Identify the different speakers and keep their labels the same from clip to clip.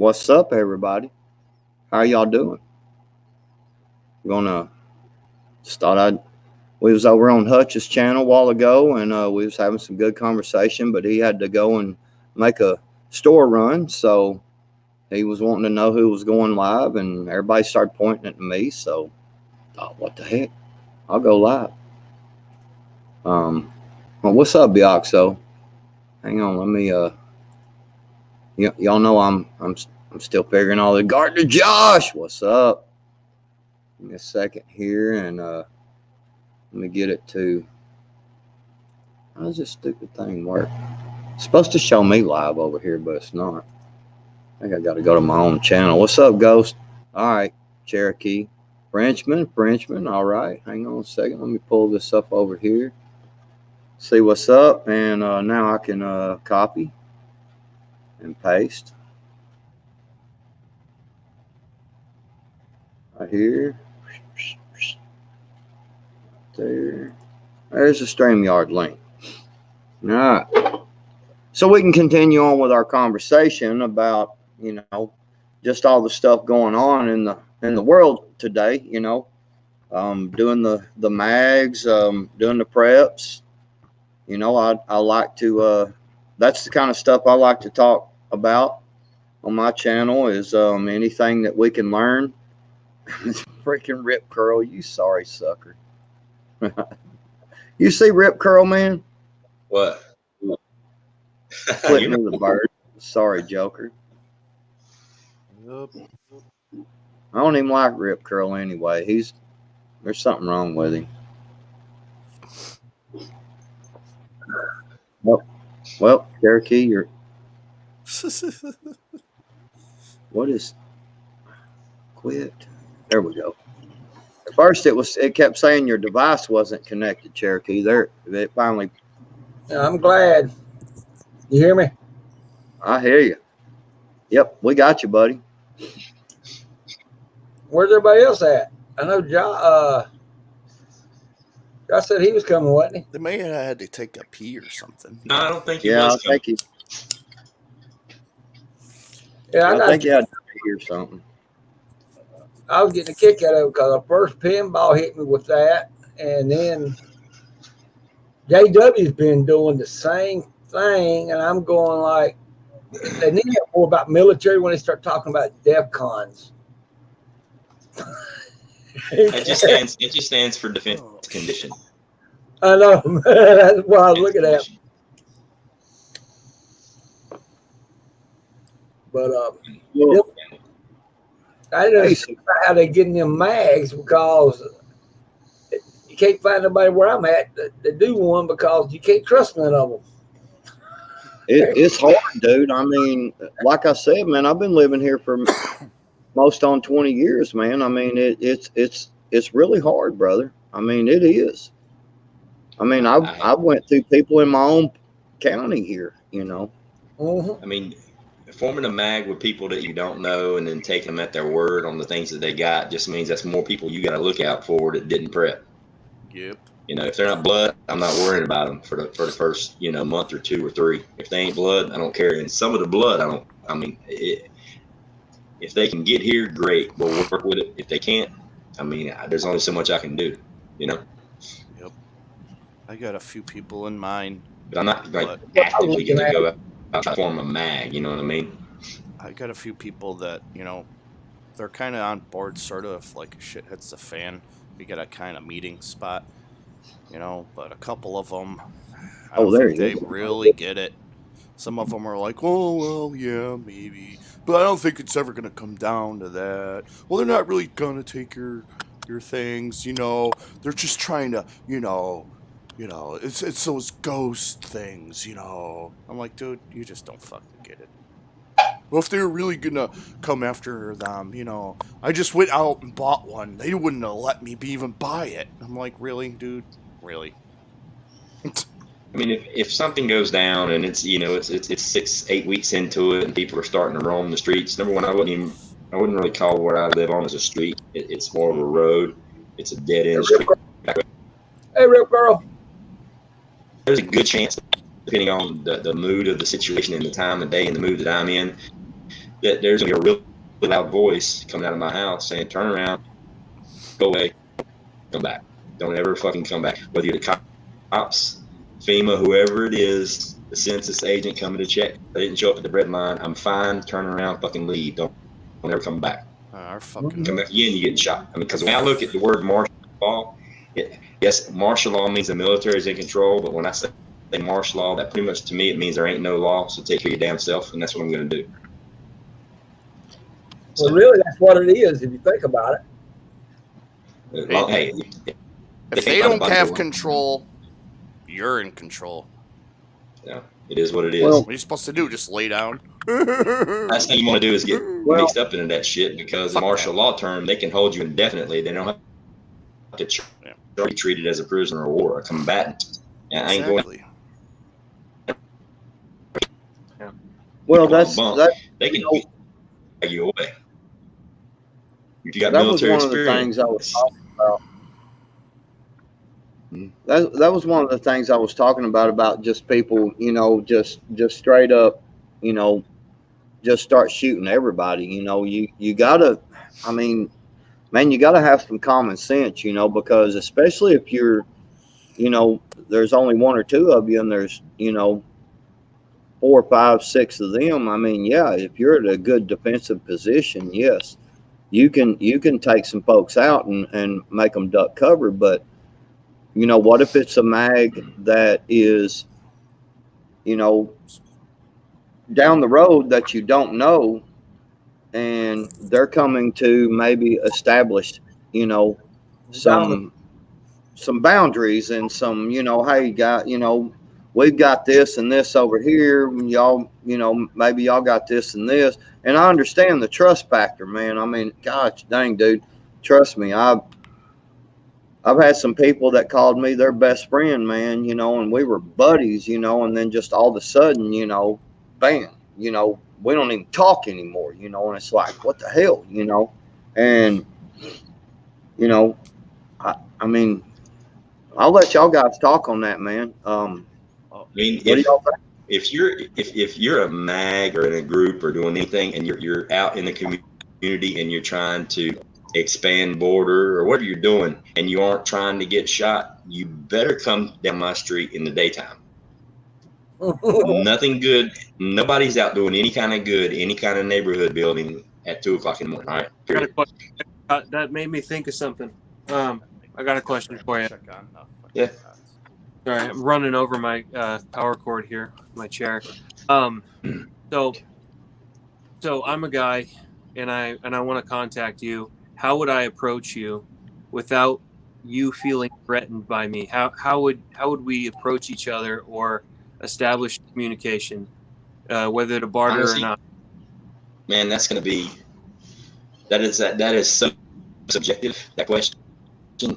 Speaker 1: What's up, everybody? How y'all doing? Gonna start. We was over on Hutch's channel a while ago, and we was having some good conversation. But he had to go and make a store run, so he was wanting to know who was going live, and everybody started pointing at me. So, thought, what the heck? I'll go live. Well, what's up, Bioxo? Hang on, let me. Y'all know I'm still figuring all the Gardner Josh. What's up? Give me a second here, and let me get it to. How does this stupid thing work? It's supposed to show me live over here, but it's not. I think I got to go to my own channel. What's up, Ghost? All right, Cherokee. Frenchman. All right. Hang on a second. Let me pull this up over here. See what's up. And now I can copy and paste. Right here. There's the StreamYard link. All right. So we can continue on with our conversation about, just all the stuff going on in the world today, doing the mags, doing the preps. I like to, that's the kind of stuff I like to talk about on my channel is anything that we can learn. Freaking Rip Curl, you sorry sucker. You see Rip Curl, man?
Speaker 2: What?
Speaker 1: Flip me the bird. Sorry, Joker.
Speaker 3: Yep.
Speaker 1: I don't even like Rip Curl anyway. There's something wrong with him. Well, Cherokee, you're. What is? Quit. There we go. At first, it kept saying your device wasn't connected, Cherokee. It finally.
Speaker 4: I'm glad. You hear me?
Speaker 1: I hear you. Yep, we got you, buddy.
Speaker 4: Where's everybody else at? I know Josh said he was coming, wasn't he?
Speaker 3: They may have had to take a pee or something.
Speaker 2: No, I don't think he
Speaker 1: Yeah,
Speaker 2: was.
Speaker 1: I think he.
Speaker 4: Yeah,
Speaker 1: I think he had to hear something.
Speaker 4: I was getting a kick out of it because the first pinball hit me with that, and then JW's been doing the same thing, and I'm going like, they need to know more about military when they start talking about DEFCONs.
Speaker 2: It just stands for defense condition.
Speaker 4: I know. That's what I was looking at. But I don't know how they're getting them mags because you can't find nobody where I'm at to do one because you can't trust none of them.
Speaker 1: It's hard, dude. I mean, like I said, man, I've been living here for most on 20 years, man. I mean, it's really hard, brother. I mean, it is. I mean, I went through people in my own county here,
Speaker 4: Mm-hmm.
Speaker 2: I mean, forming a mag with people that you don't know and then taking them at their word on the things that they got just means that's more people you got to look out for that didn't prep.
Speaker 3: Yep.
Speaker 2: If they're not blood, I'm not worrying about them for the first, month or 2 or 3. If they ain't blood, I don't care. And some of the blood, if they can get here, great. We'll work with it. If they can't, there's only so much I can do,
Speaker 3: Yep. I got a few people in mind.
Speaker 2: But I'm not actively going to go out and form a mag, you know what I mean?
Speaker 3: I got a few people that, they're kind of on board, sort of, if like shit hits the fan. We get a kind of meeting spot, but a couple of them, I don't think they really get it. Some of them are like, oh, well, yeah, maybe. But I don't think it's ever going to come down to that. Well, they're not really going to take your things, They're just trying to, it's those ghost things, I'm like, dude, you just don't fucking get it. Well, if they were really going to come after them, I just went out and bought one. They wouldn't have let me even buy it. I'm like, really, dude? Really?
Speaker 2: I mean, if something goes down and it's 6-8 weeks into it and people are starting to roam the streets, number one, I wouldn't really call where I live on as a street. It's more of a road. It's a dead end street.
Speaker 4: Hey, Rip Girl.
Speaker 2: There's a good chance, depending on the mood of the situation and the time of day and the mood that I'm in, that there's going to be a really loud voice coming out of my house saying, turn around, go away, come back. Don't ever fucking come back. Whether you're the cops, FEMA, whoever it is, the census agent coming to check, they didn't show up at the bread line, I'm fine, turn around, fucking leave. Don't ever come back.
Speaker 3: Our fucking
Speaker 2: Come back again, you get shot. I mean, because when I look at the word martial law, yes, martial law means the military is in control, but when I say martial law, that pretty much to me, it means there ain't no law, so take care of your damn self, and that's what I'm going to do.
Speaker 4: Well, really, that's what it is if you think about it.
Speaker 2: Hey,
Speaker 3: if they don't have control, you're in control.
Speaker 2: Yeah, it is what it is.
Speaker 3: What are you supposed to do? Just lay down?
Speaker 2: Last thing you want to do is get mixed up into that shit, because the martial law term, they can hold you indefinitely. They don't have to be treated as a prisoner of war, a combatant. And I ain't going.
Speaker 1: Well,
Speaker 2: they can take you away. If you got
Speaker 1: that was
Speaker 2: military
Speaker 1: one of the things I was talking about. That was one of the things I was talking about just people, just straight up, just start shooting everybody. You gotta, I mean, man, you gotta have some common sense, because especially if you're, there's only one or two of you and there's, 4, 5, 6 of them. I mean, yeah, if you're at a good defensive position, yes, you can take some folks out and make them duck cover. But what if it's a mag that is, down the road that you don't know, and they're coming to maybe establish, some boundaries and some, hey, we've got this and this over here. Y'all, maybe y'all got this and this. And I understand the trust factor, man. I mean, gosh dang, dude, trust me. I've had some people that called me their best friend, man, and we were buddies, and then just all of a sudden, bam, we don't even talk anymore, and it's like, what the hell, and, I mean, I'll let y'all guys talk on that, man.
Speaker 2: I mean, if you're a mag or in a group or doing anything, and you're out in the community and you're trying to expand border or whatever you're doing, and you aren't trying to get shot, you better come down my street in the daytime. Nothing good. Nobody's out doing any kind of good, any kind of neighborhood building at 2:00 in the morning. All right.
Speaker 5: I got a question. That made me think of something. I got a question for you.
Speaker 2: Yeah.
Speaker 5: Sorry, I'm running over my power cord here, my chair. So I'm a guy, and I want to contact you. How would I approach you without you feeling threatened by me? How would we approach each other or establish communication, whether to barter
Speaker 2: Honestly,
Speaker 5: or not?
Speaker 2: Man, that is so subjective, that question.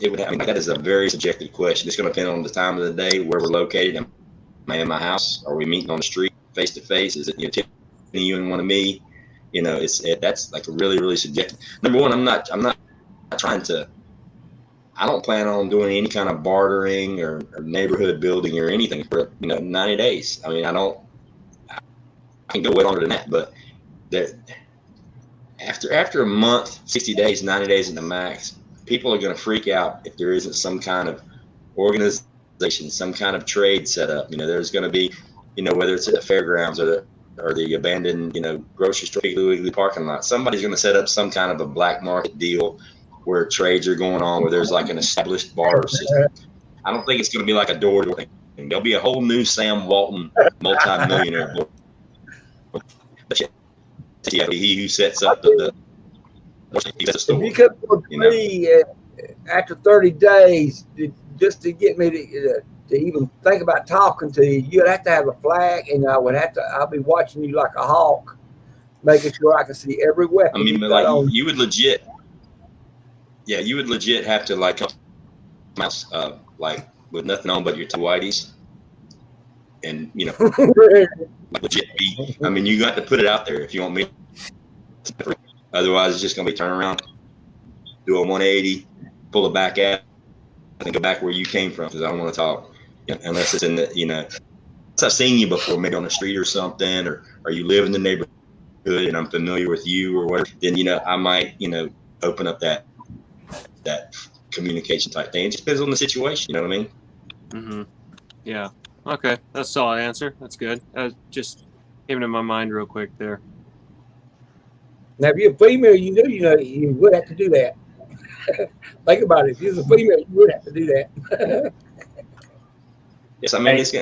Speaker 2: It would have, that is a very subjective question. It's going to depend on the time of the day, where we're located. Am I in my house? Are we meeting on the street, face to face? Is it you and one of me? That's like really, really subjective. Number one, I'm not trying to. I don't plan on doing any kind of bartering or neighborhood building or anything for 90 days. I mean, I can go way longer than that, but after a month, 60 days, 90 days in the max, people are going to freak out if there isn't some kind of organization, some kind of trade set up. There's going to be, whether it's at the fairgrounds or the abandoned, grocery store, Piggly parking lot, somebody's going to set up some kind of a black market deal where trades are going on, where there's like an established barter system. I don't think it's going to be like a door-to-door thing. There'll be a whole new Sam Walton multi-millionaire. But yeah, he who sets up the store.
Speaker 4: If you come to me after 30 days, just to get me to even think about talking to you, you'd have to have a flag, and I'll be watching you like a hawk, making sure I can see every weapon.
Speaker 2: I mean, but like you would legit have to like come out like with nothing on but your two whiteys, and like legit be. I mean, you got to put it out there if you want me. Otherwise, it's just gonna be turn around, do a 180, pull it back out, and go back where you came from, because I don't want to talk unless it's in the unless I've seen you before, maybe on the street or something, or you live in the neighborhood and I'm familiar with you or whatever, then, I might, open up that communication type thing. It just depends on the situation. You know what I mean?
Speaker 5: Mm-hmm. Yeah. Okay. That's a solid answer. That's good. Just came to my mind real quick there.
Speaker 4: Now, if you're a female, you would have to do that. Think about it. If you're a female, you would have to do that.
Speaker 2: Yes, I mean, it's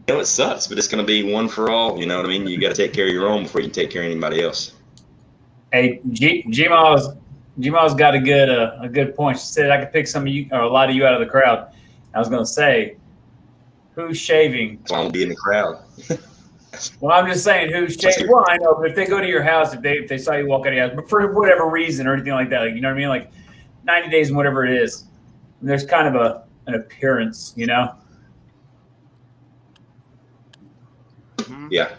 Speaker 2: it sucks, but it's going to be one for all. You know what I mean? You got to take care of your own before you can take care of anybody else.
Speaker 6: Hey, G-Ma's got a good point. She said I could pick some of you or a lot of you out of the crowd. I was going to say, who's shaving?
Speaker 2: So I won't be in the crowd.
Speaker 6: Well, I'm just saying who's shaving. Well, I know, but if they go to your house, if they saw you walk out of your house, but for whatever reason or anything like that, like, you know what I mean? Like 90 days and whatever it is, there's kind of an appearance, you know?
Speaker 2: Yeah.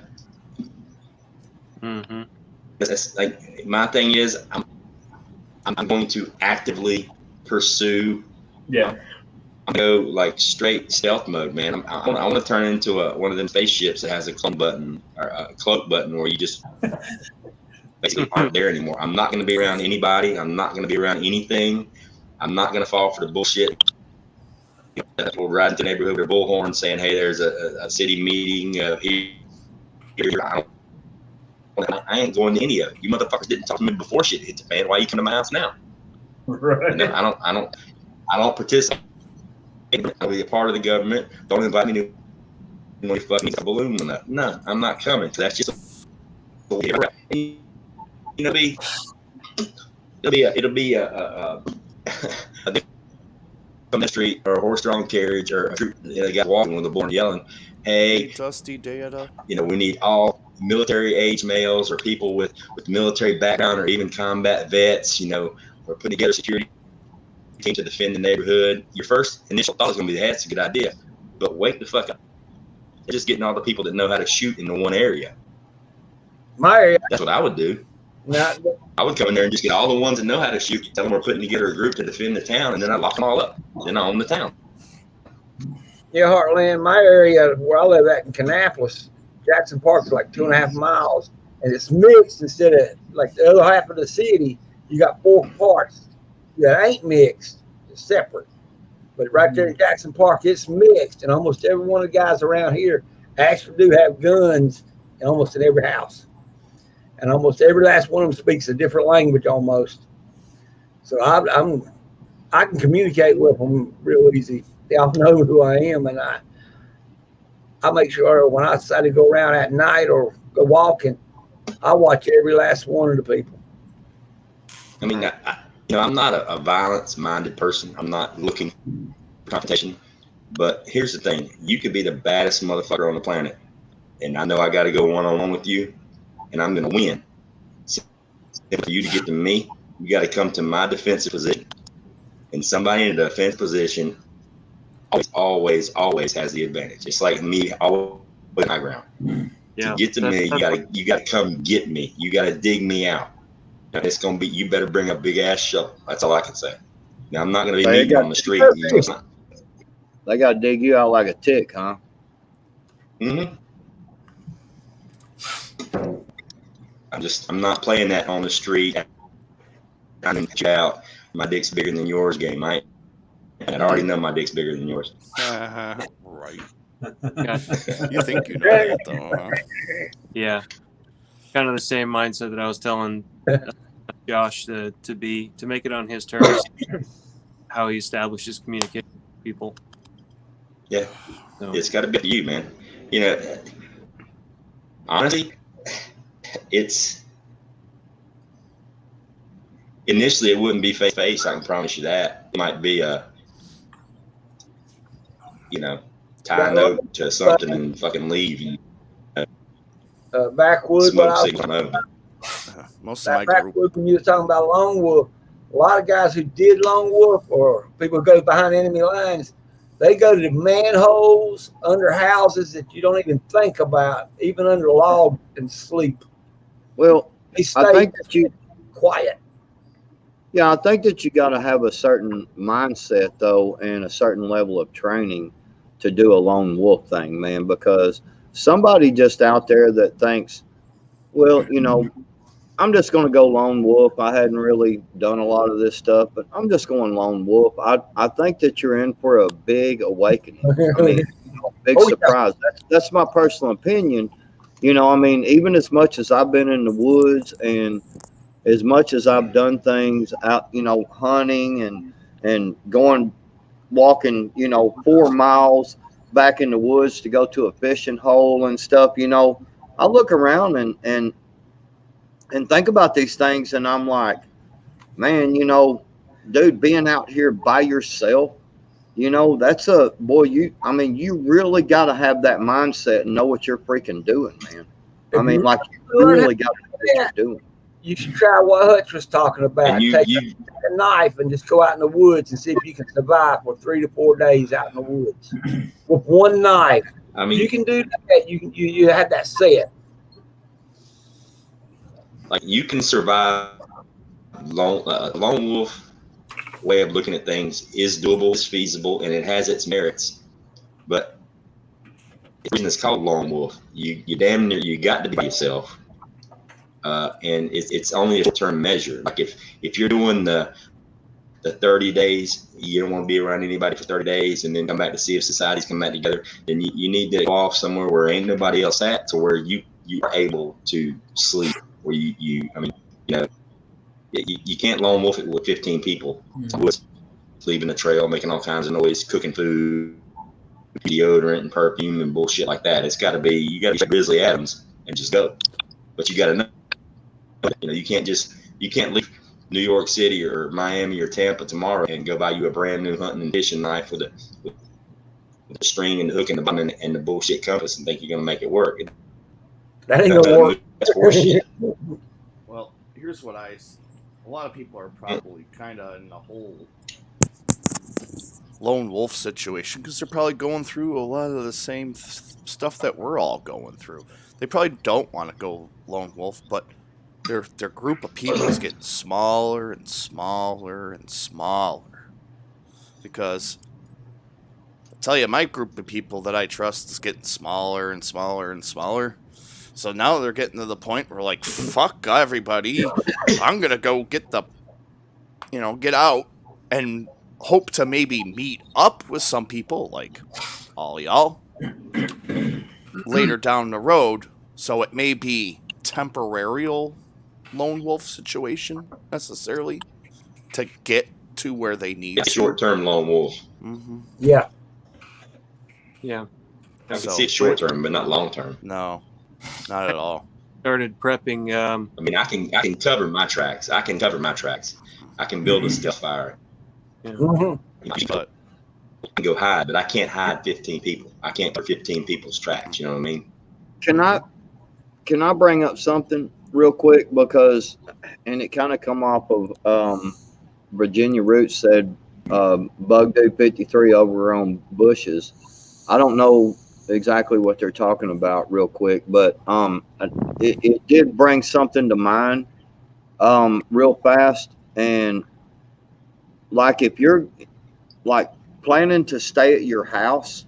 Speaker 5: Mm-hmm.
Speaker 2: That's like my thing is I'm going to actively pursue.
Speaker 6: Yeah.
Speaker 2: I'm gonna go like straight stealth mode, man. I want to turn into one of them spaceships that has a cloak button or a cloak button where you just basically aren't there anymore. I'm not going to be around anybody. I'm not going to be around anything. I'm not going to fall for the bullshit. We'll ride into the neighborhood with a bullhorn saying, "Hey, there's a city meeting here." I ain't going to any of it. You motherfuckers didn't talk to me before shit hit the fan. Why you come to my house now?
Speaker 6: Right.
Speaker 2: No, I don't participate. I'll be a part of the government. Don't invite me to when you fucking a balloon or nothing. No, I'm not coming. That's just it'll be a from the street or a horse-drawn carriage or a guy walking with a bull yelling, "Hey,
Speaker 3: Dusty Data."
Speaker 2: We need all military age males or people with military background or even combat vets. We're putting together security team to defend the neighborhood." Your first initial thought is going to be, "That's a good idea," but wake the fuck up. They're just getting all the people that know how to shoot in the one area.
Speaker 4: My area.
Speaker 2: That's what I would do. I would come in there and just get all the ones that know how to shoot, tell them we're putting together a group to defend the town, and then I lock them all up. Then I own the town.
Speaker 4: Yeah, Heartland, my area where I live at in Kannapolis, Jackson Park is like 2.5 miles, and it's mixed instead of like the other half of the city. You got 4 parts that ain't mixed, it's separate. But right there in Jackson Park, it's mixed, and almost every one of the guys around here actually do have guns in almost in every house. And almost every last one of them speaks a different language almost. So I can communicate with them real easy. They all know who I am, and I make sure when I decide to go around at night or go walking, I watch every last one of the people.
Speaker 2: I mean, I'm not a violence-minded person. I'm not looking for confrontation. But here's the thing. You could be the baddest motherfucker on the planet, and I know I got to go one-on-one with you, and I'm going to win. So for you to get to me, you got to come to my defensive position. And somebody in a defense position always has the advantage. It's like me always on my ground.
Speaker 5: Yeah,
Speaker 2: to get to me, you got to come get me. You got to dig me out. And it's going to be, you better bring a big ass shovel. That's all I can say. Now, I'm not going to be meeting on the street. It's not.
Speaker 1: They got to dig you out like a tick, huh?
Speaker 2: Mm-hmm. I'm not playing that on the street. I'm going to check out my dick's bigger than yours game, mate. And I already know my dick's bigger than yours.
Speaker 3: Right. You think you know that, though, huh?
Speaker 5: Yeah. Kind of the same mindset that I was telling Josh to make it on his terms, how he establishes communication with people.
Speaker 2: Yeah. So. It's got to be you, man. Honestly, initially it wouldn't be face to face. I can promise you that. It might be tie a note to something and fucking leave.
Speaker 4: Backwoods.
Speaker 3: Most of my
Speaker 4: backwoods, when you were talking about lone wolf, a lot of guys who did lone wolf or people who go behind enemy lines, they go to the manholes under houses that you don't even think about, even under logs, and sleep.
Speaker 1: Well,
Speaker 4: they stay
Speaker 1: I think that
Speaker 4: quiet.
Speaker 1: Yeah, I think that you got to have a certain mindset, though, and a certain level of training to do a lone wolf thing, man, because somebody just out there that thinks Well, I'm just going to go lone wolf. I hadn't really done a lot of this stuff, but I'm just going lone wolf. I think that you're in for a big awakening. I mean, big
Speaker 4: Oh, yeah.
Speaker 1: surprise. That's my personal opinion. I mean, even as much as I've been in the woods and as much as I've done things out, hunting and going walking, 4 miles back in the woods to go to a fishing hole and stuff, I look around and think about these things and I'm like, man, dude, being out here by yourself, that's a boy, you really got to have that mindset and know what you're freaking doing, man. I
Speaker 4: If
Speaker 1: mean,
Speaker 4: you
Speaker 1: like, you
Speaker 4: learn how
Speaker 1: really got to know what
Speaker 4: that,
Speaker 1: you're doing.
Speaker 4: you should try what Hutch was talking about.
Speaker 2: And
Speaker 4: Take
Speaker 2: you
Speaker 4: a knife and just go out in the woods and see if you can survive for 3 to 4 days out in the woods with one knife.
Speaker 2: I
Speaker 4: You
Speaker 2: mean,
Speaker 4: can do that. You have that set.
Speaker 2: like you can survive. Lone wolf way of looking at things is doable, is feasible, and it has its merits. But the reason it's called lone wolf, you damn near you got to be by yourself, and it's only a short-term measure. Like if you're doing the 30 days, you don't want to be around anybody for 30 days and then come back to see if society's come back together. Then you need to go off somewhere where ain't nobody else at, to where you are able to sleep. Where I mean, you can't lone wolf it with 15 people. Leaving a trail, making all kinds of noise, cooking food, deodorant and perfume and bullshit like that. You got to be Grizzly Adams and just go. But you got to know, you can't leave New York City or Miami or Tampa tomorrow and go buy you a brand new hunting and fishing knife with the string and the hook and the button and the bullshit compass and think you're gonna make it work.
Speaker 4: That ain't gonna work.
Speaker 2: That's horseshit.
Speaker 3: Well, here's what a lot of people are probably kind of in the whole lone wolf situation because they're probably going through a lot of the same stuff that we're all going through. They probably don't want to go lone wolf, but their group of people is getting smaller and smaller and smaller. Because I'll tell you, my group of people that I trust is getting smaller and smaller and smaller. So now they're getting to the point where, like, fuck everybody. I'm going to go get out and hope to maybe meet up with some people, like all y'all, later down the road. So it may be temporarial lone wolf situation necessarily to get to where they need to.
Speaker 2: Short-term lone wolf.
Speaker 3: Mm-hmm.
Speaker 4: Yeah.
Speaker 5: Yeah.
Speaker 2: I can see it short-term, but not long-term.
Speaker 3: No, not at all.
Speaker 5: Started prepping.
Speaker 2: I mean, I can cover my tracks. I can build a stealth fire.
Speaker 5: Yeah.
Speaker 4: Mm-hmm.
Speaker 3: But
Speaker 2: I can go hide, but I can't hide 15 people. I can't put 15 people's tracks. You know what I mean?
Speaker 1: Can I bring up something real quick, because it kind of come off of Virginia Roots said Bug Dude 53 over on Bushes. I don't know exactly what they're talking about real quick, but it did bring something to mind real fast. And like, if you're like planning to stay at your house,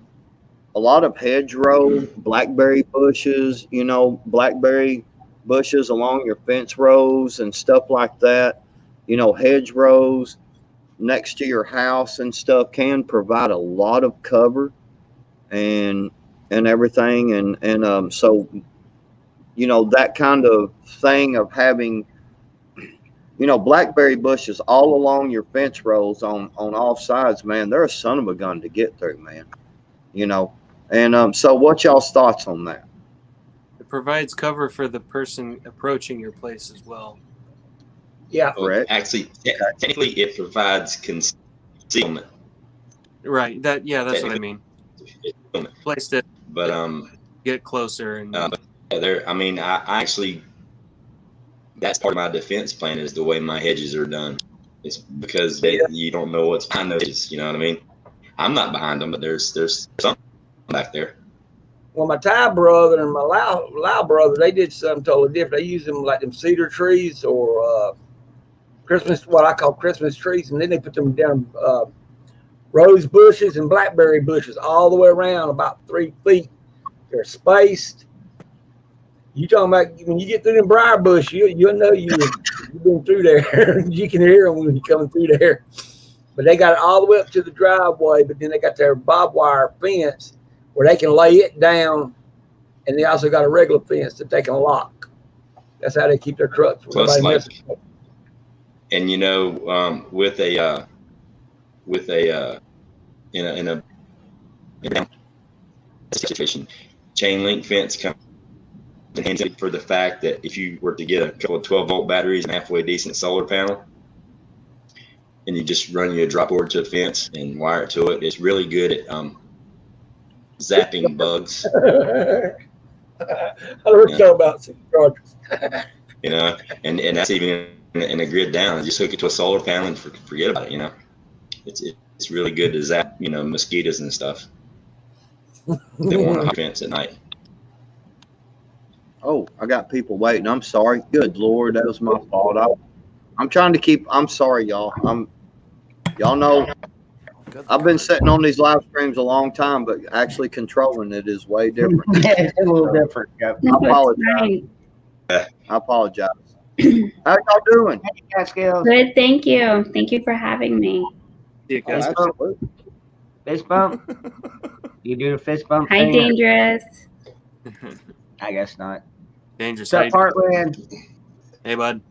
Speaker 1: a lot of hedgerow, blackberry bushes, blackberry bushes along your fence rows and stuff like that, hedgerows next to your house and stuff can provide a lot of cover and everything. And so, that kind of thing of having, blackberry bushes all along your fence rows on all sides, man, they're a son of a gun to get through, man. And so what's y'all's thoughts on that?
Speaker 5: It provides cover for the person approaching your place as well.
Speaker 4: Yeah.
Speaker 2: Well,
Speaker 1: Correct.
Speaker 2: actually, technically, it provides concealment.
Speaker 5: Right. That's what I mean. Place to
Speaker 2: But
Speaker 5: get closer and
Speaker 2: I actually, that's part of my defense plan, is the way my hedges are done. It's because you don't know what's behind those hedges. You know what I mean? I'm not behind them, but there's something back there.
Speaker 4: Well, my Thai brother and my Lao brother, they did something totally different. They used them like them cedar trees or what I call Christmas trees, and then they put them down rose bushes and blackberry bushes all the way around about 3 feet. They're spaced, You talking about when you get through them briar bush, you'll know you've been through there. You can hear them when you're coming through there. But they got it all the way up to the driveway, but then they got their barbed wire fence where they can lay it down, and they also got a regular fence that they can lock. That's how they keep their trucks.
Speaker 2: Plus, like, and you know, in a situation, chain link fence comes in handy for the fact that if you were to get a couple of 12-volt batteries and halfway decent solar panel, and you just run your drop board to the fence and wire it to it, it's really good at zapping bugs.
Speaker 4: I never thought about some chargers.
Speaker 2: You know, and that's even in a grid down. Just hook it to a solar panel and forget about it. You know, it's really good to zap, you know, mosquitoes and stuff. They want a fence at night.
Speaker 1: Oh, I got people waiting. I'm sorry. Good Lord, that was my fault. I'm trying to keep. I'm sorry, y'all. Y'all know I've been sitting on these live streams a long time, but actually controlling it is way different.
Speaker 7: It's a little different. Yep.
Speaker 1: I apologize. I apologize. How y'all doing?
Speaker 7: Hey, Catskills.
Speaker 8: Good, thank you. Thank you for having me.
Speaker 5: Yeah,
Speaker 1: Oh,
Speaker 5: guys.
Speaker 1: absolutely.
Speaker 7: Fist bump. You do the fist bump
Speaker 8: Hi,
Speaker 7: thing?
Speaker 8: Dangerous.
Speaker 7: I guess not.
Speaker 5: Dangerous.
Speaker 7: What's up, Heartland?
Speaker 5: Hey, bud.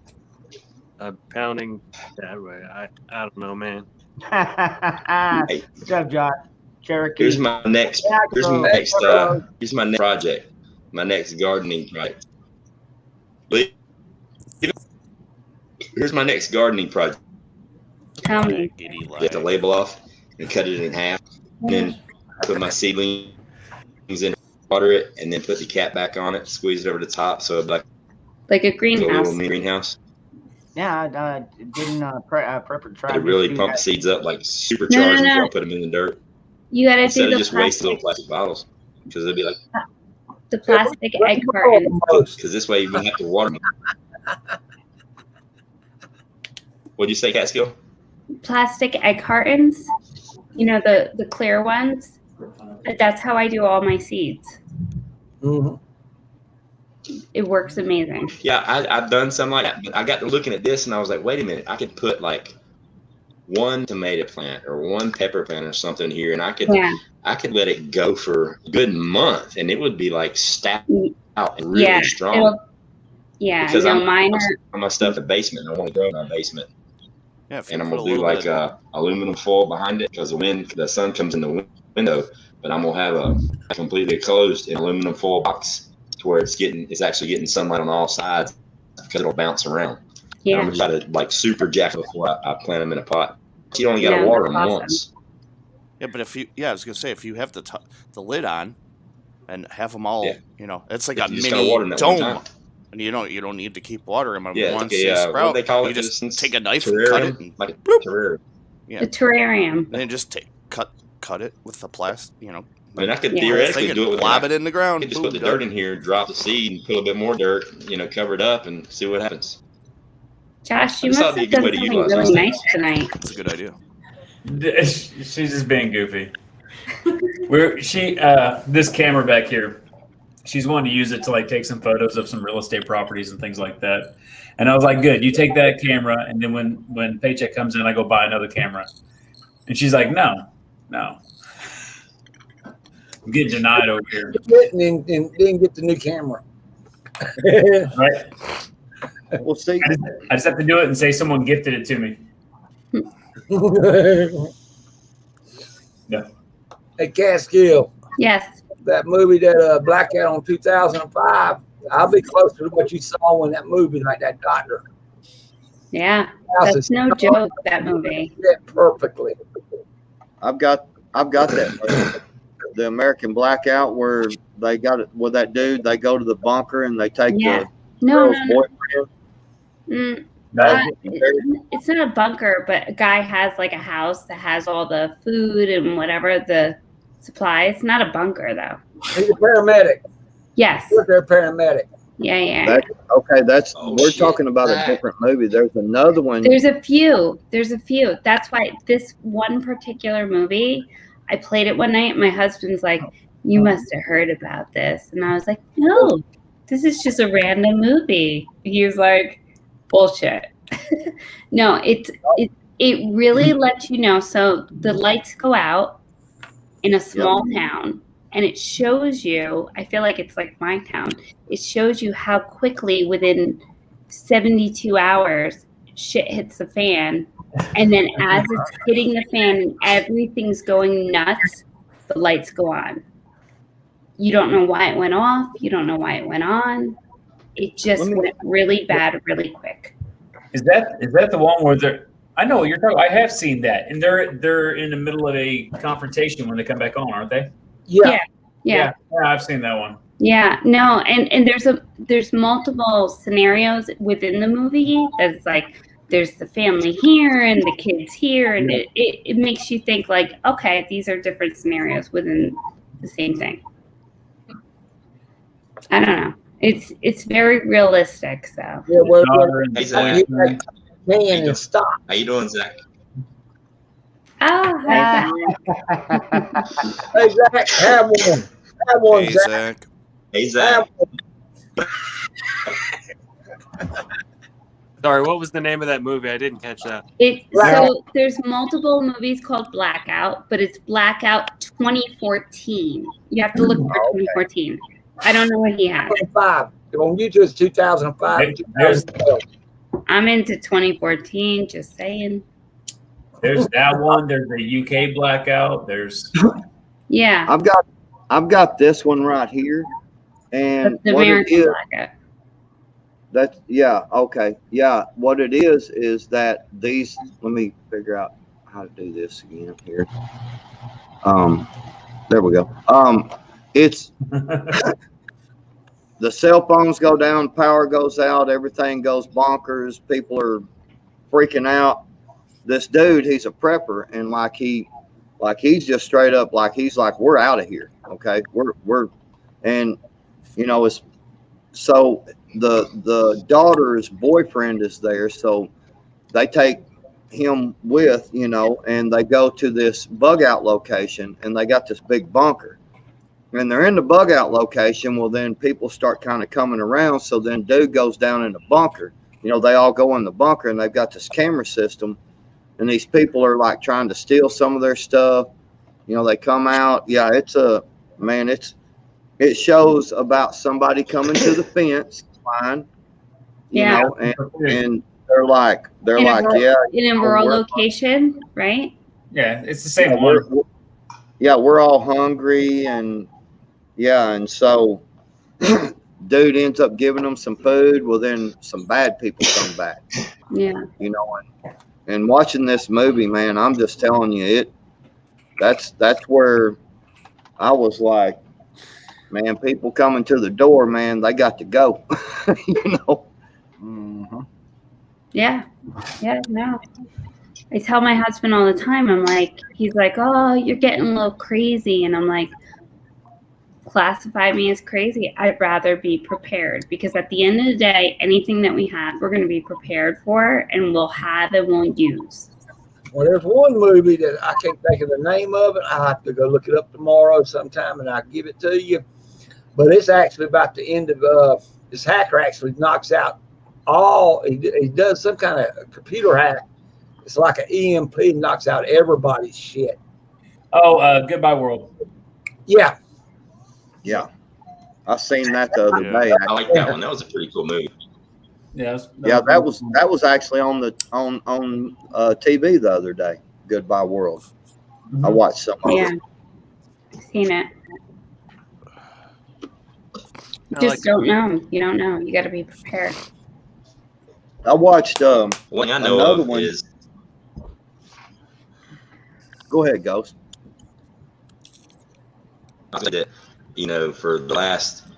Speaker 5: Pounding that way. I don't know, man.
Speaker 2: Hey,
Speaker 7: What's up, John? Cherokee.
Speaker 2: here's my next project, my next gardening project. Here's my next gardening project.
Speaker 8: Tell me.
Speaker 2: Get the label off and cut it in half, and then put my seedlings in, water it, and then put the cap back on it, squeeze it over the top, so it's like
Speaker 8: Like a
Speaker 2: a
Speaker 8: greenhouse.
Speaker 2: little mini greenhouse.
Speaker 7: Yeah, didn't Prepper try
Speaker 2: To
Speaker 7: to
Speaker 2: really
Speaker 7: do
Speaker 2: pump
Speaker 7: that?
Speaker 2: seeds up like supercharged before I put them in the dirt,
Speaker 8: You gotta
Speaker 2: instead
Speaker 8: do
Speaker 2: of
Speaker 8: the
Speaker 2: just waste little
Speaker 8: plastic,
Speaker 2: plastic bottles, because they'd be like,
Speaker 8: the plastic egg carton.
Speaker 2: because this way you wouldn't have to water them. What'd you say, Catskill?
Speaker 8: Plastic egg cartons. You know, the clear ones. That's how I do all my seeds.
Speaker 4: Mm-hmm.
Speaker 8: It works amazing.
Speaker 2: Yeah, I've done something like that, but I got to looking at this and I was like, wait a minute, I could put like one tomato plant or one pepper plant or something here, and I could let it go for a good month, and it would be like stacked out and really strong. Because
Speaker 8: mine are.
Speaker 2: I'm my stuff in the basement. I want to grow in my basement.
Speaker 3: Yeah,
Speaker 2: And I'm gonna do like aluminum foil behind it, because the sun comes in the window. But I'm gonna have a completely closed aluminum foil box to where it's actually getting sunlight on all sides, because it'll bounce around.
Speaker 8: Yeah.
Speaker 2: And I'm gonna try to like super jack before I plant them in a pot. You only gotta water them once.
Speaker 3: Yeah, but I was gonna say, if you have the lid on and have them all, you know, it's like a mini dome. And you don't need to keep watering them once they sprout.
Speaker 2: What they call
Speaker 3: you
Speaker 2: it?
Speaker 3: just
Speaker 2: It's
Speaker 3: take a knife
Speaker 2: terrarium,
Speaker 3: and cut it, and
Speaker 2: like
Speaker 3: bloop.
Speaker 2: terrarium.
Speaker 3: Yeah.
Speaker 8: The terrarium.
Speaker 3: And then just cut it with the plastic, you know.
Speaker 2: I mean, I could theoretically do it with
Speaker 3: lob it in the ground.
Speaker 2: Just put the dirt in here, drop the seed, and put a little bit more dirt, you know, cover it up, and see what happens.
Speaker 8: Josh, you must have done something really nice tonight.
Speaker 3: That's a good idea.
Speaker 6: She's just being goofy. This camera back here, she's wanting to use it to like take some photos of some real estate properties and things like that. And I was like, good, you take that camera, and then when paycheck comes in, I go buy another camera. And she's like, no. I'm getting denied over here.
Speaker 4: And then get the new camera.
Speaker 6: Right?
Speaker 1: We'll see.
Speaker 6: I just have to do it and say someone gifted it to me. Yeah.
Speaker 4: Hey, Catskill.
Speaker 8: Yes.
Speaker 4: That movie that Blackout on 2005, I'll be closer to what you saw in that movie, like that doctor.
Speaker 8: Yeah. That's no joke, that movie.
Speaker 4: Yeah, perfectly.
Speaker 1: I've got that movie. The American Blackout, where they got it with that dude. They go to the bunker and they take the girl's boyfriend.
Speaker 8: It's not a bunker, but a guy has like a house that has all the food and whatever the supplies. It's not a bunker though.
Speaker 4: He's a paramedic.
Speaker 8: Yes.
Speaker 4: They're a paramedic.
Speaker 8: Yeah.
Speaker 1: We're talking about a different movie. There's another one.
Speaker 8: There's a few. That's why this one particular movie, I played it one night. My husband's like, "You must have heard about this," and I was like, "No, this is just a random movie. He was like, bullshit. No, it really lets you know. So the lights go out in a small town, and it shows you, I feel like it's like my town, it shows you how quickly within 72 hours shit hits the fan. And then as it's hitting the fan and everything's going nuts, the lights go on. You don't know why it went off. You don't know why it went on. It just went really bad really quick.
Speaker 6: Is that the one where they're? I know what you're talking. I have seen that, and they're in the middle of a confrontation when they come back on, aren't they?
Speaker 4: Yeah.
Speaker 6: Yeah, I've seen that one.
Speaker 8: Yeah, no, and there's multiple scenarios within the movie. That's like there's the family here and the kids here, and it makes you think like, okay, these are different scenarios within the same thing. I don't know. It's very realistic. So
Speaker 4: Yeah, where
Speaker 2: Hey, Zach.
Speaker 4: man and stop.
Speaker 2: How you doing, Zach?
Speaker 8: oh, hi,
Speaker 4: Hey Zach, have one. Have one,
Speaker 3: Hey,
Speaker 4: Zach.
Speaker 3: Zach.
Speaker 2: Hey, Zach.
Speaker 5: Sorry, what was the name of that movie? I didn't catch that.
Speaker 8: So there's multiple movies called Blackout, but it's Blackout 2014. You have to look for 2014. I don't know what he has.
Speaker 4: 2005. On YouTube, it's 2005. 2012.
Speaker 8: I'm into 2014. Just saying.
Speaker 6: There's that one. There's the UK Blackout. There's
Speaker 8: Yeah,
Speaker 1: I've got this one right here, and
Speaker 8: the
Speaker 1: what it
Speaker 8: American
Speaker 1: is,
Speaker 8: Blackout.
Speaker 1: that's okay, what it is that these. Let me figure out how to do this again here. There we go. It's the cell phones go down, power goes out, everything goes bonkers. People are freaking out. This dude, he's a prepper, and he's just straight up he's like, we're out of here. Okay. We're and it's so the daughter's boyfriend is there, so they take him with, and they go to this bug out location, and they got this big bunker. And they're in the bug out location. Well, then people start kind of coming around. So then dude goes down in the bunker. They all go in the bunker, and they've got this camera system. And these people are like trying to steal some of their stuff. They come out. Yeah, it shows about somebody coming to the fence line, and they're like, yeah.
Speaker 8: In a rural location, right?
Speaker 6: yeah, it's the same one.
Speaker 1: We're all hungry, and so dude ends up giving them some food. Well, then some bad people come back.
Speaker 8: Yeah.
Speaker 1: And watching this movie, man, I'm just telling you, that's where I was like, man, people coming to the door, man, they got to go.
Speaker 3: Mm-hmm.
Speaker 8: Yeah. Yeah, no. I tell my husband all the time, he's like, oh, you're getting a little crazy. And I'm like, classify me as crazy. I'd rather be prepared, because at the end of the day, anything that we have, we're going to be prepared for, and we'll have and we'll use.
Speaker 4: Well, there's one movie that I can't think of the name of it. I'll have to go look it up tomorrow sometime, and I'll give it to you. But it's actually about the end of this hacker actually knocks out he does some kind of computer hack. It's like an EMP, knocks out everybody's shit.
Speaker 6: Oh, Goodbye World.
Speaker 4: Yeah.
Speaker 1: Yeah. I seen that the other day.
Speaker 2: I like that one. That was a pretty cool movie.
Speaker 6: Yeah,
Speaker 1: That was actually on TV the other day. Goodbye World.
Speaker 6: Mm-hmm.
Speaker 1: I watched some of
Speaker 8: Yeah.
Speaker 1: it.
Speaker 8: Seen it. Just don't know. You don't know. You got to be prepared.
Speaker 1: I watched
Speaker 2: One I know
Speaker 1: another
Speaker 2: of
Speaker 1: one.
Speaker 2: is.
Speaker 1: Go ahead, Ghost.
Speaker 2: That for the last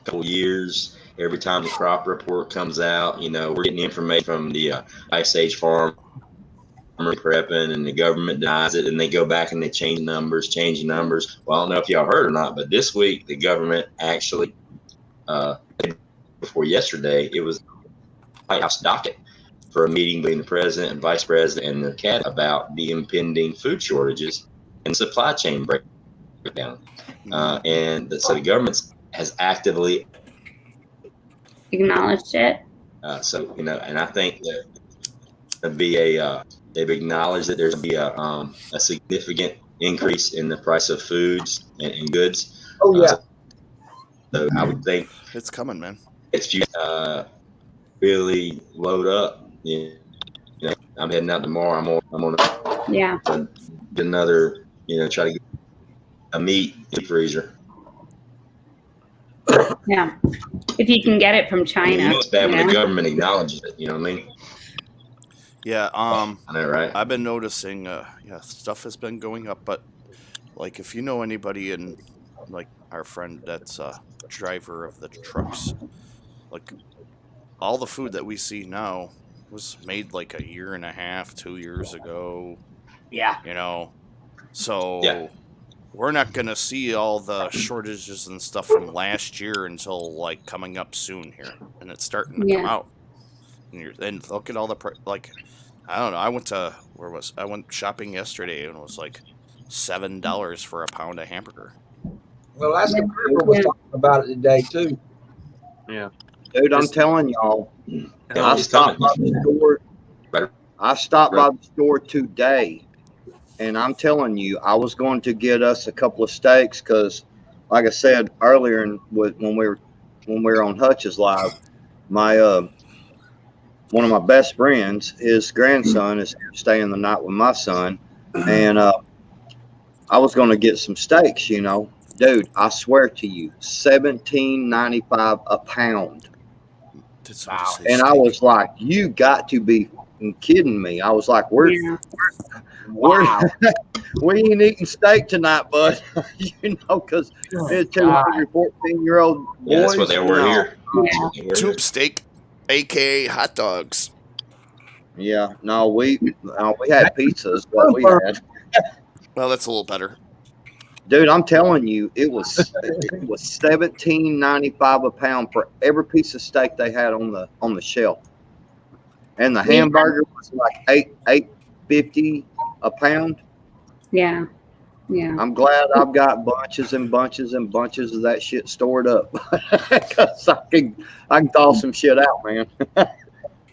Speaker 2: couple years, every time the crop report comes out, we're getting information from the Ice Age farm prepping, and the government denies it, and they go back and they change numbers. Well, I don't know if y'all heard or not, but this week the government actually, before yesterday, it was White House docket for a meeting between the president and vice president and the cabinet about the impending food shortages and supply chain breakdown. So the government has actively
Speaker 8: acknowledged it.
Speaker 2: So and I think that there'd be they've acknowledged that there's going to be a significant increase in the price of foods and goods.
Speaker 4: Oh yeah.
Speaker 2: So I would think
Speaker 3: It's coming, man.
Speaker 2: it's really load up. I'm heading out tomorrow. I'm on
Speaker 8: Yeah.
Speaker 2: another, try to get a meat freezer.
Speaker 8: Yeah. If you can get it from China.
Speaker 2: It's bad when the government acknowledges it. You know what I mean?
Speaker 3: Yeah.
Speaker 2: I know, right?
Speaker 3: I've been noticing, stuff has been going up, but like if you know anybody in, like our friend that's a driver of the trucks, like all the food that we see now was made like a year and a half, 2 years ago.
Speaker 7: Yeah.
Speaker 3: So
Speaker 2: Yeah.
Speaker 3: we're not gonna see all the shortages and stuff from last year until like coming up soon here, and it's starting to come out. And look at all the I don't know. I went shopping yesterday and it was like $7 for a pound of hamburger.
Speaker 4: Well, that's the Cripper was talking about it today too.
Speaker 5: Yeah.
Speaker 1: Dude, I'm telling y'all, I
Speaker 2: it's
Speaker 1: stopped by
Speaker 2: coming.
Speaker 1: the store. I stopped by the store today, and I'm telling you, I was going to get us a couple of steaks because, like I said earlier, when we were on Hutch's live, my one of my best friends, his grandson is here staying the night with my son, and I was going to get some steaks. Dude, I swear to you, $17.95 a pound. And I was like, you got to be kidding me. I was like, we ain't eating steak tonight, bud. Because it's 2 14-year-old boys.
Speaker 2: Yeah, that's what they were here.
Speaker 8: Yeah.
Speaker 3: Tube steak, aka hot dogs.
Speaker 1: Yeah, no, we had pizzas, what we had.
Speaker 3: Well, that's a little better.
Speaker 1: Dude, I'm telling you, it was $17.95 a pound for every piece of steak they had on the shelf, and the hamburger was like $8.50 a pound.
Speaker 8: Yeah.
Speaker 1: I'm glad I've got bunches and bunches and bunches of that shit stored up, because I can thaw some shit out, man.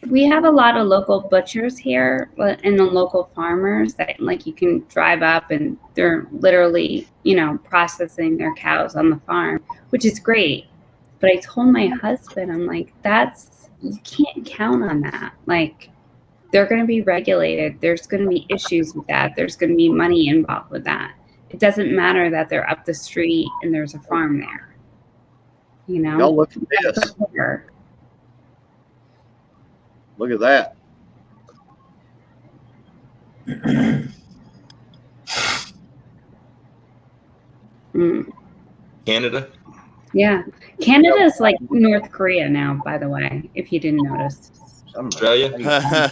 Speaker 8: We have a lot of local butchers here and the local farmers that like you can drive up and they're literally, processing their cows on the farm, which is great. But I told my husband, I'm like, you can't count on that. Like, they're going to be regulated. There's going to be issues with that. There's going to be money involved with that. It doesn't matter that they're up the street and there's a farm there.
Speaker 1: Y'all look at this. Look at that.
Speaker 2: Canada?
Speaker 8: Yeah. Canada's like North Korea now, by the way, if you didn't notice.
Speaker 2: Australia?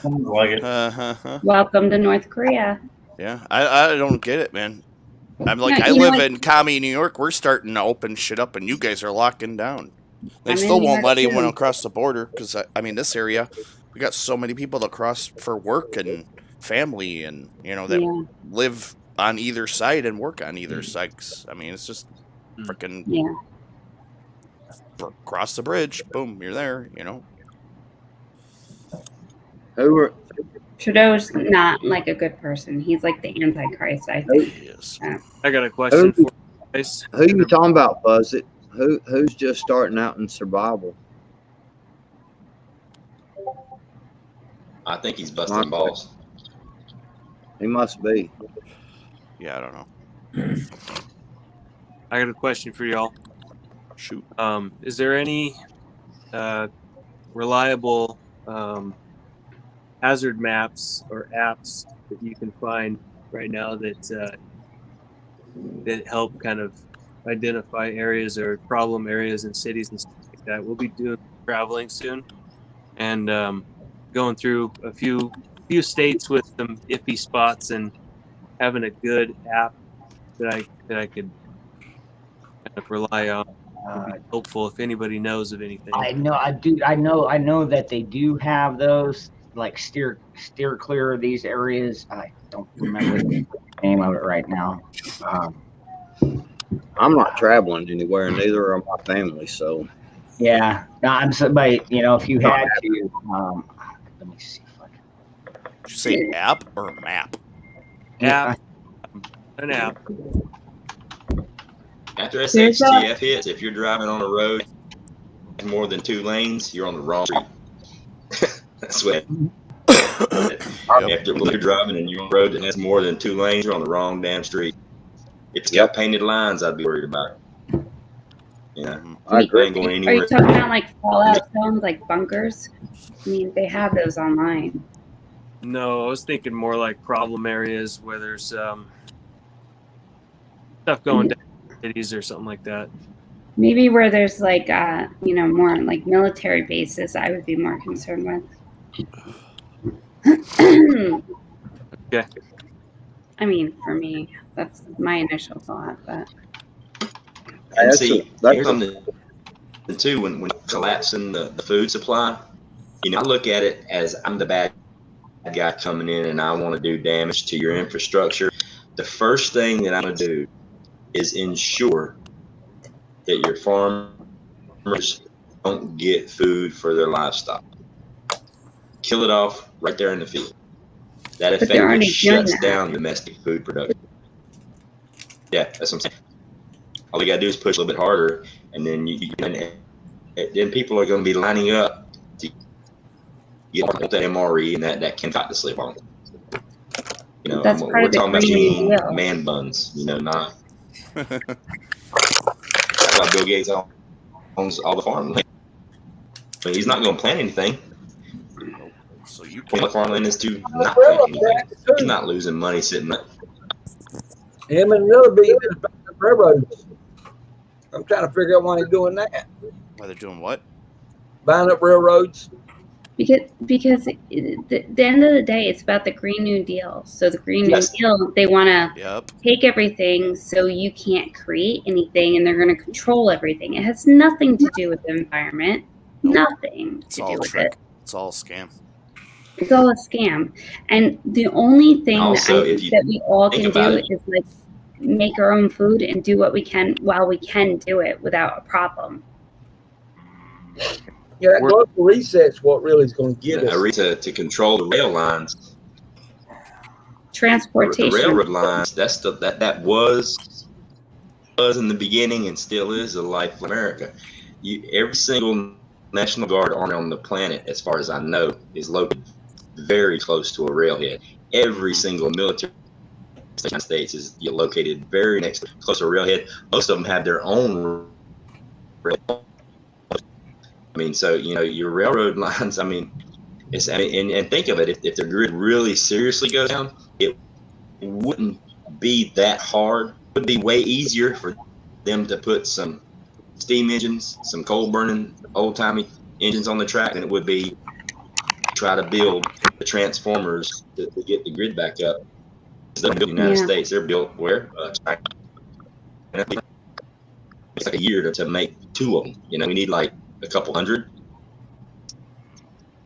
Speaker 6: Like it.
Speaker 8: Welcome to North Korea.
Speaker 3: Yeah, I don't get it, man. I'm like,
Speaker 8: Yeah,
Speaker 3: I live in commie New York. We're starting to open shit up, and you guys are locking down. They still won't let anyone across the border because, this area, we got so many people that cross for work and family and, that live on either side and work on either sides. It's just freaking cross the bridge. Boom, you're there,
Speaker 8: Trudeau's not like a good person. He's like the Antichrist, I think.
Speaker 3: He is.
Speaker 5: I got a question for you guys.
Speaker 1: Who you talking about, Buzz? Who's just starting out in survival?
Speaker 2: I think he's busting balls.
Speaker 1: He must be.
Speaker 3: Yeah, I don't know.
Speaker 5: I got a question for y'all.
Speaker 3: Shoot.
Speaker 5: Is there any reliable hazard maps or apps that you can find right now that help kind of identify areas or problem areas in cities and stuff like that? We'll be doing traveling soon and going through a few states with some iffy spots and having a good app that I could kind of rely on. Would be helpful if anybody knows of anything.
Speaker 7: I know that they do have those, like steer clear of these areas. I don't remember the name of it right now.
Speaker 1: I'm not traveling anywhere, and neither are my family. So
Speaker 7: Yeah. No, I'm so, but you know, if you had to, let me see. If I can,
Speaker 3: Did you say app or map?
Speaker 5: App, an app.
Speaker 2: After
Speaker 8: There's a-
Speaker 2: SHTF hits, if you're driving on a road more than 2 lanes, you're on the wrong street. That's what.
Speaker 3: Yep.
Speaker 2: After you're driving and you're on a road that has more than 2 lanes, you're on the wrong damn street. If it's got painted lines, I'd be worried about it. Yeah,
Speaker 3: Mhm.
Speaker 1: I agree.
Speaker 2: I ain't going
Speaker 8: Are
Speaker 2: anywhere.
Speaker 8: you talking about like fallout zones, like bunkers? I mean, they have those online.
Speaker 5: No, I was thinking more like problem areas where there's stuff going down in cities or something like that.
Speaker 8: Maybe where there's like, more like military bases, I would be more concerned with.
Speaker 5: Okay.
Speaker 8: I mean, for me, that's my initial thought, but
Speaker 2: And
Speaker 1: That's
Speaker 2: see,
Speaker 1: that's
Speaker 2: here's something too, when collapsing the food supply, I look at it as I'm the bad guy coming in and I want to do damage to your infrastructure. The first thing that I'm going to do is ensure that your farmers don't get food for their livestock. Kill it off right there in the field. That
Speaker 8: they're
Speaker 2: effectively
Speaker 8: already doing
Speaker 2: shuts
Speaker 8: that.
Speaker 2: down domestic food production. Yeah, that's what I'm saying. All you got to do is push a little bit harder, and then then people are going to be lining up to get that MRE, and that can fight to sleep on.
Speaker 8: That's part
Speaker 2: we're
Speaker 8: of the
Speaker 2: talking about
Speaker 8: Green New
Speaker 2: eating
Speaker 8: Deal.
Speaker 2: man buns, not. That's why Bill Gates owns all the farmland. I mean, he's not going to plant anything.
Speaker 3: So you
Speaker 2: Well,
Speaker 3: can.
Speaker 2: the farmland is to not plant anything. He's not losing money sitting there.
Speaker 4: Him and another billionaire buying up railroads. I'm trying to figure out why he's doing that.
Speaker 3: Why they're doing what?
Speaker 4: Buying up railroads.
Speaker 8: Because at the end of the day, it's about the Green New Deal. So the Green
Speaker 2: Yes.
Speaker 8: New Deal, they want to
Speaker 3: Yep.
Speaker 8: take everything so you can't create anything, and they're going to control everything. It has nothing to do with the environment.
Speaker 3: Nope.
Speaker 8: Nothing
Speaker 3: It's
Speaker 8: to
Speaker 3: all
Speaker 8: do with
Speaker 3: trick.
Speaker 8: it.
Speaker 3: It's all a scam.
Speaker 8: It's all a scam. And the only thing
Speaker 2: Also,
Speaker 8: that I
Speaker 2: if
Speaker 8: think
Speaker 2: you
Speaker 8: that we all
Speaker 2: think
Speaker 8: can
Speaker 2: about
Speaker 8: do
Speaker 2: it-
Speaker 8: is like make our own food and do what we can while we can do it without a problem.
Speaker 4: Yeah, that global reset's what really is going to get us.
Speaker 2: To control the rail lines, the
Speaker 8: Transportation.
Speaker 2: railroad lines. That was in the beginning and still is the life of America. Every single National Guard army on the planet, as far as I know, is located very close to a railhead. Every single military station in the United States is located very close to a railhead. Most of them have their own rail. I mean, so your railroad lines. I mean, and think of it. If the grid really seriously goes down, it wouldn't be that hard. It would be way easier for them to put some steam engines, some coal burning old timey engines on the track than it would be try to build the transformers to get the grid back up. They're built in the United States. They're built where? It's like a year to make 2 of them. We need like a couple hundred.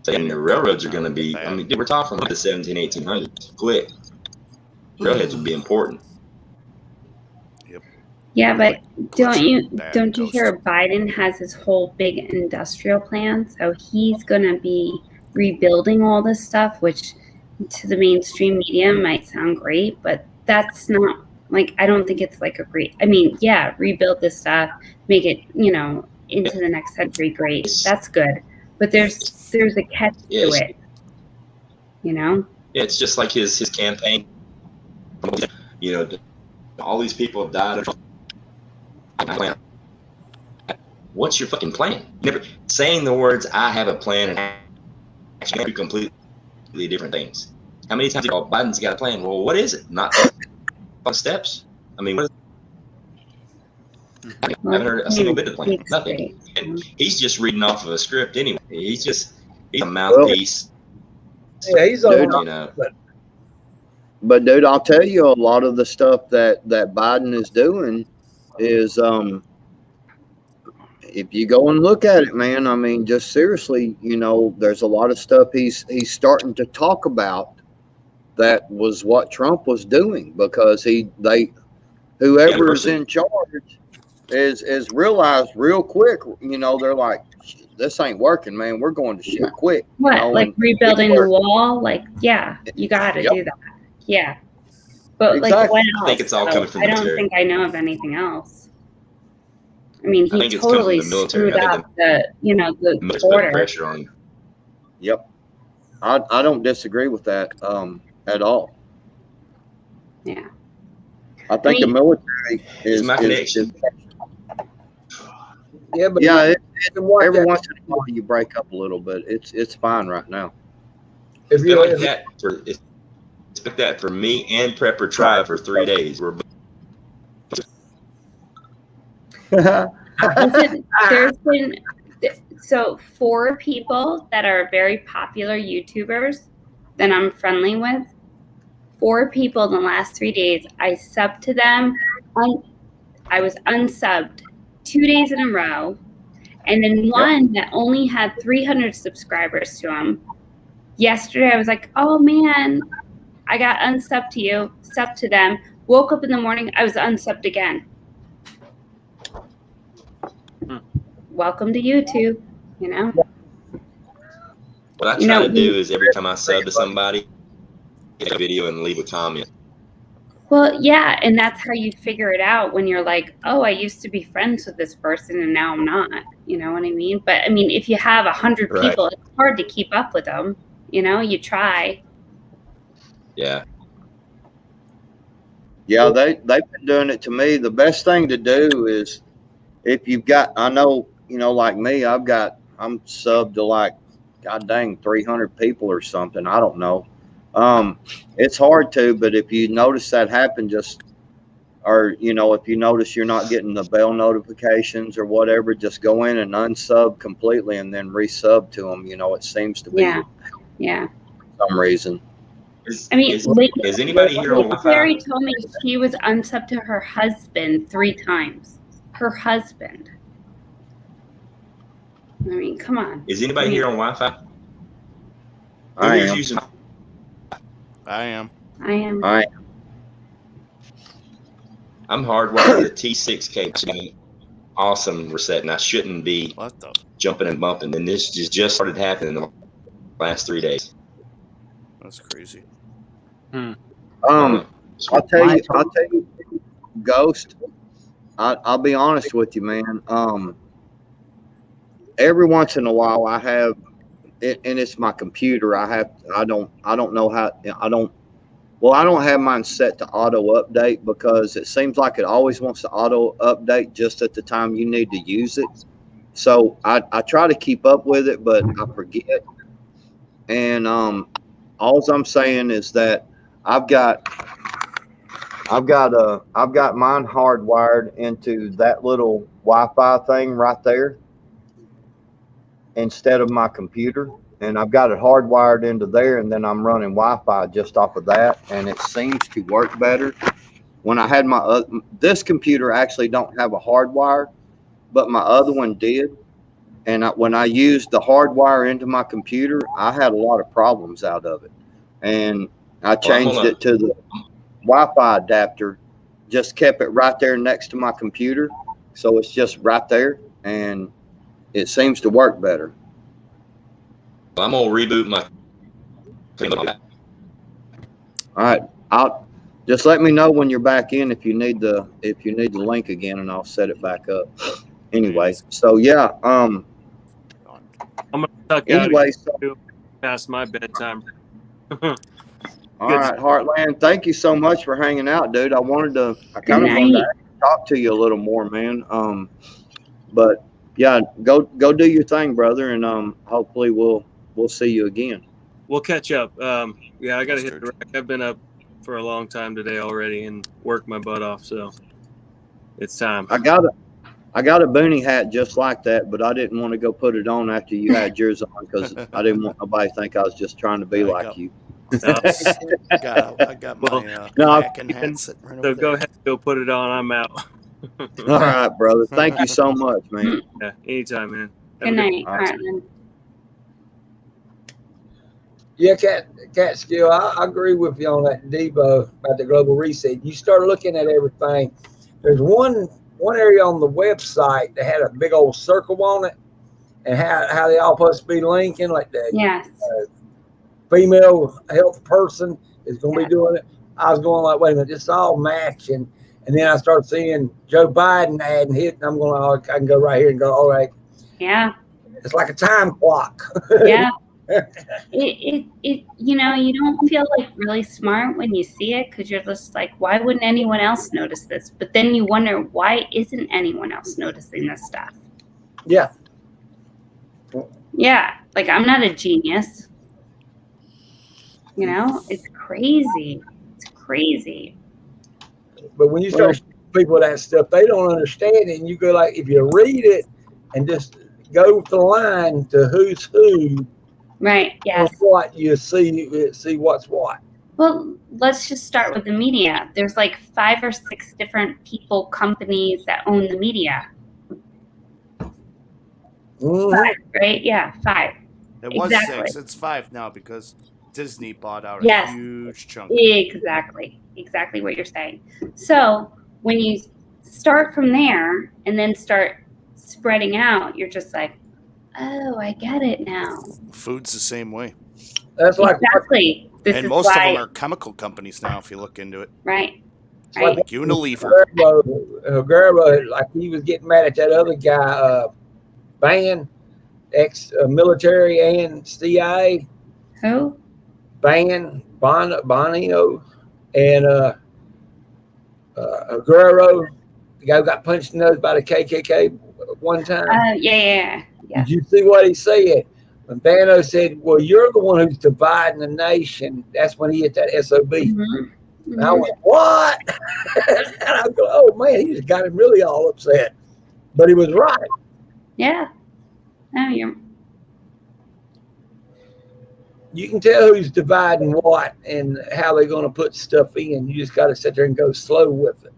Speaker 2: And the railroads are going to be, I mean, we're talking about the 1800s. Quick. Railheads would be important.
Speaker 8: Yeah, but don't you
Speaker 3: ghost.
Speaker 8: hear Biden has his whole big industrial plan? So he's gonna be rebuilding all this stuff, which to the mainstream media might sound great, but that's not like, I don't think it's like a great, I mean, yeah, rebuild this stuff, make it, into the next century great. That's good. But there's a catch to it.
Speaker 2: Yeah, it's just like his campaign. All these people have died. What's your fucking plan? Never saying the words "I have a plan" and actually do completely different things. How many times Biden's got a plan? Well, what is it? Not steps. I mean, what is I haven't heard a single bit of the plan. Nothing. And he's just reading off of a script anyway. He's a mouthpiece.
Speaker 4: Yeah, he's on.
Speaker 1: But dude, I'll tell you, a lot of the stuff that Biden is doing is, if you go and look at it, man, I mean, just seriously, there's a lot of stuff he's starting to talk about that was what Trump was doing, because whoever's in charge is realized real quick. You know, they're like, this ain't working, man. We're going to shit quick.
Speaker 8: What,
Speaker 1: you know,
Speaker 8: like
Speaker 1: and
Speaker 8: rebuilding
Speaker 1: we
Speaker 8: the
Speaker 1: start-
Speaker 8: wall? Like, yeah, you got to
Speaker 1: Yep.
Speaker 8: do that. Yeah. But like,
Speaker 1: Exactly.
Speaker 8: what
Speaker 2: I
Speaker 8: else?
Speaker 2: think it's all coming from
Speaker 8: I
Speaker 2: the
Speaker 8: don't
Speaker 2: military.
Speaker 8: think I know of anything else. I mean,
Speaker 2: I
Speaker 8: he
Speaker 2: think it's coming from
Speaker 8: totally
Speaker 2: the military.
Speaker 8: screwed
Speaker 2: I think
Speaker 8: up the
Speaker 2: Put
Speaker 8: border.
Speaker 2: pressure on you.
Speaker 1: Yep. I don't disagree with that at all.
Speaker 8: Yeah.
Speaker 1: I think the
Speaker 8: mean-
Speaker 1: military
Speaker 2: It's
Speaker 1: is
Speaker 2: my connection.
Speaker 4: Yeah, but
Speaker 1: yeah. Every
Speaker 4: if
Speaker 1: once in a while you break up a little bit. It's fine right now.
Speaker 2: It's been
Speaker 4: you
Speaker 2: like that for me and Prepper Tribe for 3 days. We're
Speaker 8: Listen, there's been so 4 people that are very popular YouTubers that I'm friendly with. 4 people in the last 3 days. I subbed to them. I was unsubbed 2 days in a row, and then one that only had 300 subscribers to him. Yesterday, I was like, "Oh man, I got unsubbed to you." Subbed to them. Woke up in the morning, I was unsubbed again. Welcome to YouTube, you know?
Speaker 2: What I try to do is every time I sub to somebody, take a video and leave a comment.
Speaker 8: Well, yeah, and that's how you figure it out when you're like, oh, I used to be friends with this person and now I'm not. You know what I mean? But I mean, if you have 100
Speaker 2: Right.
Speaker 8: people, it's hard to keep up with them. You know, you try.
Speaker 2: Yeah.
Speaker 1: Yeah, they've been doing it to me. The best thing to do is if you've got, I know, you know, like me, I'm subbed to like, god dang, 300 people or something. I don't know. It's hard to, but if you notice that happen, or, you know, if you notice you're not getting the bell notifications or whatever, just go in and unsub completely and then resub to them. You know, it seems to be
Speaker 8: Yeah.
Speaker 1: for some reason.
Speaker 2: Is
Speaker 8: Lady
Speaker 2: anybody here on Wi-Fi?
Speaker 8: Terry told me she was unsubbed to her husband 3 times. Her husband. I mean, come on.
Speaker 2: Is anybody here on Wi-Fi?
Speaker 1: I
Speaker 2: Who's
Speaker 1: am.
Speaker 2: using?
Speaker 3: I am.
Speaker 8: I am.
Speaker 2: I'm hardwired to the T6 cable. Awesome reset, and I shouldn't be
Speaker 3: What the?
Speaker 2: jumping and bumping. And this just started happening in the last 3 days.
Speaker 3: That's crazy.
Speaker 1: I'll tell you, Ghost. I'll be honest with you, man. Every once in a while, I have, and it's my computer. I don't know how. I don't have mine set to auto update because it seems like it always wants to auto update just at the time you need to use it. So I try to keep up with it, but I forget. And all I'm saying is that I've got mine hardwired into that little Wi-Fi thing right there instead of my computer, and I've got it hardwired into there, and then I'm running Wi-Fi just off of that, and it seems to work better. When I had my this computer actually don't have a hardwire, but my other one did, and when I used the hardwire into my computer, I had a lot of problems out of it, and I changed it to the Wi-Fi adapter, just kept it right there next to my computer, so it's just right there, and it seems to work better.
Speaker 2: I'm gonna reboot my.
Speaker 1: All right, I'll just let me know when you're back in if you need the link again, and I'll set it back up. Anyway, so yeah,
Speaker 5: I'm gonna tuck
Speaker 1: anyway,
Speaker 5: out past my bedtime.
Speaker 1: all right, Heartland, thank you so much for hanging out, dude. I kind of
Speaker 8: Good
Speaker 1: wanted
Speaker 8: night.
Speaker 1: to talk to you a little more, man. But yeah, go do your thing, brother, and hopefully we'll see you again.
Speaker 5: We'll catch up. Yeah, I gotta hit the rack. I've been up for a long time today already and worked my butt off, so it's time.
Speaker 1: I got a boonie hat just like that, but I didn't want to go put it on after you had yours on because I didn't want nobody to think I was just trying to be like you.
Speaker 3: I got my kayaking hat sitting right over
Speaker 5: So go
Speaker 3: there.
Speaker 5: ahead, go put it on. I'm out.
Speaker 1: All right, brother. Thank you so much, man.
Speaker 5: Yeah, anytime, man. Have
Speaker 8: Good
Speaker 5: a
Speaker 8: night,
Speaker 1: All right.
Speaker 8: Heartland.
Speaker 4: Yeah, Cat Skill, I agree with you on that, Debo, about the global reset. You start looking at everything. There's one one area on the website that had a big old circle on it, and how they all supposed to be linking, like the
Speaker 8: Yes.
Speaker 4: female health person is going to
Speaker 8: Yeah.
Speaker 4: be doing it. I was going like, wait a minute, this is all matching. And then I started seeing Joe Biden ad and hit, and I'm going, oh, I can go right here and go, all right.
Speaker 8: Yeah.
Speaker 4: It's like a time clock.
Speaker 8: Yeah. It you know, you don't feel like really smart when you see it, because you're just like, why wouldn't anyone else notice this? But then you wonder, why isn't anyone else noticing this stuff?
Speaker 4: Yeah.
Speaker 8: Yeah, like I'm not a genius. You know, it's crazy. It's crazy.
Speaker 4: But when you start showing people that stuff, they don't understand it. And you go like, if you read it and just go with the line to who's who,
Speaker 8: Right. Yes.
Speaker 4: what you see what's what.
Speaker 8: Well, let's just start with the media. There's like 5 or 6 different people, companies that own the media.
Speaker 4: Mhm.
Speaker 8: 5, right? Yeah, 5.
Speaker 3: It was
Speaker 8: Exactly.
Speaker 3: 6. It's 5 now because Disney bought out
Speaker 8: Yes.
Speaker 3: a huge chunk.
Speaker 8: Exactly what you're saying. So when you start from there and then start spreading out, you're just like, oh, I get it now.
Speaker 3: Food's the same way.
Speaker 4: That's like
Speaker 8: Exactly. This
Speaker 3: And
Speaker 8: is
Speaker 3: most
Speaker 8: why,
Speaker 3: of them are chemical companies now, if you look into it.
Speaker 8: right.
Speaker 4: it's like
Speaker 3: Like Unilever.
Speaker 4: Guerrero, like he was getting mad at that other guy, Ban, ex-military and CIA,
Speaker 8: Who?
Speaker 4: Bonio, and Guerrero, the guy who got punched in the nose by the KKK one time.
Speaker 8: Yeah.
Speaker 4: Did you see what he said? When Bano said, well, you're the one who's dividing the nation, that's when he hit that SOB.
Speaker 8: Mm-hmm.
Speaker 4: And I went, what? And I go, oh, man, he just got him really all upset. But he was right.
Speaker 8: Yeah. No, you're
Speaker 4: You can tell who's dividing what and how they're going to put stuff in. You just got to sit there and go slow with it.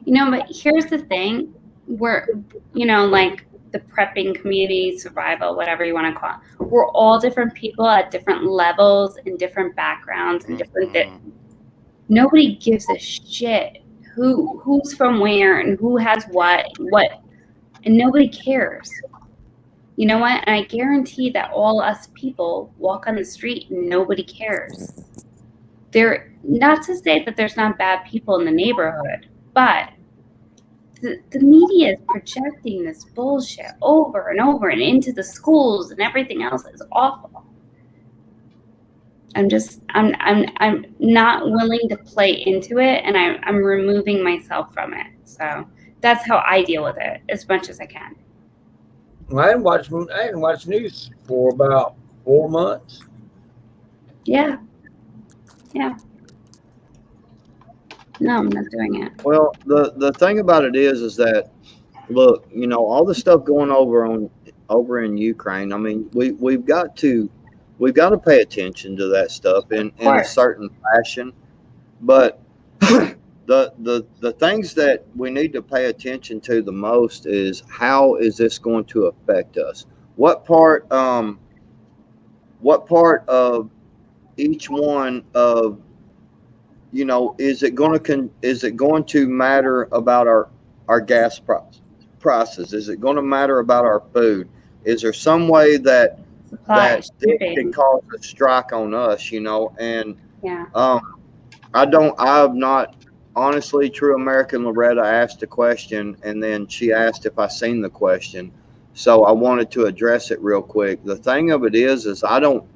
Speaker 8: You know, but here's the thing. We're, you know, like the prepping community, survival, whatever you want to call it. We're all different people at different levels and different backgrounds and different nobody gives a shit who's from where and who has what, and nobody cares. You know what? And I guarantee that all us people walk on the street and nobody cares. They're not to say that there's not bad people in the neighborhood, but the media is projecting this bullshit over and over and into the schools, and everything else is awful. I'm not willing to play into it, and I'm removing myself from it. So that's how I deal with it as much as I can.
Speaker 4: I hadn't watched news for about 4 months.
Speaker 8: Yeah. No, I'm not doing it.
Speaker 1: Well, the thing about it is that, look, you know, all the stuff going over in Ukraine. I mean, we've got to pay attention to that stuff in a certain fashion. But the things that we need to pay attention to the most is, how is this going to affect us? What part of each one of, you know, is it going to matter about our gas prices? Is it going to matter about our food? Is there some way that this can cause a strike on us, you know? And
Speaker 8: yeah.
Speaker 1: I've not, honestly, True American Loretta asked a question, and then she asked if I seen the question. So I wanted to address it real quick. The thing of it is I don't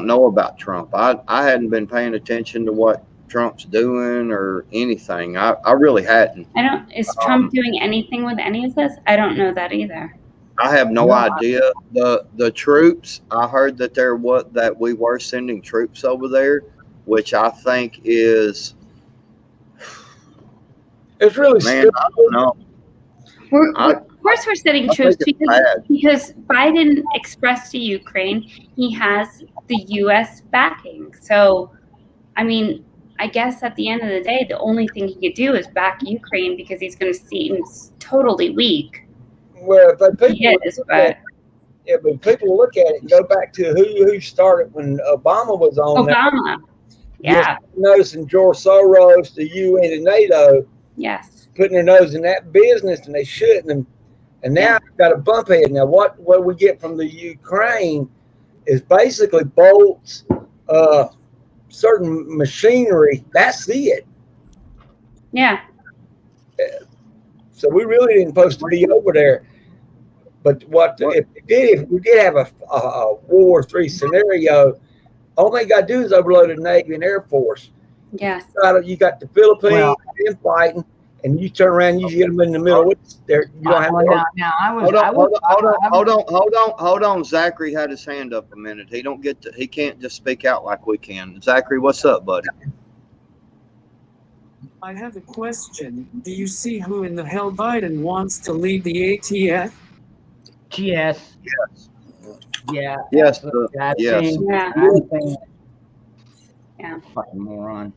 Speaker 1: know about Trump. I hadn't been paying attention to what Trump's doing or anything. I really hadn't.
Speaker 8: Is Trump doing anything with any of this? I don't know that either.
Speaker 1: I have no idea. The troops, I heard that we were sending troops over there, which I think is,
Speaker 4: it's really stupid.
Speaker 1: I don't know.
Speaker 8: Of course we're sending troops because Biden expressed to Ukraine he has the U.S. backing. So, I mean, I guess at the end of the day, the only thing he could do is back Ukraine, because he's going to seem totally weak.
Speaker 4: Well, but people look at it and go back to who started when Obama was on.
Speaker 8: Obama. Yeah.
Speaker 4: Noticing George Soros, the UN, and NATO.
Speaker 8: Yes.
Speaker 4: putting their nose in that business, and they shouldn't. And now I've got a bump head. Now, what we get from the Ukraine is basically bolts, certain machinery. That's it.
Speaker 8: Yeah.
Speaker 4: So we really didn't supposed to be over there. But if we did have a World War III scenario, all they got to do is overload the Navy and Air Force.
Speaker 8: Yes.
Speaker 4: You got the Philippines
Speaker 7: Well,
Speaker 4: fighting, and you turn around, you get them in the Middle East. There, you don't have to.
Speaker 7: Now
Speaker 1: Hold on. Zachary had his hand up a minute. He can't just speak out like we can. Zachary, what's up, buddy?
Speaker 9: I have a question. Do you see who in the hell Biden wants to lead the ATF?
Speaker 7: Yes. Yeah.
Speaker 1: Yes.
Speaker 7: That
Speaker 1: Yes.
Speaker 7: thing,
Speaker 8: Yeah.
Speaker 7: that thing.
Speaker 8: Yeah.
Speaker 7: Fucking moron.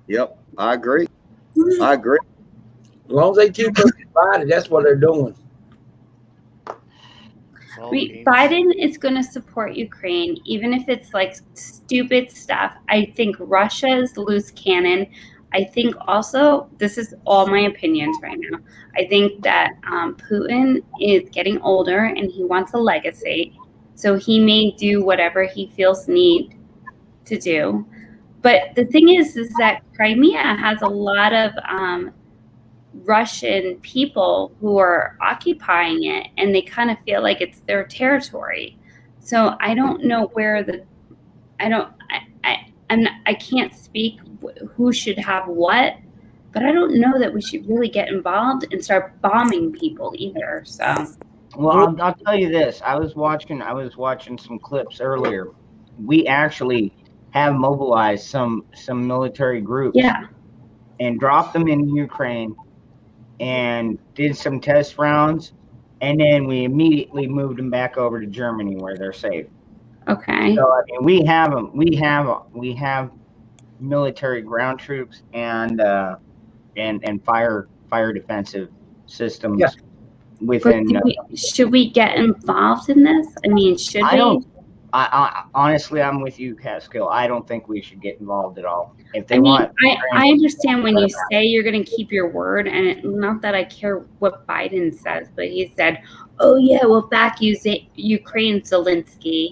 Speaker 1: Yep. I agree.
Speaker 4: As long as they keep us divided, that's what they're doing.
Speaker 8: Biden is going to support Ukraine, even if it's like stupid stuff. I think Russia is the loose cannon. I think also, this is all my opinions right now. I think that Putin is getting older and he wants a legacy. So he may do whatever he feels need to do. But the thing is that Crimea has a lot of Russian people who are occupying it, and they kind of feel like it's their territory. So I don't know where I can't speak who should have what, but I don't know that we should really get involved and start bombing people either. So,
Speaker 7: well, I'll tell you this: I was watching some clips earlier. We actually have mobilized some military groups, and dropped them in Ukraine, and did some test rounds, and then we immediately moved them back over to Germany where they're safe.
Speaker 8: Okay.
Speaker 7: So I mean, we have military ground troops and fire defensive systems within.
Speaker 8: Should we get involved in this? I mean, should we?
Speaker 7: I honestly, I'm with you, Catskill. I don't think we should get involved at all. If they
Speaker 8: I understand when you say you're going to keep your word, and not that I care what Biden says, but he said, "Oh yeah, we'll back Ukraine, Zelensky."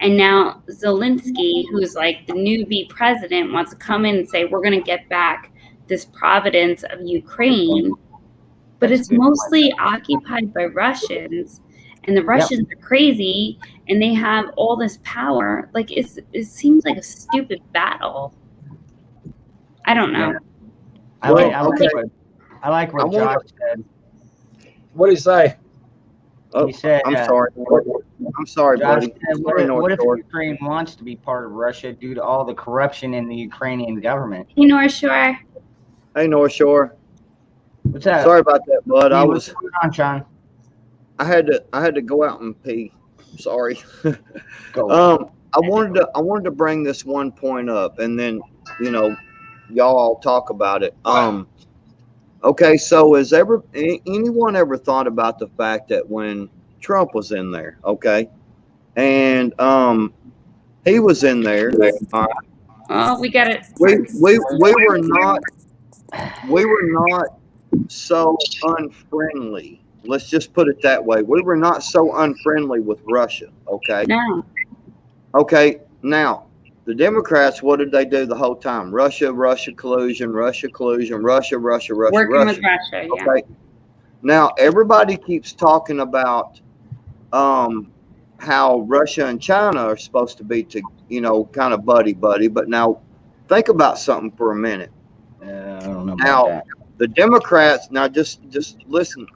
Speaker 8: And now Zelensky, who's like the newbie president, wants to come in and say, we're going to get back this province of Ukraine. But it's mostly occupied by Russians. And the Russians are crazy, and they have all this power. Like, it seems like a stupid battle. I don't know.
Speaker 7: I like what Josh said.
Speaker 4: What did he say?
Speaker 1: Oh,
Speaker 7: he said,
Speaker 1: I'm sorry. I'm sorry,
Speaker 7: Josh
Speaker 1: buddy.
Speaker 7: said, what if Ukraine wants to be part of Russia due to all the corruption in the Ukrainian government?
Speaker 8: Hey, North Shore.
Speaker 1: Hey, North Shore.
Speaker 7: What's up?
Speaker 1: Sorry about that, bud.
Speaker 7: Hey, what's going on, Sean?
Speaker 1: I had to go out and pee. Sorry.
Speaker 7: Go.
Speaker 1: I wanted to bring this one point up, and then y'all all talk about it. Okay, so has anyone ever thought about the fact that when Trump was in there, okay, and he was in there.
Speaker 8: Oh, we got it.
Speaker 1: We were not so unfriendly. Let's just put it that way. We were not so unfriendly with Russia, okay?
Speaker 8: No.
Speaker 1: Okay, now the Democrats, what did they do the whole time? Russia collusion, Russia.
Speaker 8: Working with Russia, yeah.
Speaker 1: Okay. Now everybody keeps talking about how Russia and China are supposed to be kind of buddy, but now think about something for a minute.
Speaker 7: I don't know about that.
Speaker 1: The Democrats, now just listen.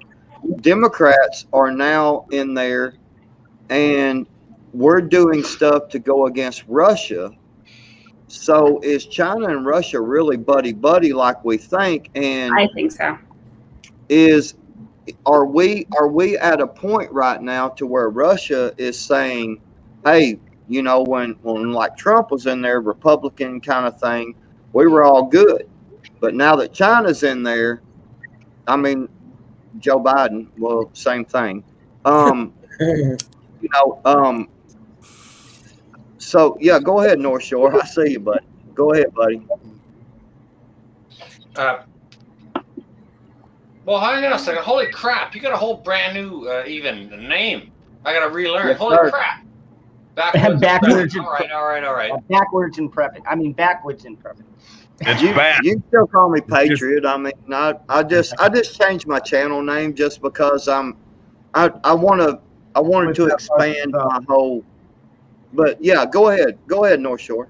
Speaker 1: Democrats are now in there, and we're doing stuff to go against Russia. So is China and Russia really buddy like we think? And
Speaker 8: I think so.
Speaker 1: Are we at a point right now to where Russia is saying, hey, when like Trump was in there, Republican kind of thing, we were all good. But now that China's in there, I mean, Joe Biden, well, same thing. So yeah, go ahead, North Shore. I see you, buddy. Go ahead, buddy.
Speaker 10: Well, hang on a second. Holy crap! You got a whole brand new even name. I got to relearn.
Speaker 7: Yes,
Speaker 10: Holy
Speaker 7: sir.
Speaker 10: crap! Backwards.
Speaker 7: Backwards.
Speaker 10: All right.
Speaker 7: Backwards and prepping. I mean, backwards and prepping.
Speaker 11: It's
Speaker 1: You
Speaker 11: bad.
Speaker 1: still call me Patriot. I mean, I just changed my channel name just because I wanted to expand my whole. But yeah, go ahead, North Shore.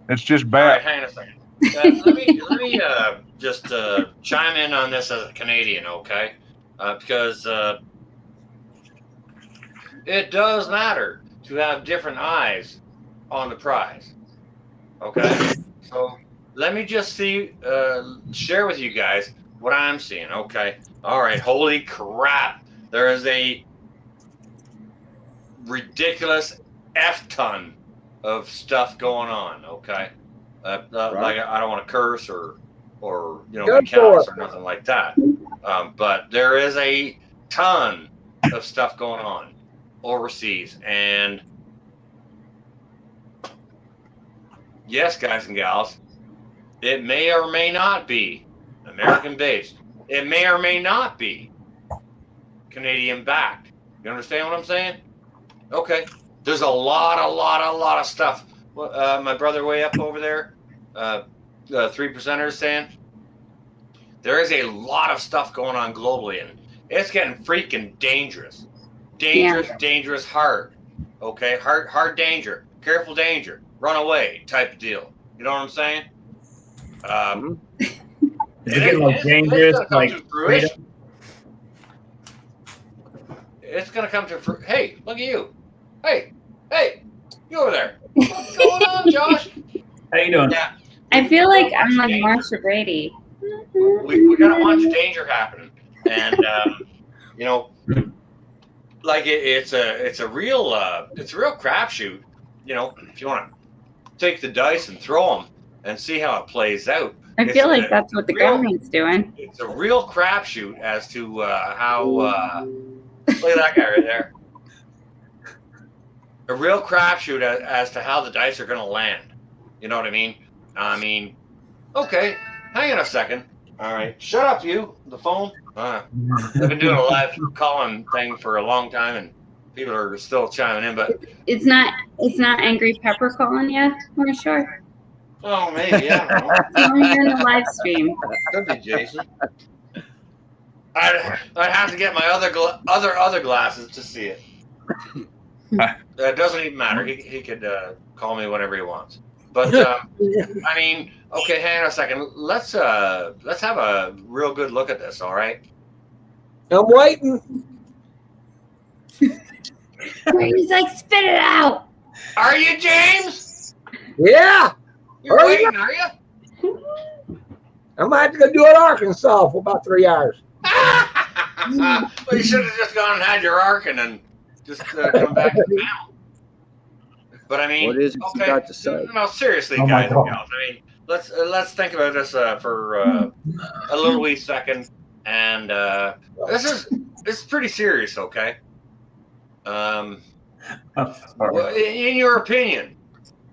Speaker 11: It's just
Speaker 10: All
Speaker 11: bad.
Speaker 10: right, hang on a second. Let me just chime in on this as a Canadian, okay? Because it does matter to have different eyes on the prize. Okay, so let me just share with you guys what I'm seeing. Okay, all right. Holy crap! There is a ridiculous F-ton of stuff going on. Okay, like I don't want to curse or be callous or nothing like that. But there is a ton of stuff going on overseas, and yes, guys and gals, it may or may not be American based. It may or may not be Canadian backed. You understand what I'm saying? Okay. There's a lot of stuff. My brother way up over there, 3%ers saying there is a lot of stuff going on globally, and it's getting freaking dangerous. Dangerous, hard. Okay, hard danger, careful danger, run away type of deal. You know what I'm saying?
Speaker 6: Is it getting like dangerous, like freedom?
Speaker 10: It's gonna come to hey, look at you. Hey, you over there. What's going on, Josh?
Speaker 6: How you doing?
Speaker 10: Yeah.
Speaker 8: I feel like I'm like Marsha Brady.
Speaker 10: We got a bunch of danger happening, and like it's a real crapshoot. If you want to take the dice and throw them and see how it plays out.
Speaker 8: I feel like that's what the government's doing.
Speaker 10: It's a real crapshoot as to how. Look at that guy right there. A real crapshoot as to how the dice are going to land. You know what I mean? Okay, hang on a second. All right, shut up, you. The phone. I've been doing a live calling thing for a long time, and people are still chiming in. But
Speaker 8: it's not Angry Pepper calling you, or sure.
Speaker 10: Oh, maybe. I don't know.
Speaker 8: Tell me you're in the live stream.
Speaker 10: Could be Jason. I'd have to get my other glasses to see it. It doesn't even matter. He could call me whenever he wants. But okay, hang on a second. Let's have a real good look at this. All right.
Speaker 4: I'm waiting.
Speaker 8: He's like, spit it out.
Speaker 10: Are you, James?
Speaker 4: Yeah.
Speaker 10: You're waiting, are you?
Speaker 4: I might have to go do it in Arkansas for about 3 hours.
Speaker 10: Well, you should have just gone and had your arc and then just come back to town. But
Speaker 1: what is it you got to say?
Speaker 10: No, seriously, guys and gals. Let's think about this for a little wee second, and this is pretty serious, okay? In your opinion,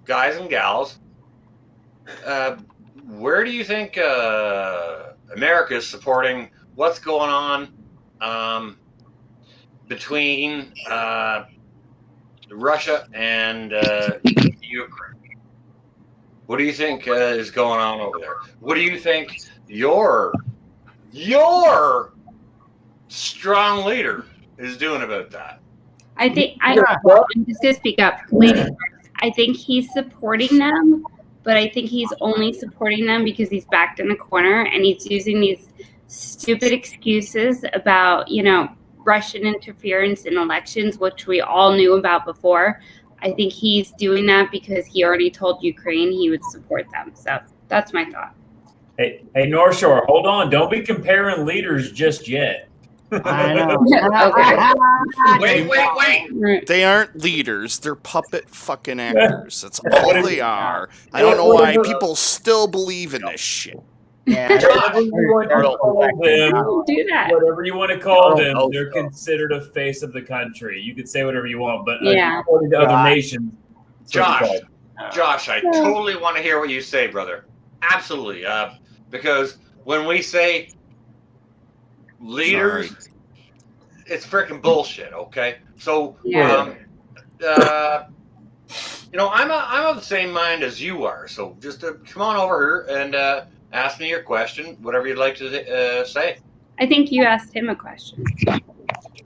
Speaker 10: guys and gals, where do you think America is supporting what's going on between Russia and Ukraine? What do you think is going on over there? What do you think your strong leader is doing about that?
Speaker 8: I'm just gonna speak up, ladies first. I think he's supporting them, but I think he's only supporting them because he's backed in a corner and he's using these stupid excuses about, Russian interference in elections, which we all knew about before. I think he's doing that because he already told Ukraine he would support them. So that's my thought.
Speaker 6: Hey, North Shore, hold on. Don't be comparing leaders just yet.
Speaker 7: I know.
Speaker 10: Wait.
Speaker 3: They aren't leaders. They're puppet fucking actors. That's all they are. I don't know why people still believe in this shit.
Speaker 7: Yeah.
Speaker 6: Whatever you want to call them,
Speaker 8: Don't do that.
Speaker 6: whatever you want to call them, they're considered a face of the country. You can say whatever you want, but according to other nations,
Speaker 10: Josh, I totally want to hear what you say, brother. Absolutely. Because when we say leaders, it's freaking bullshit. Okay, so
Speaker 8: Yeah.
Speaker 10: I'm of the same mind as you are. So just come on over here and ask me your question, whatever you'd like to say.
Speaker 8: I think you asked him a question.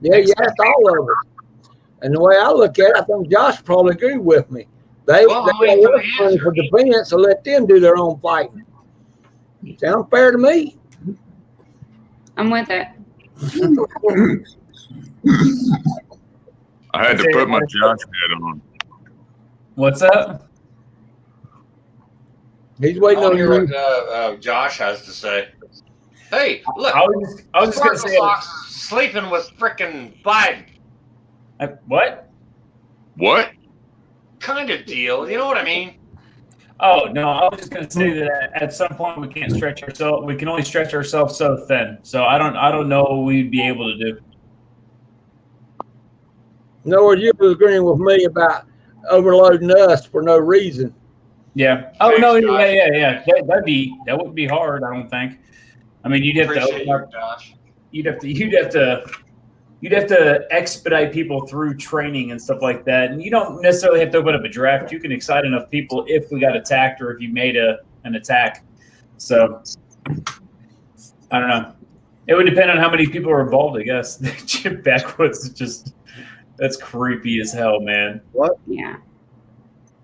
Speaker 4: Yeah, you asked all of us. And the way I look at it, I think Josh probably agree with me. They
Speaker 10: Well, I'm waiting for the answer.
Speaker 4: for defense, so let them do their own fighting. Sound fair to me?
Speaker 8: I'm with it.
Speaker 11: I had to put my Josh hat on.
Speaker 6: What's up?
Speaker 4: He's waiting
Speaker 10: I
Speaker 4: on
Speaker 10: hear
Speaker 4: you.
Speaker 10: what Josh has to say. Hey, look,
Speaker 6: I was just going to
Speaker 10: Sparkle
Speaker 6: say.
Speaker 10: Socks is sleeping with frickin' Biden.
Speaker 6: What?
Speaker 11: What?
Speaker 10: Kind of deal. You know what I mean?
Speaker 6: Oh no, I was just going to say that at some point we can't stretch ourselves. We can only stretch ourselves so thin. So I don't know what we'd be able to do.
Speaker 4: In other words, you were agreeing with me about overloading us for no reason.
Speaker 6: Yeah. Oh
Speaker 10: Thanks,
Speaker 6: no.
Speaker 10: Josh.
Speaker 6: Yeah. That wouldn't be hard. I don't think. I mean, you'd have
Speaker 10: Appreciate
Speaker 6: to open up.
Speaker 10: you, Josh.
Speaker 6: You'd have to expedite people through training and stuff like that. And you don't necessarily have to open up a draft. You can excite enough people if we got attacked or if you made an attack. So I don't know. It would depend on how many people are involved, I guess. Chip Backwoods is that's creepy as hell, man.
Speaker 1: What?
Speaker 8: Yeah.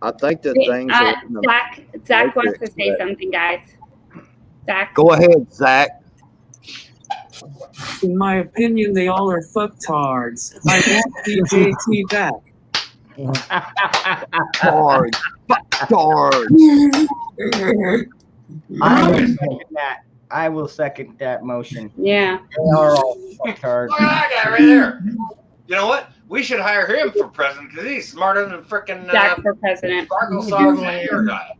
Speaker 1: I think that things
Speaker 8: Zach wants to say something, guys. Zach.
Speaker 1: Go ahead, Zach.
Speaker 9: In my opinion, they all are fucktards. I want DJT back.
Speaker 1: Hard.
Speaker 7: I will second that motion.
Speaker 8: Yeah.
Speaker 7: They are all fucktards.
Speaker 10: Look at that guy right there. You know what? We should hire him for president because he's smarter than frickin'
Speaker 8: Zach for president.
Speaker 10: Sparkle Socks and your guy.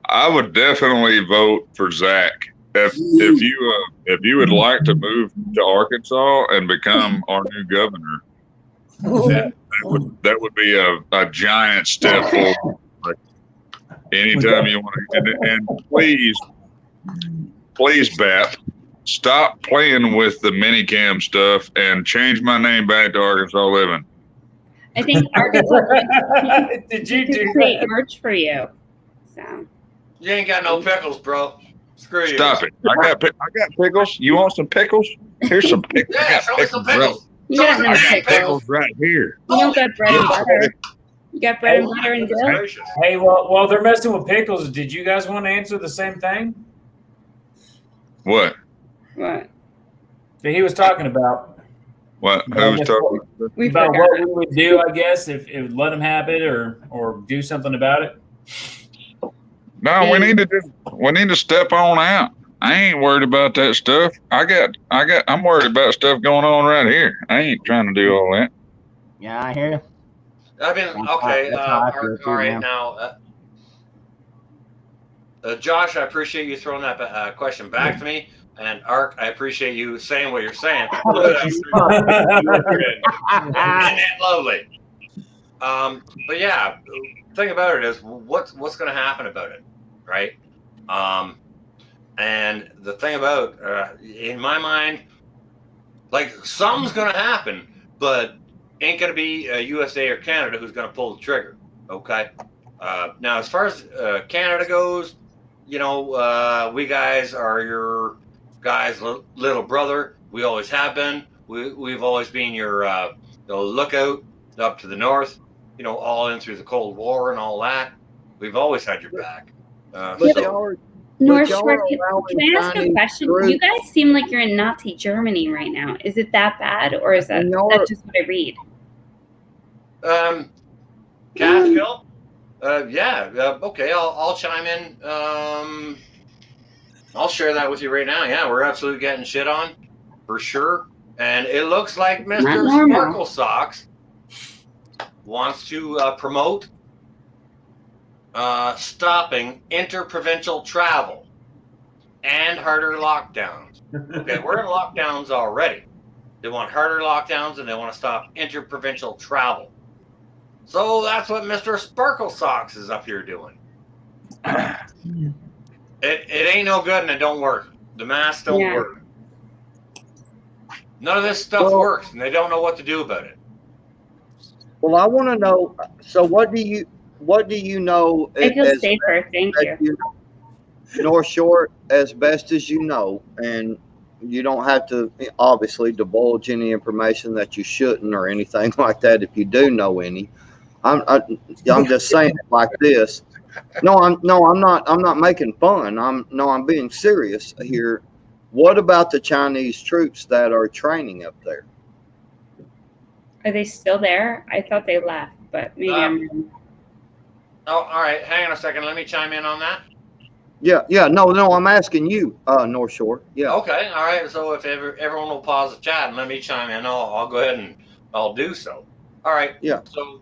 Speaker 11: I would definitely vote for Zach. If you would like to move to Arkansas and become our new governor, that would be a giant step forward. Like, anytime you want to, and please, Bap, stop playing with the minicam stuff and change my name back to Arkansas Living.
Speaker 8: I think Arkansas
Speaker 6: Did you do
Speaker 8: create
Speaker 6: that?
Speaker 8: merch for you. So
Speaker 10: You ain't got no pickles, bro. Screw you.
Speaker 11: Stop it! I got pickles. You want some pickles? Here's some pickles.
Speaker 10: Yeah, show me some pickles.
Speaker 8: you got no
Speaker 11: I got
Speaker 8: pickles.
Speaker 11: pickles right here.
Speaker 8: You don't got bread and butter. You got bread and butter and dill.
Speaker 6: Hey, well, while they're messing with pickles, did you guys want to answer the same thing
Speaker 11: What?
Speaker 8: What?
Speaker 6: that he was talking about?
Speaker 11: What? Who was talking?
Speaker 8: We
Speaker 6: About
Speaker 8: forgot.
Speaker 6: what we would do, I guess, if let them have it or do something about it.
Speaker 11: No, we need to step on out. I ain't worried about that stuff. I'm worried about stuff going on right here. I ain't trying to do all that.
Speaker 7: Yeah, I hear you.
Speaker 10: I mean, okay.
Speaker 7: That's how I feel too,
Speaker 10: All right,
Speaker 7: man.
Speaker 10: now, Josh, I appreciate you throwing that question back to me. And Ark, I appreciate you saying what you're saying. Lovely. But yeah, the thing about it is, what's going to happen about it, right? And the thing about, in my mind, like something's going to happen, but ain't going to be USA or Canada who's going to pull the trigger. Okay. Now, as far as Canada goes, you know, we guys are your guys' little brother. We always have been. We've always been your lookout up to the north. You know, all in through the Cold War and all that. We've always had your back.
Speaker 8: North Shore, can I ask a question? You guys seem like you're in Nazi Germany right now. Is it that bad, or is that just what I read?
Speaker 10: Catskill? Yeah. Okay, I'll chime in. I'll share that with you right now. Yeah, we're absolutely getting shit on, for sure. And it looks like Mr. Sparkle Socks wants to promote stopping interprovincial travel and harder lockdowns. Okay, we're in lockdowns already. They want harder lockdowns and they want to stop interprovincial travel. So that's what Mr. Sparkle Socks is up here doing. It ain't no good and it don't work. The masks don't work. None of this stuff works, and they don't know what to do about it.
Speaker 1: Well, I want to know. So, what do you know?
Speaker 8: I feel safer. Thank you.
Speaker 1: North Shore, as best as you know, and you don't have to obviously divulge any information that you shouldn't or anything like that if you do know any. I'm just saying it like this. No, I'm not making fun. I'm being serious here. What about the Chinese troops that are training up there?
Speaker 8: Are they still there? I thought they left, but maybe I'm wrong.
Speaker 10: Oh, all right. Hang on a second. Let me chime in on that.
Speaker 1: Yeah. No, I'm asking you, North Shore. Yeah.
Speaker 10: Okay. All right. So if everyone will pause the chat and let me chime in, I'll go ahead and I'll do so. All right.
Speaker 1: Yeah.
Speaker 10: So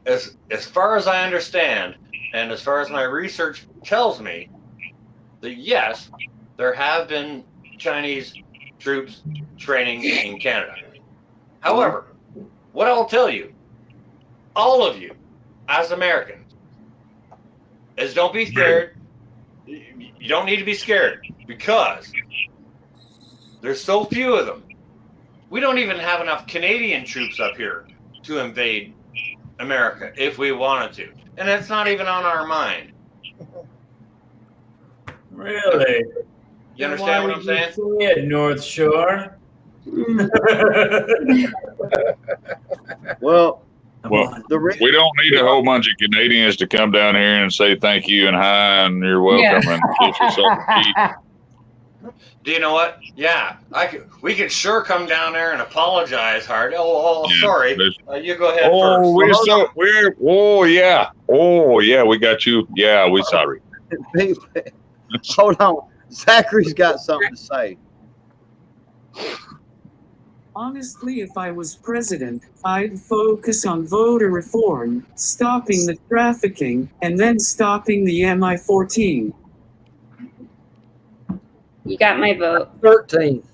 Speaker 10: as far as I understand, and as far as my research tells me, that yes, there have been Chinese troops training in Canada. However, what I'll tell you, all of you, as Americans, is don't be scared. You don't need to be scared because there's so few of them. We don't even have enough Canadian troops up here to invade America if we wanted to. And it's not even on our mind.
Speaker 6: Really?
Speaker 10: You understand what I'm saying?
Speaker 6: Yeah, North Shore.
Speaker 11: Well, we don't need a whole bunch of Canadians to come down here and say thank you and hi and you're welcome and kiss yourself and keep.
Speaker 10: Do you know what? Yeah, we could sure come down there and apologize hard. Sorry. You go ahead first.
Speaker 11: We got you. Yeah, we sorry.
Speaker 1: Hold on. Zachary's got something to say.
Speaker 9: Honestly, if I was president, I'd focus on voter reform, stopping the trafficking, and then stopping the MI-14.
Speaker 8: You got my vote.
Speaker 4: 13.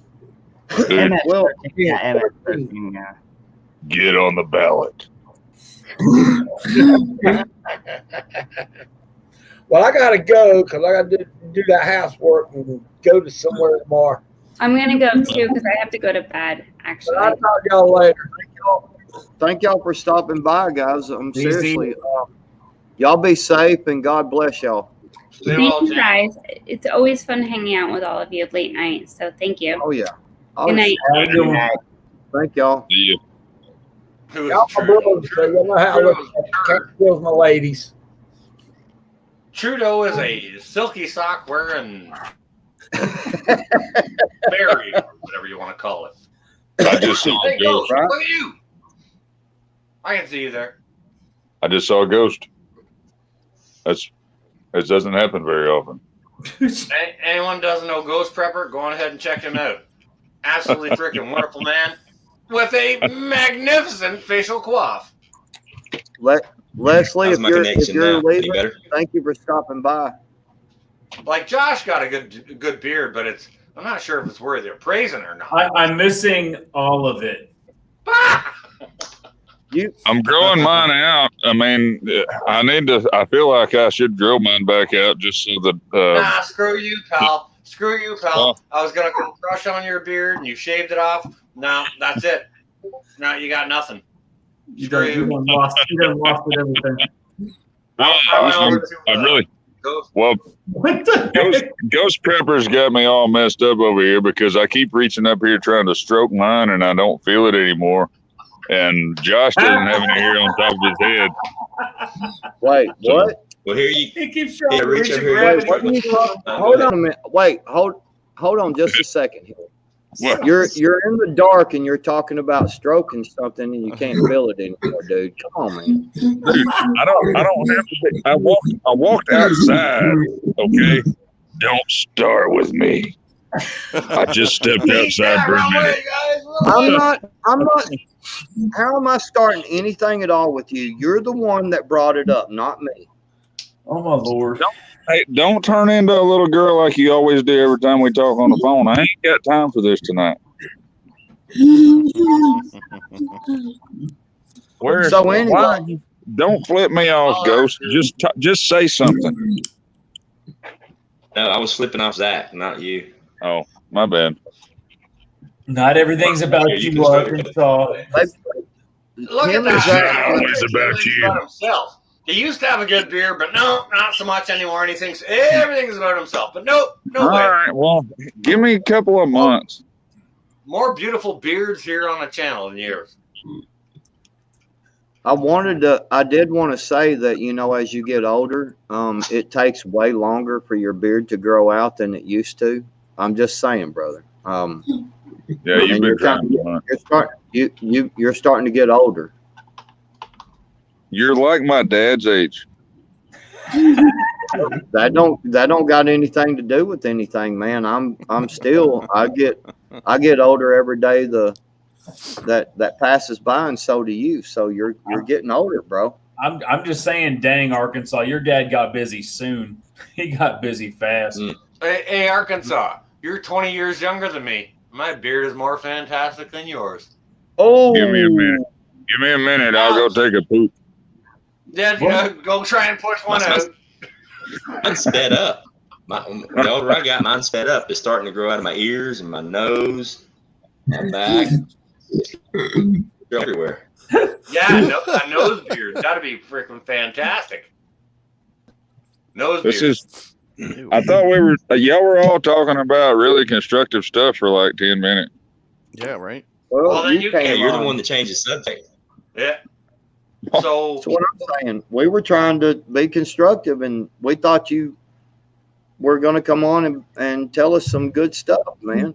Speaker 1: Well,
Speaker 7: MS-13, yeah.
Speaker 11: Get on the ballot.
Speaker 4: Well, I got to go because I got to do that housework and go to somewhere tomorrow.
Speaker 8: I'm going to go too because I have to go to bed, actually.
Speaker 4: I'll talk to y'all later.
Speaker 1: Thank y'all for stopping by, guys. Seriously, y'all be safe and God bless y'all.
Speaker 8: Thank you, guys. It's always fun hanging out with all of you late night. So thank you.
Speaker 1: Oh, yeah.
Speaker 8: Good night.
Speaker 1: Good night. Thank y'all.
Speaker 11: Yeah.
Speaker 4: Y'all my brothers, so you know how I look. Can't kill my ladies.
Speaker 10: Trudeau is a silky sock wearing berry, or whatever you want to call it.
Speaker 11: I just saw a ghost.
Speaker 10: Look at you. I can see you there.
Speaker 11: I just saw a ghost. It doesn't happen very often.
Speaker 10: Anyone doesn't know Ghost Prepper, go on ahead and check him out. Absolutely freaking wonderful man with a magnificent facial coif.
Speaker 1: Leslie, if you're leaving,
Speaker 2: better?
Speaker 1: thank you for stopping by.
Speaker 10: Like Josh got a good beard, but I'm not sure if it's worthy of praising or not.
Speaker 6: I'm missing all of it.
Speaker 11: I'm growing mine out. I mean, I feel like I should grow mine back out just so that.
Speaker 10: Nah, screw you, pal. Screw you, pal. I was going to go crush on your beard and you shaved it off. No, that's it. Now you got nothing.
Speaker 6: You done lost with everything.
Speaker 11: Ghost Prepper's got me all messed up over here because I keep reaching up here trying to stroke mine and I don't feel it anymore. And Josh doesn't have any hair on top of his head.
Speaker 1: Wait, what?
Speaker 2: Well, here
Speaker 6: He keeps trying to
Speaker 2: reach
Speaker 6: reach
Speaker 2: up
Speaker 6: and
Speaker 2: here.
Speaker 6: grab it.
Speaker 1: Hold on a minute. Wait, hold on just a second here.
Speaker 11: What?
Speaker 1: You're in the dark and you're talking about stroking something and you can't feel it anymore, dude. Come on, man.
Speaker 11: Dude, I don't have to be. I walked outside. Okay, don't start with me. I just stepped outside for a minute.
Speaker 1: I'm not. How am I starting anything at all with you? You're the one that brought it up, not me.
Speaker 6: Oh my Lord!
Speaker 11: Don't turn into a little girl like you always do every time we talk on the phone. I ain't got time for this tonight.
Speaker 1: So anyway,
Speaker 11: don't flip me off, Ghost. Just say something.
Speaker 2: No, I was flipping off Zach, not you.
Speaker 11: Oh, my bad.
Speaker 6: Not everything's about
Speaker 2: Yeah, you
Speaker 6: you,
Speaker 2: can start
Speaker 6: Arkansas.
Speaker 10: Look
Speaker 1: Him
Speaker 10: at
Speaker 1: and
Speaker 10: that.
Speaker 1: Zach-
Speaker 10: He
Speaker 11: always
Speaker 10: thinks
Speaker 11: about
Speaker 10: everything's
Speaker 11: you.
Speaker 10: about himself. He used to have a good beer, but no, not so much anymore. And he thinks everything's about himself. But no
Speaker 11: All
Speaker 10: way.
Speaker 11: right. Well, give me a couple of months.
Speaker 10: More beautiful beards here on the channel than yours.
Speaker 1: I did want to say that, as you get older, it takes way longer for your beard to grow out than it used to. I'm just saying, brother.
Speaker 11: Yeah, you've
Speaker 1: and
Speaker 11: been trying to hunt.
Speaker 1: You're starting to get older.
Speaker 11: You're like my dad's age.
Speaker 1: That don't got anything to do with anything, man. I'm still I get older every day that passes by, and so do you. So you're getting older, bro.
Speaker 6: I'm just saying, dang, Arkansas, your dad got busy soon. He got busy fast.
Speaker 10: Hey, Arkansas, you're 20 years younger than me. My beard is more fantastic than yours.
Speaker 1: Oh,
Speaker 11: Give me a minute. Give me a minute. I'll go take a poop.
Speaker 10: Yeah, go try and push one out.
Speaker 2: Mine's sped up. The older I got, mine's sped up. It's starting to grow out of my ears and my nose, my back, everywhere.
Speaker 10: Yeah, a nose beard. That'd be freaking fantastic. Nose beard.
Speaker 11: This is. I thought y'all were all talking about really constructive stuff for like 10 minutes.
Speaker 3: Yeah, right.
Speaker 10: Well, then you
Speaker 2: Yeah,
Speaker 10: came
Speaker 2: you're the
Speaker 10: on.
Speaker 2: one that changed the subject.
Speaker 10: Yeah. So
Speaker 1: what I'm saying, we were trying to be constructive, and we thought you were going to come on and tell us some good stuff, man.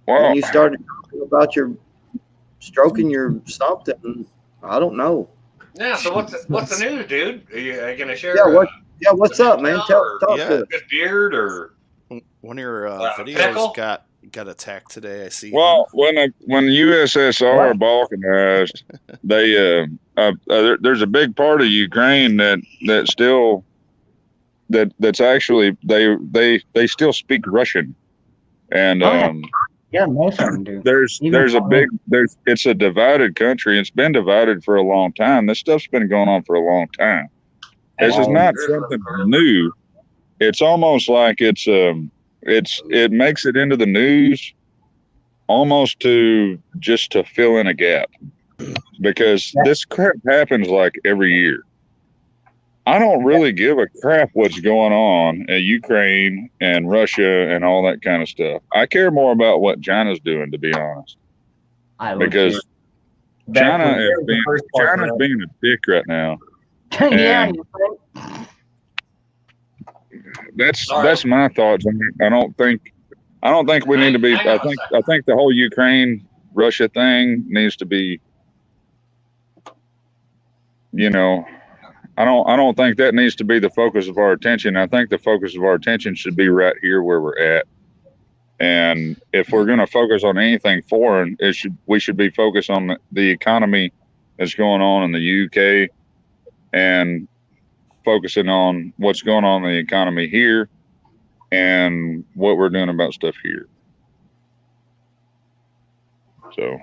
Speaker 11: Well,
Speaker 1: and you started talking about your stroking your something. I don't know.
Speaker 10: yeah. So what's the news, dude? Are you gonna share?
Speaker 1: What's up, man? Talk to us.
Speaker 10: Good beard or
Speaker 3: one of your videos
Speaker 10: pickle?
Speaker 3: got attacked today. I see.
Speaker 11: Well, when USSR balkanized, they there's a big part of Ukraine that still that's actually they still speak Russian, and
Speaker 7: yeah, most of them do.
Speaker 11: It's a divided country. It's been divided for a long time. This stuff's been going on for a long time. This is not something new. It's almost like it makes it into the news almost to fill in a gap, because this crap happens like every year. I don't really give a crap what's going on in Ukraine and Russia and all that kind of stuff. I care more about what China's doing, to be honest, because China's being a dick right now.
Speaker 7: Yeah.
Speaker 11: That's my thoughts. I don't think we need to be. I think the whole Ukraine Russia thing needs to be. I don't think that needs to be the focus of our attention. I think the focus of our attention should be right here where we're at. And if we're going to focus on anything foreign, we should be focused on the economy that's going on in the UK, and focusing on what's going on in the economy here and what we're doing about stuff here. So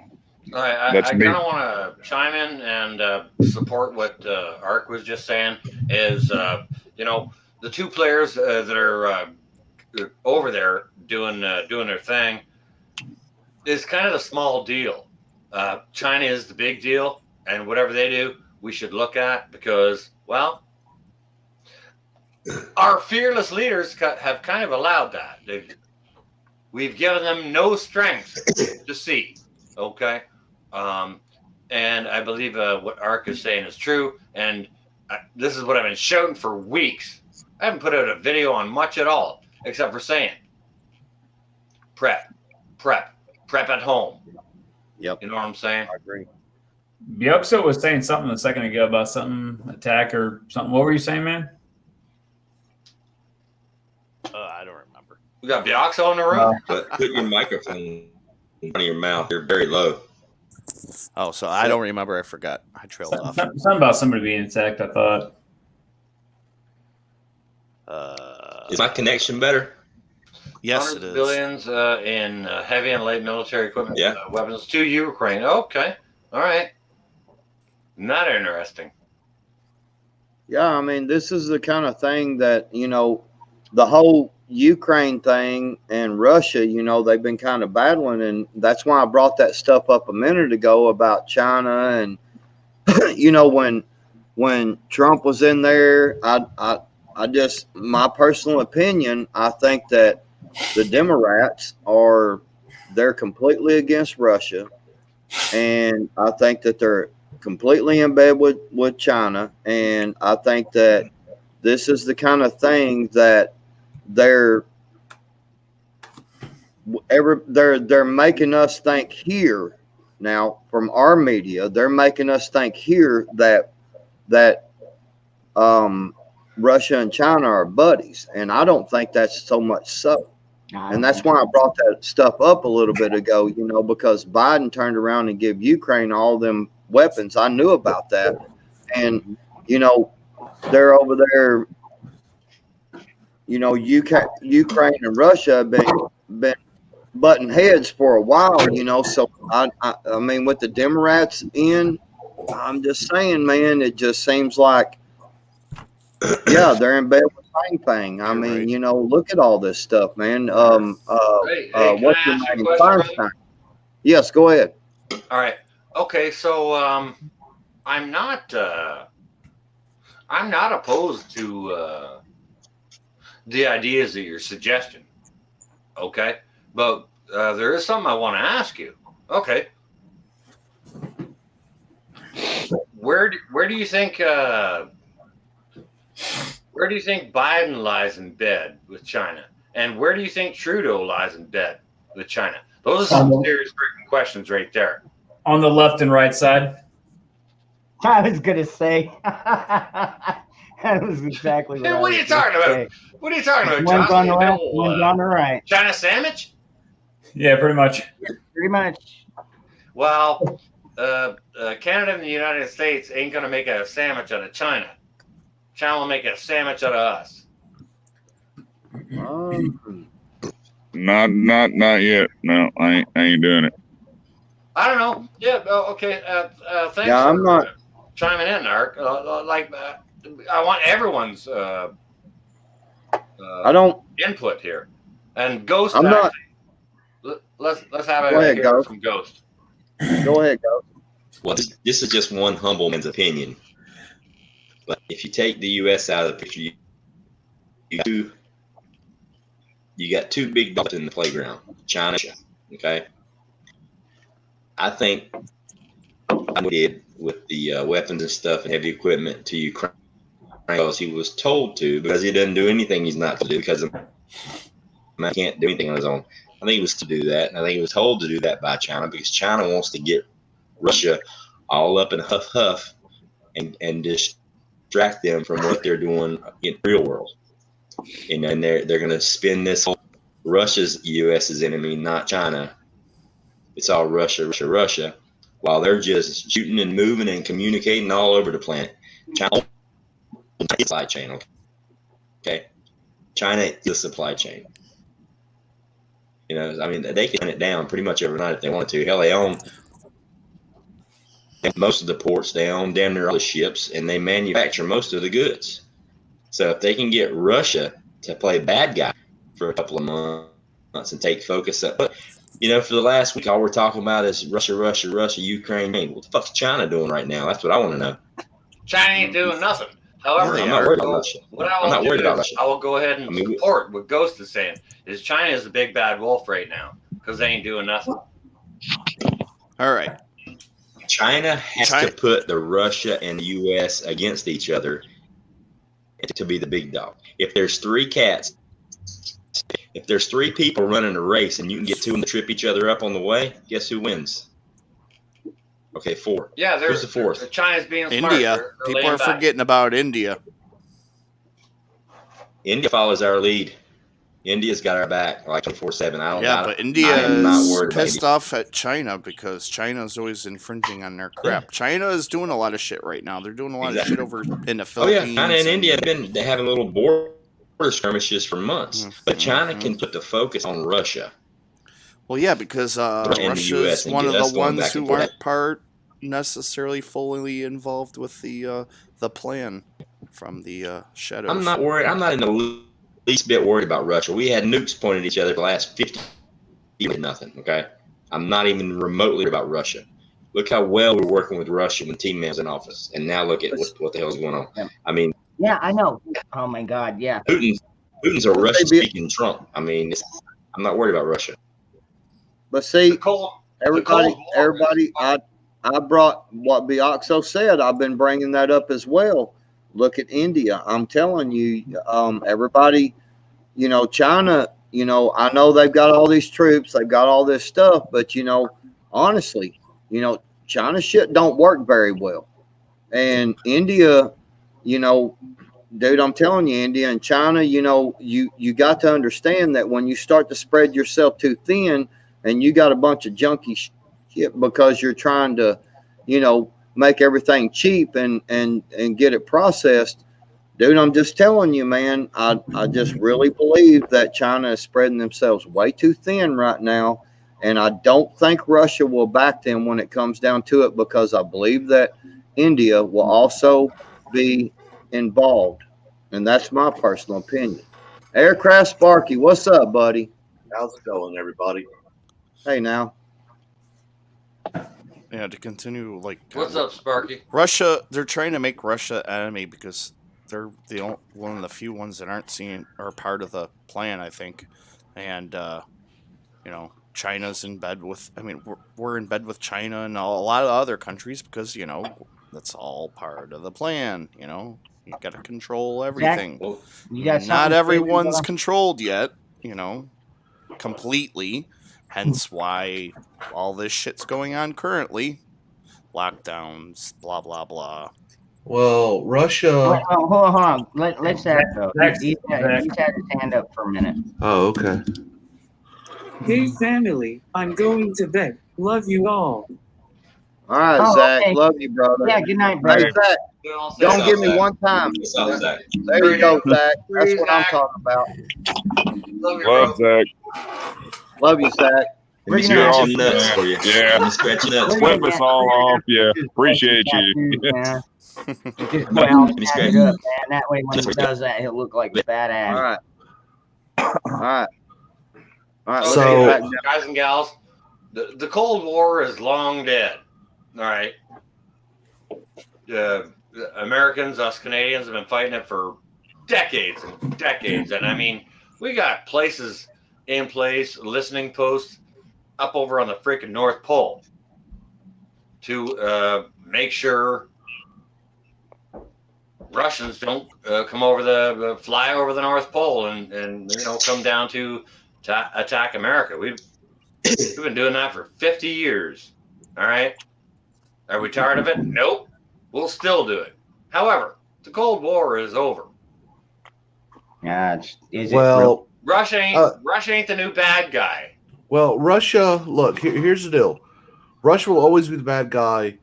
Speaker 10: I kind of want to chime in and support what Ark was just saying. Is the two players that are over there doing their thing is kind of the small deal. China is the big deal, and whatever they do, we should look at, because, well, our fearless leaders have kind of allowed that. We've given them no strength to see. Okay. And I believe what Ark is saying is true. And this is what I've been shouting for weeks. I haven't put out a video on much at all, except for saying prep at home.
Speaker 1: Yep.
Speaker 10: You know what I'm saying?
Speaker 1: I agree.
Speaker 6: Bioxo was saying something a second ago about something attack or something. What were you saying, man?
Speaker 3: I don't remember.
Speaker 10: We got Bioxo in the room.
Speaker 2: Put your microphone in front of your mouth. You're very low.
Speaker 3: Oh, so I don't remember. I forgot. I trailed off.
Speaker 6: Something about somebody being attacked, I thought.
Speaker 2: Is my connection better?
Speaker 3: Yes,
Speaker 10: Hundreds
Speaker 3: it
Speaker 10: of
Speaker 3: is.
Speaker 10: billions in heavy and light military equipment,
Speaker 2: Yeah.
Speaker 10: weapons to Ukraine. Okay. All right. Not interesting.
Speaker 1: Yeah, I mean, this is the kind of thing that, the whole Ukraine thing and Russia, they've been kind of battling, and that's why I brought that stuff up a minute ago about China. And when Trump was in there, I just, my personal opinion, I think that the Democrats they're completely against Russia, and I think that they're completely in bed with China, and I think that this is the kind of thing that they're making us think here now from our media. They're making us think here that Russia and China are buddies, and I don't think that's so much so. And that's why I brought that stuff up a little bit ago, because Biden turned around and gave Ukraine all them weapons. I knew about that, and they're over there. Ukraine and Russia have been butting heads for a while, So I mean, with the Democrats in, I'm just saying, man, it just seems like, yeah, they're in bed with Fang. I mean, look at all this stuff, man.
Speaker 10: Hey, can
Speaker 1: What's
Speaker 10: I
Speaker 1: your
Speaker 10: ask you a
Speaker 1: name?
Speaker 10: question, brother?
Speaker 1: Yes, go ahead.
Speaker 10: All right. Okay, so I'm not opposed to the ideas that you're suggesting. Okay, but there is something I want to ask you. Okay, where do you think Biden lies in bed with China, and where do you think Trudeau lies in bed with China? Those are some serious freaking questions right there.
Speaker 6: On the left and right side.
Speaker 7: I was gonna say. That was exactly what.
Speaker 10: What are you talking about?
Speaker 7: Say.
Speaker 10: What are you talking about,
Speaker 7: One's
Speaker 10: Josh?
Speaker 7: on the left, one's on the right.
Speaker 10: China sandwich?
Speaker 6: Yeah, pretty much.
Speaker 7: Pretty much.
Speaker 10: Well, Canada and the United States ain't gonna make a sandwich out of China. China will make a sandwich out of us.
Speaker 11: Not yet. No, I ain't doing it.
Speaker 10: I don't know. Yeah. Okay. Thanks.
Speaker 1: Yeah, I'm not
Speaker 10: chiming in, Ark. I want everyone's
Speaker 1: I don't
Speaker 10: input here. And Ghost.
Speaker 1: I'm not.
Speaker 10: Let's have it
Speaker 1: Go ahead,
Speaker 10: here
Speaker 1: Ghost.
Speaker 10: from Ghost.
Speaker 1: Go ahead, Ghost.
Speaker 2: Well, this is just one humble man's opinion. But if you take the U.S. out of the picture, you got two big dogs in the playground, China. Okay, I think I did with the weapons and stuff and heavy equipment to Ukraine because he was told to, because he doesn't do anything he's not to do, because he can't do anything on his own. I think he was to do that, and I think he was told to do that by China because China wants to get Russia all up in huff and distract them from what they're doing in the real world. And then they're going to spin this whole Russia's U.S.'s enemy, not China. It's all Russia, while they're just shooting and moving and communicating all over the planet. China is the supply chain, okay? China is the supply chain. I mean, they can turn it down pretty much overnight if they wanted to. Hell, they own most of the ports, they own damn near all the ships, and they manufacture most of the goods. So if they can get Russia to play bad guy for a couple of months and take focus up, but for the last week, all we're talking about is Russia, Ukraine. What the fuck's China doing right now? That's what I want to know.
Speaker 10: China ain't doing nothing. However,
Speaker 2: I'm not worried about Russia.
Speaker 10: I'm not worried about Russia. I will go ahead and support what Ghost is saying. Is China is the big bad wolf right now because they ain't doing nothing.
Speaker 3: All right.
Speaker 2: China has to put the Russia and the U.S. against each other to be the big dog. If there's three people running a race and you can get two of them to trip each other up on the way, guess who wins? Okay, 4.
Speaker 10: Yeah,
Speaker 2: who's the fourth?
Speaker 10: China's being smart.
Speaker 3: India. People are forgetting about India.
Speaker 2: India follows our lead. India's got our back like 24/7.
Speaker 3: But India is pissed off at China because China's always infringing on their crap. Yeah. China is doing a lot of shit right now. They're doing a lot of shit over in the Philippines.
Speaker 2: Oh yeah, China and India have been having little border skirmishes for months. Mm-hmm. But China can put the focus on Russia.
Speaker 3: Well, yeah, because Russia is one of the ones who aren't necessarily fully involved with the plan from the shadows.
Speaker 2: I'm not worried. I'm not in the least bit worried about Russia. We had nukes pointed at each other for the last 50 years, nothing. Okay, I'm not even remotely worried about Russia. Look how well we're working with Russia when Team Man's in office, and now look at what the hell is going on. I mean,
Speaker 7: yeah, I know. Oh my God, yeah.
Speaker 2: Putin's a Russian-speaking Trump. I mean, I'm not worried about Russia.
Speaker 1: But see, everybody, I brought what Bioxo said. I've been bringing that up as well. Look at India. I'm telling you, everybody, China, I know they've got all these troops, they've got all this stuff, but honestly, China shit don't work very well. And India, dude, I'm telling you, India and China, you got to understand that when you start to spread yourself too thin and you got a bunch of junky shit because you're trying to, make everything cheap and get it processed, dude, I'm just telling you, man, I just really believe that China is spreading themselves way too thin right now. And I don't think Russia will back them when it comes down to it, because I believe that India will also be involved. And that's my personal opinion. Aircraft Sparky, what's up, buddy?
Speaker 12: How's it going, everybody?
Speaker 1: Hey, now.
Speaker 3: Yeah, to continue,
Speaker 10: what's up, Sparky?
Speaker 3: Russia, they're trying to make Russia enemy because they're one of the few ones that are part of the plan, I think. And, China's in bed with, we're in bed with China and a lot of other countries because, that's all part of the plan, You got to control everything. Not everyone's controlled yet, completely. Hence why all this shit's going on currently. Lockdowns, blah, blah, blah.
Speaker 12: Well, Russia...
Speaker 7: Hold on. Let's ask, though. He's had his hand up for a minute.
Speaker 12: Oh, okay.
Speaker 9: Hey, family, I'm going to bed. Love you all.
Speaker 1: All right, Zach. Okay. Love you, brother.
Speaker 7: Yeah, good night, brother.
Speaker 1: Hey, Zach, don't give me one time. There you go, Zach. That's what I'm talking about.
Speaker 11: Love Zach.
Speaker 1: Love you, Zach.
Speaker 2: We're scratching nuts for you.
Speaker 11: Yeah.
Speaker 2: Scratching nuts.
Speaker 11: Flip us all off. Yeah. Appreciate you.
Speaker 7: Just it up, man. That way when he does that, he'll look like a badass.
Speaker 1: All right.
Speaker 10: So, guys and gals, the Cold War is long dead. All right. Americans, us Canadians, have been fighting it for decades and decades. And we got places in place, listening posts up over on the freaking North Pole to make sure Russians don't fly over the North Pole and come down to attack America. We've been doing that for 50 years. All right. Are we tired of it? Nope. We'll still do it. However, the Cold War is over.
Speaker 7: Yeah.
Speaker 10: Russia ain't the new bad guy.
Speaker 12: Well, Russia, look, here's the deal. Russia will always be the bad guy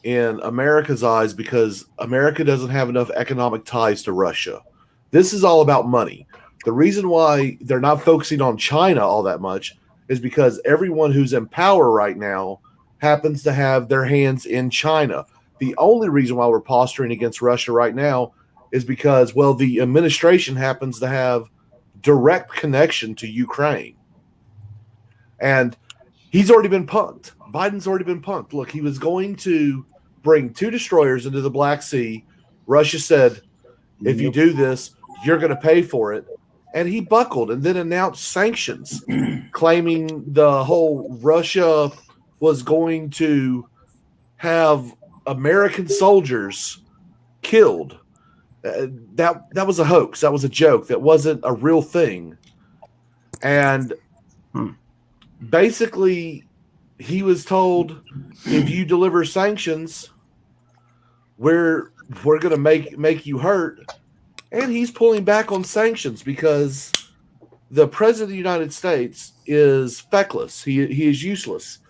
Speaker 12: in America's eyes because America doesn't have enough economic ties to Russia. This is all about money. The reason why they're not focusing on China all that much is because everyone who's in power right now happens to have their hands in China. The only reason why we're posturing against Russia right now is because, the administration happens to have direct connection to Ukraine. And he's already been punked. Biden's already been punked. Look, he was going to bring 2 destroyers into the Black Sea. Russia said, if you do this, you're going to pay for it. And he buckled and then announced sanctions, claiming the whole Russia was going to have American soldiers killed. That was a hoax. That was a joke. That wasn't a real thing. And basically, he was told, if you deliver sanctions, we're going to make you hurt. And he's pulling back on sanctions because the president of the United States is feckless. He is useless.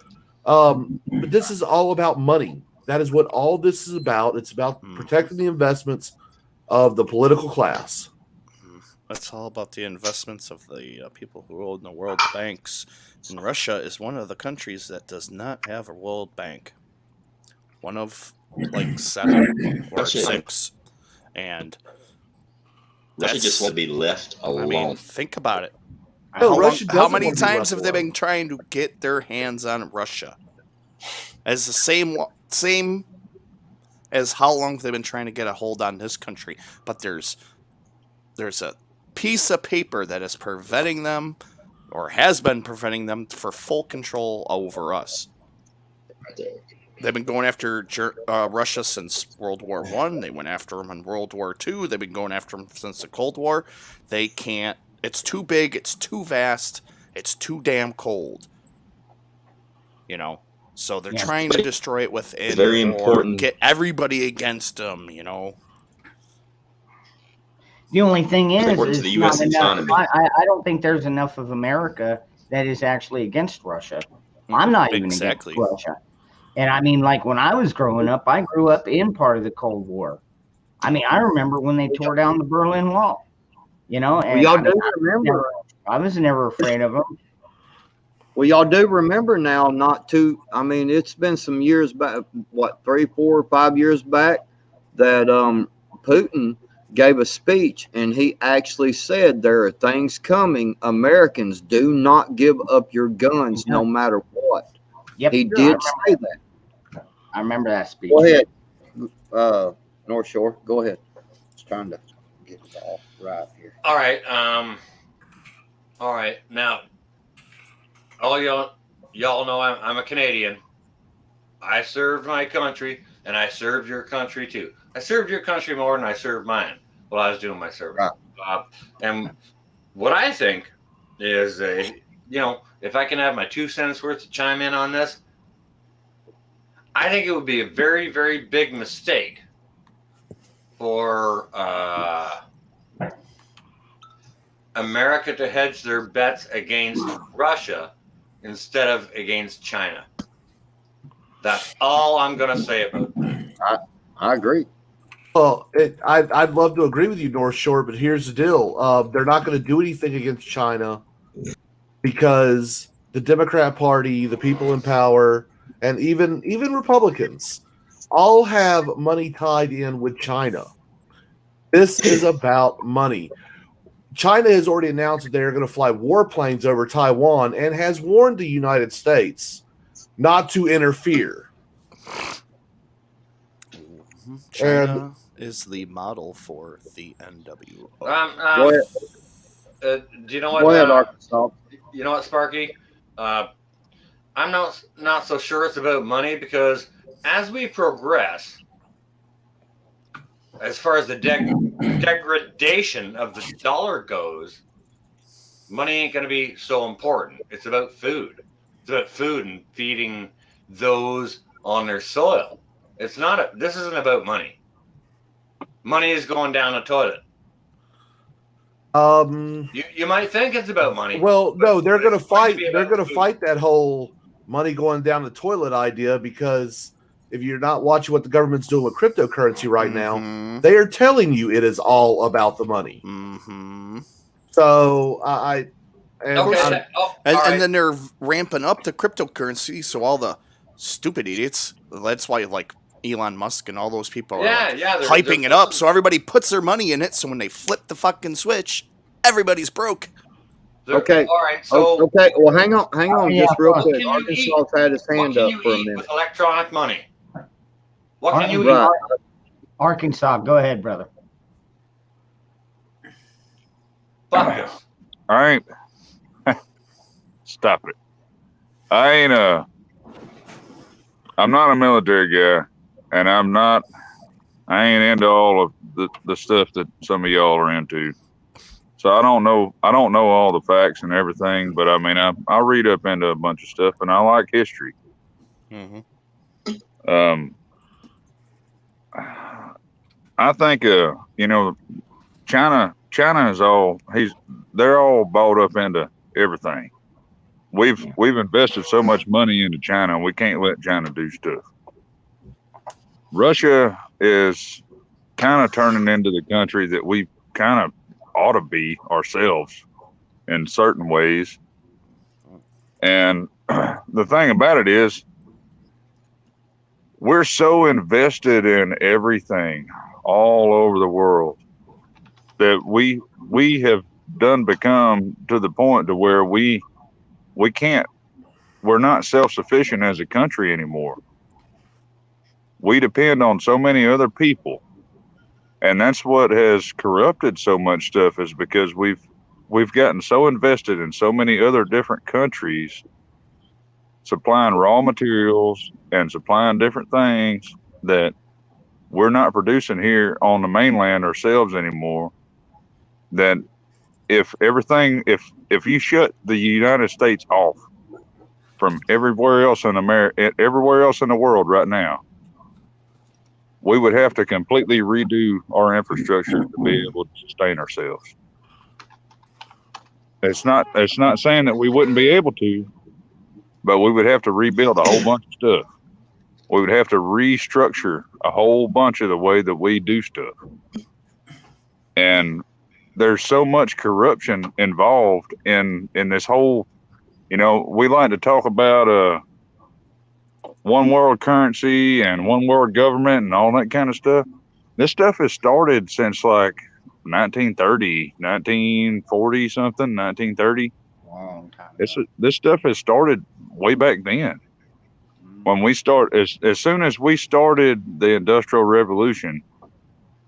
Speaker 12: But this is all about money. That is what all this is about. It's about protecting the investments of the political class.
Speaker 3: It's all about the investments of the people who own the world banks. And Russia is one of the countries that does not have a world bank. One of 7 or 6. And
Speaker 2: Russia just want to be left alone.
Speaker 3: I mean, think about it.
Speaker 12: No, Russia
Speaker 3: how
Speaker 12: doesn't
Speaker 3: many
Speaker 12: want to be
Speaker 3: times
Speaker 12: left
Speaker 3: have they
Speaker 12: alone.
Speaker 3: been trying to get their hands on Russia? As the same as how long they've been trying to get a hold on this country. But there's a piece of paper that is preventing them, or has been preventing them, for full control over us. They've been going after Russia since World War I. They went after them in World War II. They've been going after them since the Cold War. They can't. It's too big. It's too vast. It's too damn cold. You know? So they're trying to destroy it within,
Speaker 2: very
Speaker 3: or
Speaker 2: important.
Speaker 3: get everybody against them, you know?
Speaker 7: The only thing is
Speaker 2: important to the US
Speaker 7: not enough.
Speaker 2: economy.
Speaker 7: I don't think there's enough of America that is actually against Russia. I'm not even against Russia. And I mean, like when I was growing up, I grew up in part of the Cold War. I mean, I remember when they tore down the Berlin Wall, you know, and
Speaker 1: Well, y'all do remember.
Speaker 7: I was never afraid of them.
Speaker 1: Well, y'all do remember now, I mean, it's been some years back, what, 3, 4, 5 years back, that Putin gave a speech, and he actually said there are things coming. Americans, do not give up your guns no matter what.
Speaker 7: Yep,
Speaker 1: he did say that.
Speaker 7: I remember that speech.
Speaker 1: Go ahead, North Shore. Go ahead. Just trying to get it all right here.
Speaker 10: All right. All right. Now, all y'all know I'm a Canadian. I served my country, and I served your country too. I served your country more than I served mine while I was doing my service. Right. And what I think is, if I can have my 2 cents worth to chime in on this, I think it would be a very, very big mistake for America to hedge their bets against Russia instead of against China. That's all I'm going to say about that.
Speaker 1: I agree.
Speaker 12: Well, I'd love to agree with you, North Shore, but here's the deal. They're not going to do anything against China because the Democrat Party, the people in power, and even Republicans all have money tied in with China. This is about money. China has already announced that they're going to fly warplanes over Taiwan and has warned the United States not to interfere.
Speaker 3: China is the model for the NWO.
Speaker 1: Go ahead.
Speaker 10: Do you know what?
Speaker 1: Go ahead, Arkansas.
Speaker 10: You know what, Sparky? I'm not so sure it's about money, because as we progress, as far as the degradation of the dollar goes, money ain't going to be so important. It's about food. It's about food and feeding those on their soil. This isn't about money. Money is going down the toilet. You might think it's about money.
Speaker 12: Well, no, they're going to fight. They're going to fight that whole money going down the toilet idea, because if you're not watching what the government's doing with cryptocurrency right now, they are telling you it is all about the money.
Speaker 3: Mm-hmm.
Speaker 12: So
Speaker 3: and then they're ramping up the cryptocurrency, so all the stupid idiots. That's why, like, Elon Musk and all those people are hyping it up, so everybody puts their money in it. So when they flip the fucking switch, everybody's broke.
Speaker 1: Okay.
Speaker 10: All right. So
Speaker 1: okay. Well, hang on, just real quick.
Speaker 10: What can you
Speaker 1: Arkansas had his hand up for a minute.
Speaker 10: With electronic money? What can you
Speaker 1: Right.
Speaker 10: eat?
Speaker 7: Arkansas, go ahead, brother.
Speaker 10: Fuck this.
Speaker 11: I ain't. Stop it. I'm not a military guy, and I ain't into all of the stuff that some of y'all are into. So I don't know all the facts and everything, but I mean, I read up into a bunch of stuff, and I like history.
Speaker 3: Mm-hmm.
Speaker 11: I think China is they're all bought up into everything. We've invested so much money into China, we can't let China do stuff. Russia is kind of turning into the country that we kind of ought to be ourselves in certain ways. And the thing about it is, we're so invested in everything all over the world that we have done become to the point to where we're not self-sufficient as a country anymore. We depend on so many other people. And that's what has corrupted so much stuff, is because we've gotten so invested in so many other different countries supplying raw materials and supplying different things that we're not producing here on the mainland ourselves anymore. That if you shut the United States off from everywhere else in everywhere else in the world right now, we would have to completely redo our infrastructure to be able to sustain ourselves. It's not saying that we wouldn't be able to, but we would have to rebuild a whole bunch of stuff. We would have to restructure a whole bunch of the way that we do stuff. And there's so much corruption involved in this whole, we like to talk about one world currency and one world government and all that kind of stuff. This stuff has started since like 1930, 1940 something, 1930.
Speaker 7: Long time
Speaker 11: ago. This stuff has started way back then. When we as soon as we started the Industrial Revolution,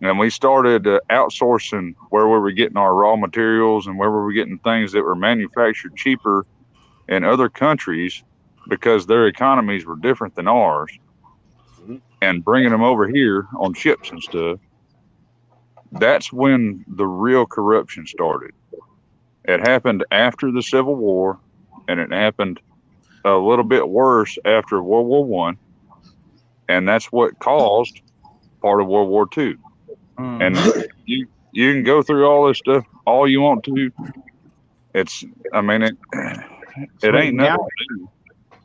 Speaker 11: and we started outsourcing where we were getting our raw materials and where we were getting things that were manufactured cheaper in other countries because their economies were different than ours, and bringing them over here on ships and stuff, that's when the real corruption started. It happened after the Civil War, and it happened a little bit worse after World War I, and that's what caused part of World War II. And you can go through all this stuff all you want to. It ain't nothing new.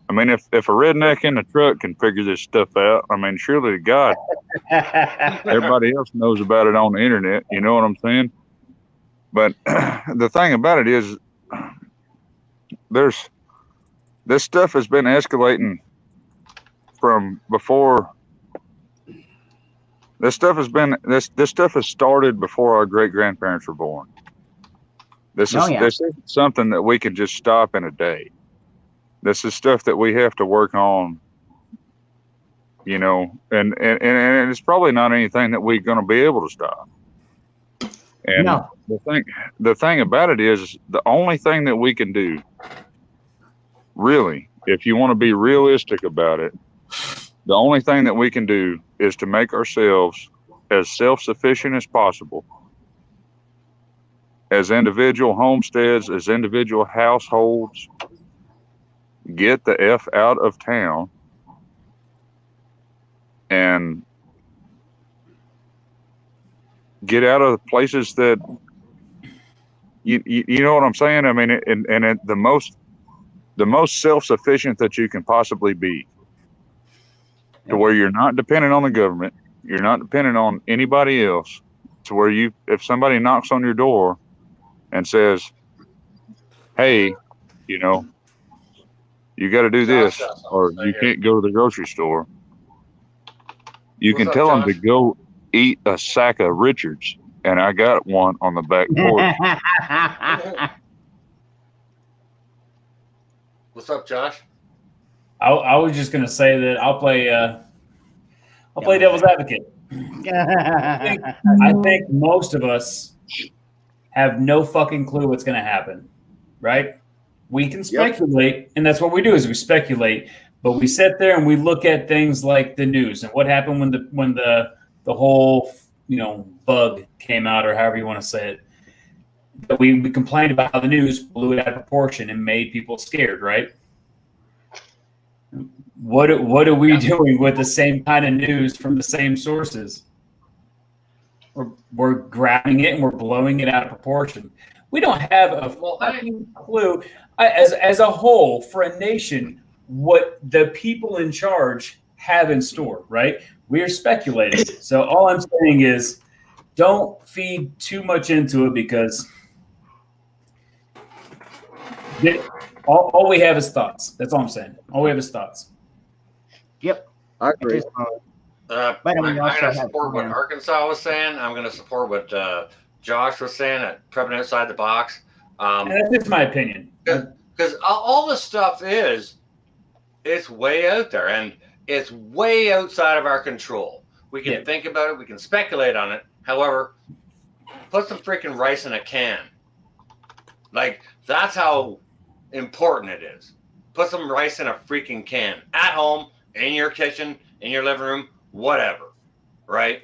Speaker 11: I mean, if a redneck in the truck can figure this stuff out, I mean, surely to God, everybody else knows about it on the internet. You know what I'm saying? But the thing about it is, this stuff has been escalating from before. This stuff has started before our great grandparents were born. This is something that we can just stop in a day. This is stuff that we have to work on, and it's probably not anything that we're going to be able to stop. And the thing about it is, the only thing that we can do, really, if you want to be realistic about it, the only thing that we can do is to make ourselves as self-sufficient as possible, as individual homesteads, as individual households. Get the F out of town and get out of the places that you know what I'm saying? I mean, and the most self-sufficient that you can possibly be, to where you're not dependent on the government, you're not dependent on anybody else, to where if somebody knocks on your door and says, hey, you got to do this, or you can't go to the grocery store, you can tell them to go eat a sack of Richards, and I got one on the back porch.
Speaker 10: What's up, Josh?
Speaker 6: I was just gonna say that I'll play devil's advocate. I think most of us have no fucking clue what's gonna happen, right? We can speculate, and that's what we do, is we speculate. But we sit there and we look at things like the news and what happened when the whole bug came out, or however you want to say it. But we complained about how the news blew it out of proportion and made people scared, right? What are we doing with the same kind of news from the same sources? We're grabbing it and we're blowing it out of proportion. We don't have a fucking clue as a whole for a nation what the people in charge have in store, right? We are speculating. So all I'm saying is, don't feed too much into it, because all we have is thoughts. That's all I'm saying. All we have is thoughts.
Speaker 7: Yep.
Speaker 1: I agree.
Speaker 10: I'm going to support what Arkansas was saying. I'm going to support what Josh was saying that prepping outside the box.
Speaker 6: That's just my opinion.
Speaker 10: Because all this stuff it's way out there, and it's way outside of our control. We can think about it. We can speculate on it. However, put some freaking rice in a can. Like, that's how important it is. Put some rice in a freaking can. At home, in your kitchen, in your living room, whatever. Right?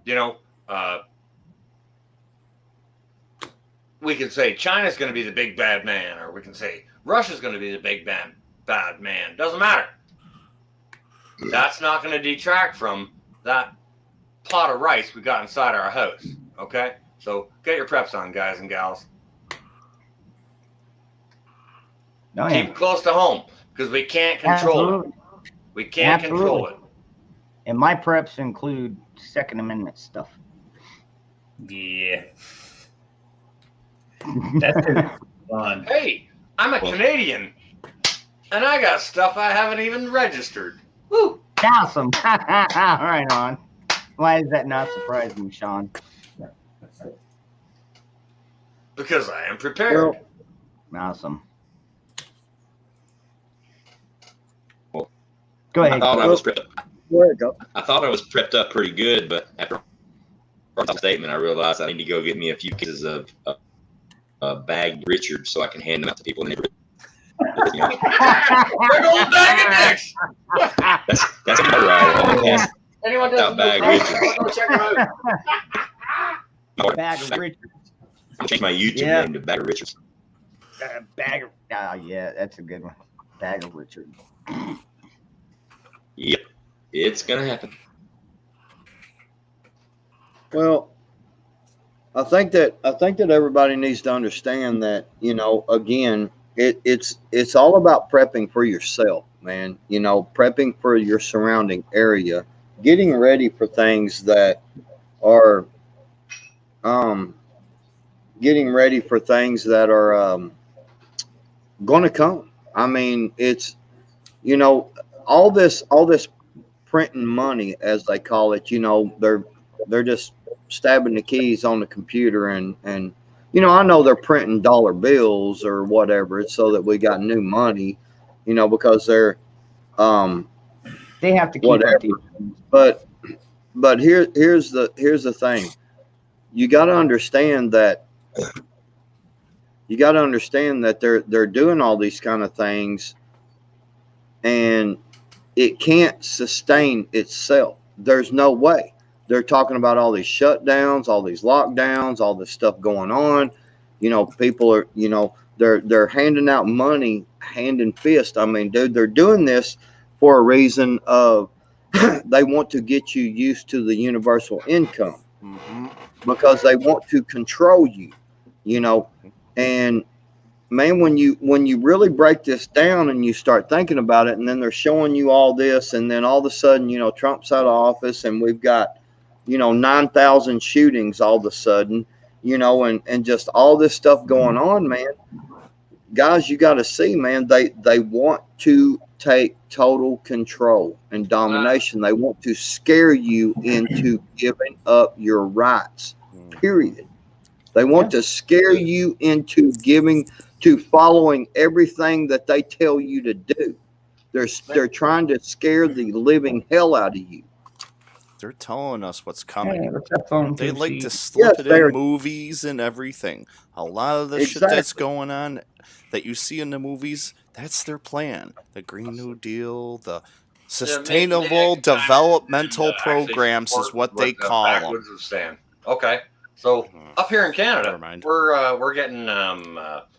Speaker 10: You know, we can say China's going to be the big bad man, or we can say Russia's going to be the big bad man. Doesn't matter. That's not going to detract from that pot of rice we got inside our house. Okay? So get your preps on, guys and gals. Keep it close to home, because we can't control it. We can't control it.
Speaker 7: And my preps include Second Amendment stuff.
Speaker 6: Yeah. That's fun.
Speaker 10: Hey, I'm a Canadian, and I got stuff I haven't even registered. Woo!
Speaker 7: Awesome. Right on. Why is that not surprising, Sean?
Speaker 10: Because I am prepared.
Speaker 7: Awesome. Go ahead.
Speaker 2: I thought I was prepped.
Speaker 4: Go.
Speaker 2: I thought I was prepped up pretty good, but after the statement, I realized I need to go get me a few cases of bagged Richards so I can hand them out to people in the neighborhood.
Speaker 10: Big old bag of dicks.
Speaker 2: That's about right.
Speaker 10: Anyone doesn't know
Speaker 2: Bag
Speaker 10: Richards,
Speaker 2: Richards.
Speaker 10: go check them out.
Speaker 7: Bag of Richards.
Speaker 2: I'll change my YouTube name to Bag of Richards.
Speaker 7: Bag of. Yeah, that's a good one. Bag of Richards.
Speaker 2: Yep, it's gonna happen.
Speaker 1: Well, I think that everybody needs to understand that, you know, again, it's all about prepping for yourself, man. You know, prepping for your surrounding area, getting ready for things that are going to come. I mean, it's, you know, all this printing money, as they call it, you know, they're just stabbing the keys on the computer, and you know, I know they're printing dollar bills or whatever. It's so that we got new money, you know, because they're
Speaker 7: they have to keep
Speaker 1: whatever. But here's the thing. You got to understand that they're doing all these kind of things, and it can't sustain itself. There's no way. They're talking about all these shutdowns, all these lockdowns, all this stuff going on. You know, people are, you know, they're handing out money hand and fist. I mean, dude, they're doing this for a reason of they want to get you used to the universal income, because they want to control you, you know. And man, when you really break this down and you start thinking about it, and then they're showing you all this, and then all of a sudden, you know, Trump's out of office, and we've got, you know, 9,000 shootings all of a sudden, you know, and just all this stuff going on, man. Guys, you got to see, man, they want to take total control and domination. They want to scare you into giving up your rights, period. They want to scare you into following everything that they tell you to do. They're trying to scare the living hell out of you.
Speaker 3: They're telling us what's coming.
Speaker 7: Hey, what's that phone
Speaker 3: They
Speaker 7: to
Speaker 3: like
Speaker 7: see?
Speaker 3: to slip
Speaker 1: Yes,
Speaker 3: it
Speaker 1: they're-
Speaker 3: in movies and everything. A lot of the shit
Speaker 1: Exactly.
Speaker 3: that's going on that you see in the movies, that's their plan. The Green New Deal, the sustainable developmental programs is what they call them.
Speaker 10: Backwoods of sand. Okay, so up here in Canada, we're getting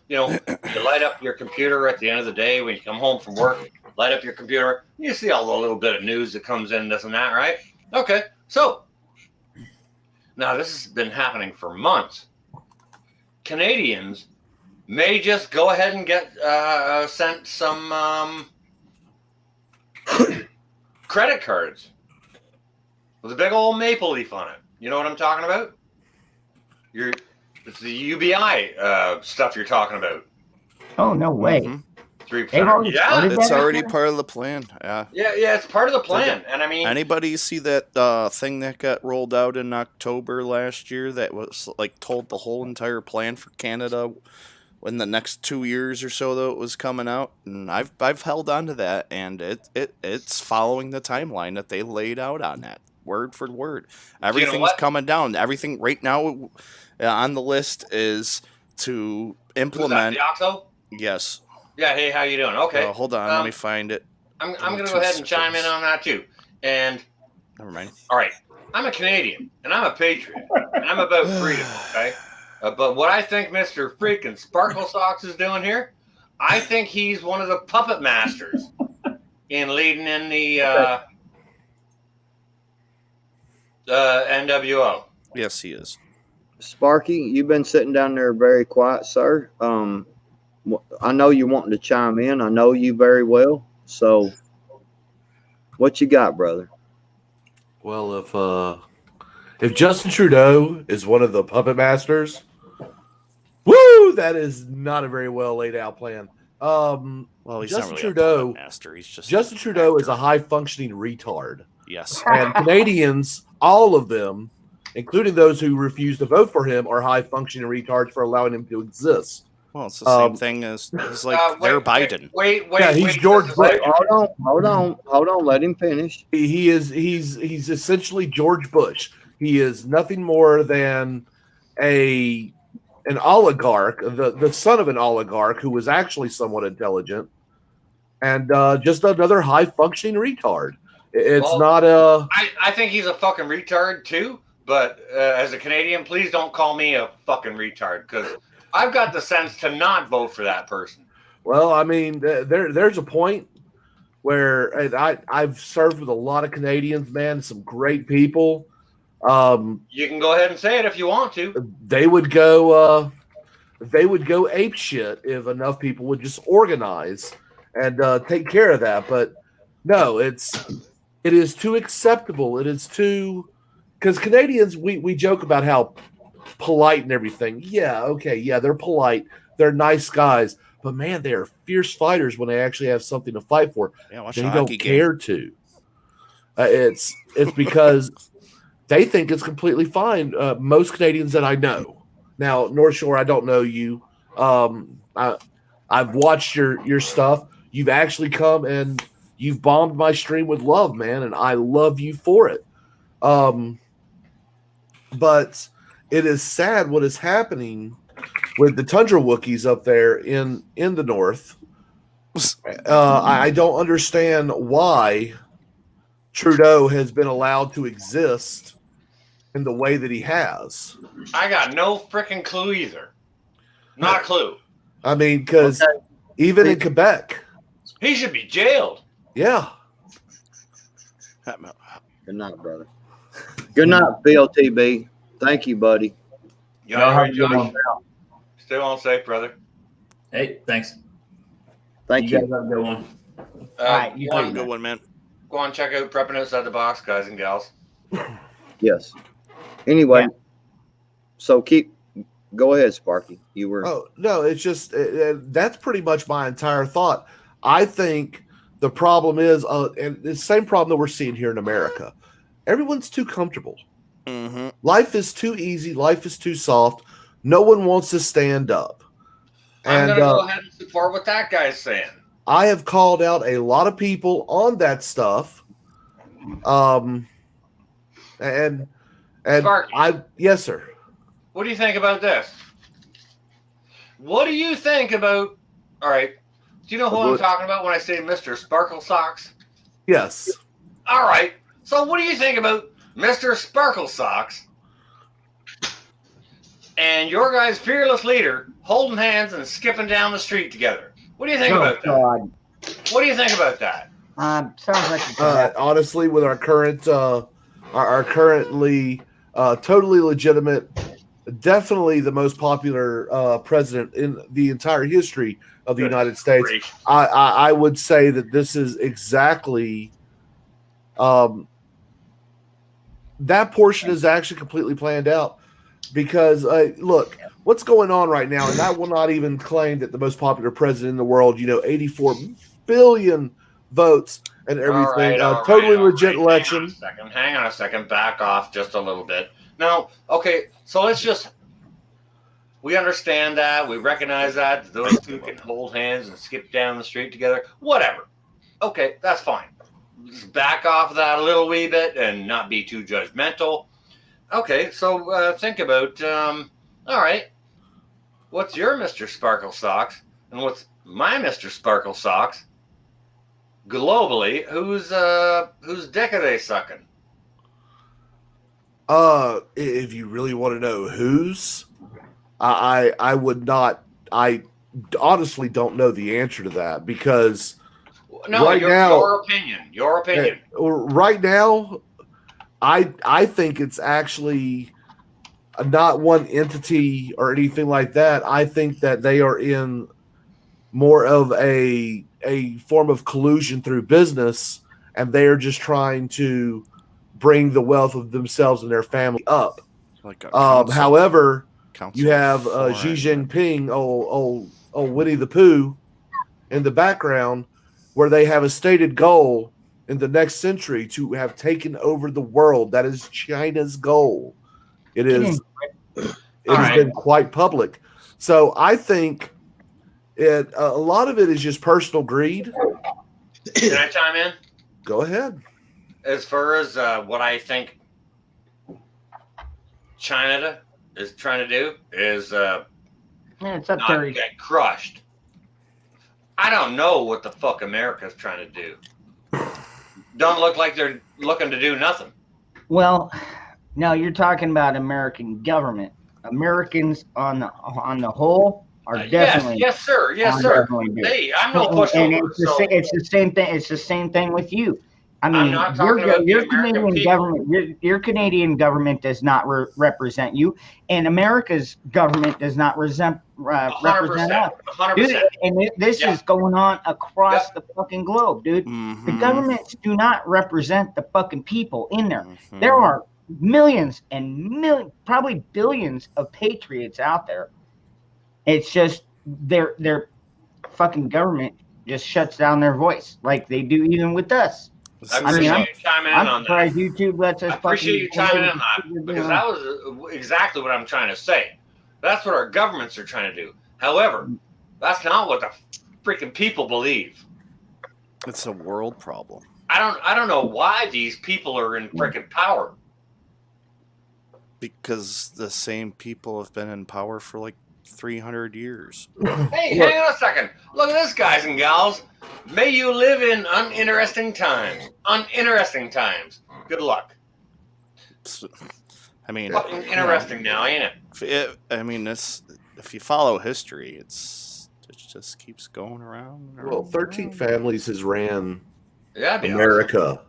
Speaker 10: you know, you light up your computer at the end of the day when you come home from work. Light up your computer. You see all the little bit of news that comes in, this and that, right? Okay, so now this has been happening for months. Canadians may just go ahead and get sent some credit cards with a big old maple leaf on it. You know what I'm talking about? It's the UBI stuff you're talking about.
Speaker 7: Oh, no way. They've already started
Speaker 3: It's
Speaker 7: that?
Speaker 3: already part of the plan. Yeah.
Speaker 10: Yeah, it's part of the plan. And I mean,
Speaker 3: Anybody see that thing that got rolled out in October last year that was like told the whole entire plan for Canada in the next 2 years or so that it was coming out? And I've held on to that, and it's following the timeline that they laid out on that, word for word. Everything's
Speaker 10: what?
Speaker 3: coming down. Everything right now on the list is to implement.
Speaker 10: Who's that, the Oxo?
Speaker 3: Yes.
Speaker 10: Yeah, hey, how you doing? Okay.
Speaker 3: Hold on, let me find it.
Speaker 10: I'm going to go ahead and chime in on that too. And
Speaker 3: never mind.
Speaker 10: All right, I'm a Canadian and I'm a patriot and I'm about freedom. Okay, but what I think Mr. Freaking Sparkle Socks is doing here, I think he's one of the puppet masters in leading in the NWO.
Speaker 3: Yes, he is.
Speaker 1: Sparky, you've been sitting down there very quiet, sir. I know you're wanting to chime in. I know you very well. So, what you got, brother?
Speaker 12: Well, if Justin Trudeau is one of the puppet masters, woo, that is not a very well laid out plan.
Speaker 3: Well, he's
Speaker 12: Justin
Speaker 3: not really
Speaker 12: Trudeau,
Speaker 3: a puppet master. He's just
Speaker 12: Justin Trudeau is a high functioning retard.
Speaker 3: Yes.
Speaker 12: And Canadians, all of them, including those who refuse to vote for him, are high functioning retards for allowing him to exist.
Speaker 3: Well, it's the same thing as he's like they're Biden.
Speaker 10: Wait.
Speaker 12: Yeah, he's George Bush.
Speaker 1: Hold on. Let him finish.
Speaker 12: He's essentially George Bush. He is nothing more than an oligarch, the son of an oligarch who was actually somewhat intelligent, and just another high functioning retard. It's not a.
Speaker 10: I think he's a fucking retard too. But as a Canadian, please don't call me a fucking retard because I've got the sense to not vote for that person.
Speaker 12: Well, I mean, there's a point where I've served with a lot of Canadians, man, some great people.
Speaker 10: You can go ahead and say it if you want to.
Speaker 12: They would go ape shit if enough people would just organize and take care of that. But no, it is too acceptable. It is too, because Canadians, we joke about how polite and everything. Yeah, okay, yeah, they're polite. They're nice guys. But man, they are fierce fighters when they actually have something to fight for.
Speaker 3: Yeah, watch
Speaker 12: they
Speaker 3: the
Speaker 12: don't
Speaker 3: hockey
Speaker 12: care to. It's because they think it's completely fine. Most Canadians that I know. Now, North Shore, I don't know you. I've watched your stuff. You've actually come and you've bombed my stream with love, man, and I love you for it. But it is sad what is happening with the Tundra Wookiees up there in the north. I don't understand why Trudeau has been allowed to exist in the way that he has.
Speaker 10: I got no freaking clue either. Not a clue.
Speaker 12: I mean, because even in Quebec,
Speaker 10: he should be jailed.
Speaker 12: Yeah.
Speaker 1: Good night, brother. Good night, BLTB. Thank you, buddy.
Speaker 10: You all right, Josh? Stay on safe, brother.
Speaker 6: Hey, thanks.
Speaker 1: Thank you.
Speaker 6: You guys have a good one.
Speaker 3: All right, you have a good one, man.
Speaker 10: Go on, check out Prepping Outside the Box, guys and gals.
Speaker 1: Yes. Anyway, so go ahead, Sparky. You were.
Speaker 12: Oh, no, it's just that's pretty much my entire thought. I think the problem is, and the same problem that we're seeing here in America. Everyone's too comfortable.
Speaker 3: Mm-hmm.
Speaker 12: Life is too easy. Life is too soft. No one wants to stand up.
Speaker 10: I'm going to go ahead and support what that guy's saying.
Speaker 12: I have called out a lot of people on that stuff. And
Speaker 10: Sparky,
Speaker 12: yes, sir.
Speaker 10: what do you think about this? What do you think about, all right, do you know who I'm talking about when I say Mr. Sparkle Socks?
Speaker 12: Yes.
Speaker 10: All right, so what do you think about Mr. Sparkle Socks and your guys' fearless leader holding hands and skipping down the street together? What do you think about that? What do you think about that?
Speaker 7: Sounds like
Speaker 12: honestly, with our current, our currently totally legitimate, definitely the most popular president in the entire history of the United States, I would say that this is exactly that portion is actually completely planned out. Because look, what's going on right now, and I will not even claim that the most popular president in the world, 84 billion votes and everything. Totally legit election.
Speaker 10: Hang on a second. Back off just a little bit. Now, okay, so we understand that. We recognize that. Those two can hold hands and skip down the street together. Whatever. Okay, that's fine. Just back off of that a little wee bit and not be too judgmental. Okay, so think about, all right, what's your Mr. Sparkle Socks? And what's my Mr. Sparkle Socks? Globally, whose dick are they sucking?
Speaker 12: If you really want to know whose, I would not. I honestly don't know the answer to that because
Speaker 10: your opinion.
Speaker 12: Right now, I think it's actually not one entity or anything like that. I think that they are in more of a form of collusion through business, and they are just trying to bring the wealth of themselves and their family up.
Speaker 3: Like
Speaker 12: however, you have Xi Jinping, old Winnie the Pooh, in the background, where they have a stated goal in the next century to have taken over the world. That is China's goal. It has been quite public. So I think a lot of it is just personal greed.
Speaker 10: Can I chime in?
Speaker 12: Go ahead.
Speaker 10: As far as what I think China is trying to do is
Speaker 7: it's up
Speaker 10: not
Speaker 7: there.
Speaker 10: get crushed. I don't know what the fuck America's trying to do. Don't look like they're looking to do nothing.
Speaker 7: Well, no, you're talking about American government. Americans on the whole are definitely
Speaker 10: yes, sir. Hey, I'm no pushover.
Speaker 7: And it's the same thing. It's the same thing with you. I mean, your Canadian government, your Canadian government does not represent you, and America's government does not represent us.
Speaker 10: 100%.
Speaker 7: And this is going on across the fucking globe, dude.
Speaker 3: Mm-hmm.
Speaker 7: The governments do not represent the fucking people in there. Mm-hmm. There are millions and probably billions of patriots out there. It's just their fucking government just shuts down their voice, like they do even with us.
Speaker 10: I appreciate you chiming in on that.
Speaker 7: YouTube lets us.
Speaker 10: I appreciate you chiming in on that because that was exactly what I'm trying to say. That's what our governments are trying to do. However, that's not what the freaking people believe.
Speaker 3: It's a world problem.
Speaker 10: I don't know why these people are in freaking power.
Speaker 3: Because the same people have been in power for like 300 years.
Speaker 10: Hey, hang on a second. Look at this, guys and gals. May you live in uninteresting times. Uninteresting times. Good luck.
Speaker 3: I mean,
Speaker 10: fucking interesting now, ain't it?
Speaker 3: If you follow history, it just keeps going around.
Speaker 12: Well, 13 families has ran
Speaker 10: America.
Speaker 12: Awesome.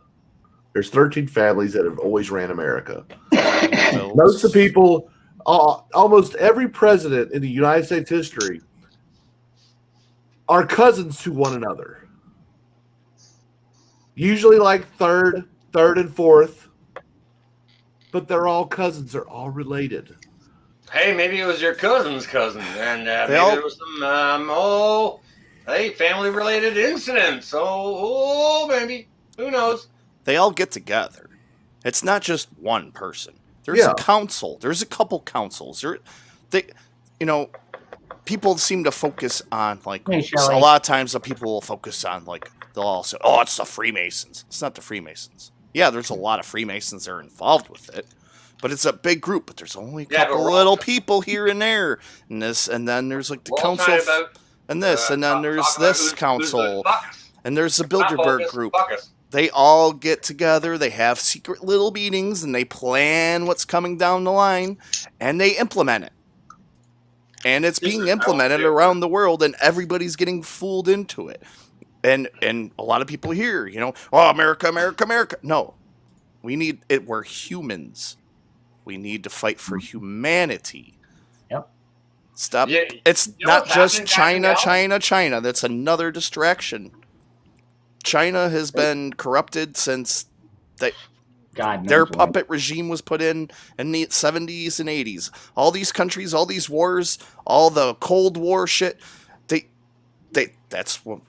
Speaker 12: There's 13 families that have always ran America. Most of the people, almost every president in the United States history are cousins to one another. Usually like third and fourth, but they're all cousins. They're all related.
Speaker 10: Hey, maybe it was your cousin's cousin, and maybe there was some, family-related incidents. Maybe. Who knows?
Speaker 3: They all get together. It's not just one person. There's a council. There's a couple councils. People seem to focus on, like, a lot of times people will focus on, like, they'll all say, oh, it's the Freemasons. It's not the Freemasons. Yeah, there's a lot of Freemasons that are involved with it, but it's a big group, but there's only a couple little people here and there, and then there's, like, the council, and this, and then there's this council, and there's the Bilderberg group. They all get together, they have secret little meetings, and they plan what's coming down the line, and they implement it. And it's being implemented around the world, and everybody's getting fooled into it. And a lot of people here, oh, America, America, America. No, we need it. We're humans. We need to fight for humanity.
Speaker 7: Yep.
Speaker 3: Stop. Yeah, it's not just China, China, China. That's another distraction. China has been corrupted since
Speaker 7: God knows
Speaker 3: Their
Speaker 7: when.
Speaker 3: puppet regime was put in the 70s and 80s. All these countries, all these wars, all the Cold War shit, that's what,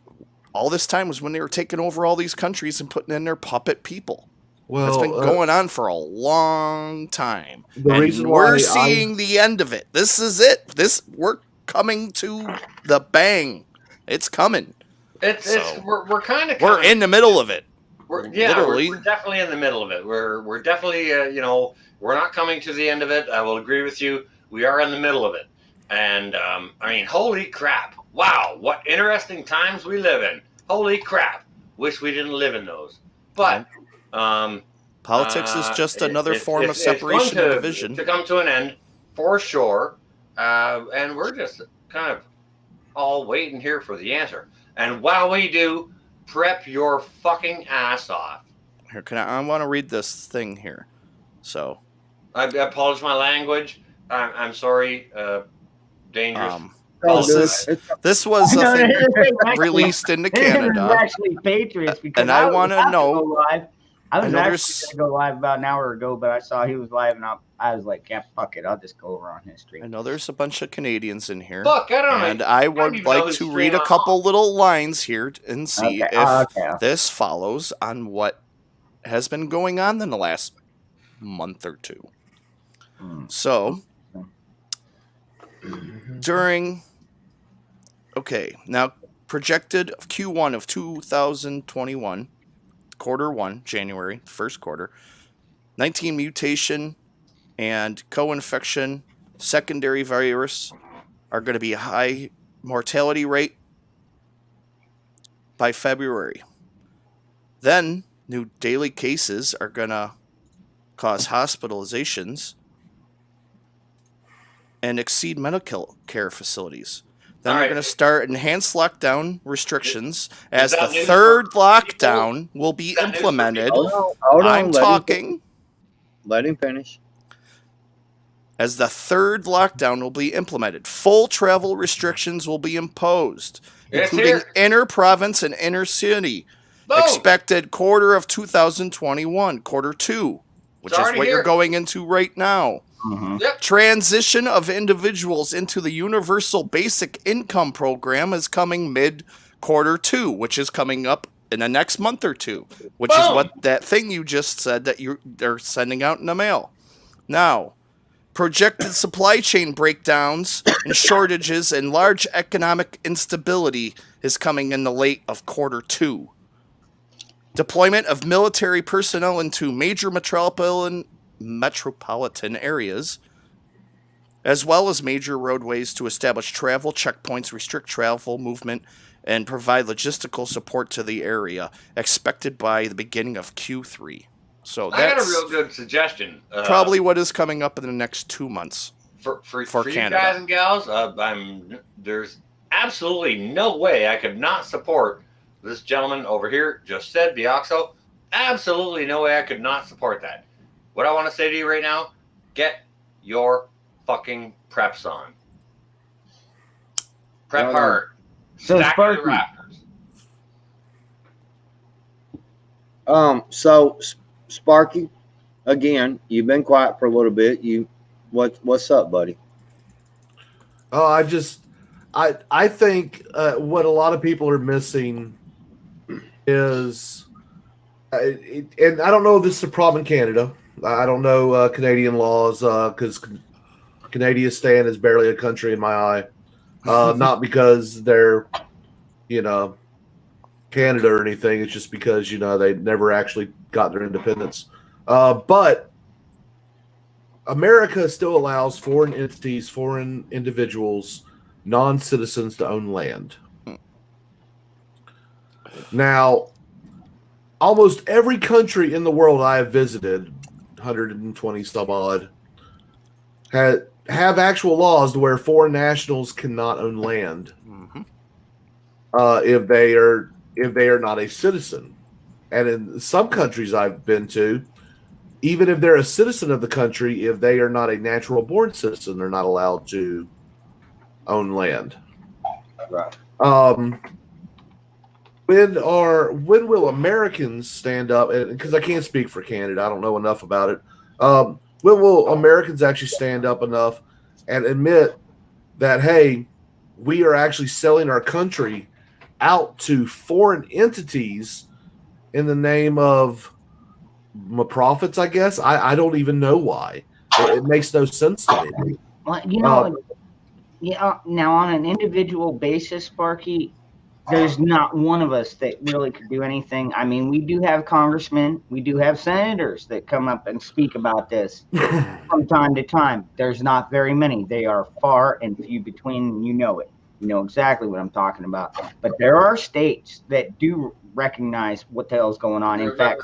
Speaker 3: all this time was when they were taking over all these countries and putting in their puppet people.
Speaker 12: Well,
Speaker 3: That's been going on for a long time.
Speaker 12: The
Speaker 3: and
Speaker 12: reason
Speaker 3: we're
Speaker 12: why
Speaker 3: seeing the end of it. This is it. We're coming to the bang. It's coming.
Speaker 10: We're kind of
Speaker 3: we're in the middle of it.
Speaker 10: Literally. We're definitely in the middle of it. We're definitely we're not coming to the end of it. I will agree with you. We are in the middle of it. And I mean, holy crap. Wow, what interesting times we live in. Holy crap. Wish we didn't live in those. But
Speaker 3: politics is just another form of separation and division.
Speaker 10: To come to an end, for sure. And we're just kind of all waiting here for the answer. And while we do, prep your fucking ass off.
Speaker 3: Here, I want to read this thing here. So,
Speaker 10: I apologize my language. I'm sorry. Dangerous.
Speaker 3: This was a thing released into Canada.
Speaker 7: Actually, Patriots, because
Speaker 3: and I want to know.
Speaker 7: I was actually going to go live about an hour ago, but I saw he was live, and I was like, yeah, fuck it, I'll just go over on his stream.
Speaker 3: I know there's a bunch of Canadians in here.
Speaker 10: Fuck, I don't know.
Speaker 3: And I would like to read a couple little lines here and see if this follows on what has been going on in the last month or two. So, now projected Q1 of 2021, quarter one, January, first quarter, 19 mutation and co-infection secondary virus are going to be a high mortality rate by February. Then new daily cases are going to cause hospitalizations and exceed medical care facilities. Then we're going to start enhanced lockdown restrictions as the third lockdown will be implemented.
Speaker 1: Hold on,
Speaker 3: I'm talking.
Speaker 1: Let him finish.
Speaker 3: As the third lockdown will be implemented, full travel restrictions will be imposed, including inter-province and inter-city. Expected quarter of 2021, quarter two, which is what you're going into right now.
Speaker 10: Yep.
Speaker 3: Transition of individuals into the Universal Basic Income Program is coming mid-quarter two, which is coming up in the next month or two, which is what that thing you just said that they're sending out in the mail. Now, projected supply chain breakdowns and shortages and large economic instability is coming in the late of quarter two. Deployment of military personnel into major metropolitan areas, as well as major roadways to establish travel checkpoints, restrict travel movement, and provide logistical support to the area, expected by the beginning of Q3. So
Speaker 10: I got a real good suggestion.
Speaker 3: Probably what is coming up in the next 2 months
Speaker 10: for
Speaker 3: Canada.
Speaker 10: You guys and gals. There's absolutely no way I could not support this gentleman over here just said, Bioxo. Absolutely no way I could not support that. What I want to say to you right now, get your fucking preps on. Prep hard.
Speaker 7: So
Speaker 10: Stack the rafters.
Speaker 1: So Sparky, again, you've been quiet for a little bit. What's up, buddy?
Speaker 12: Oh, I think what a lot of people are missing is, and I don't know if this is a problem in Canada. I don't know Canadian laws because Canadian is barely a country in my eye. Not because they're, Canada or anything. It's just because, they never actually got their independence. But America still allows foreign entities, foreign individuals, non-citizens to own land. Now, almost every country in the world I have visited, 120 some odd, have actual laws to where foreign nationals cannot own land if they are not a citizen. And in some countries I've been to, even if they're a citizen of the country, if they are not a natural born citizen, they're not allowed to own land.
Speaker 1: Right.
Speaker 12: when will Americans stand up? Because I can't speak for Canada, I don't know enough about it. When will Americans actually stand up enough and admit that, hey, we are actually selling our country out to foreign entities in the name of profits? I guess I don't even know why. It makes no sense to me.
Speaker 7: Well, you know, yeah. Now, on an individual basis, Sparky, there's not one of us that really could do anything. I mean, we do have congressmen, we do have senators that come up and speak about this from time to time. There's not very many. They are far and few between, and you know it. You know exactly what I'm talking about. But there are states that do recognize what the hell's going on. In fact,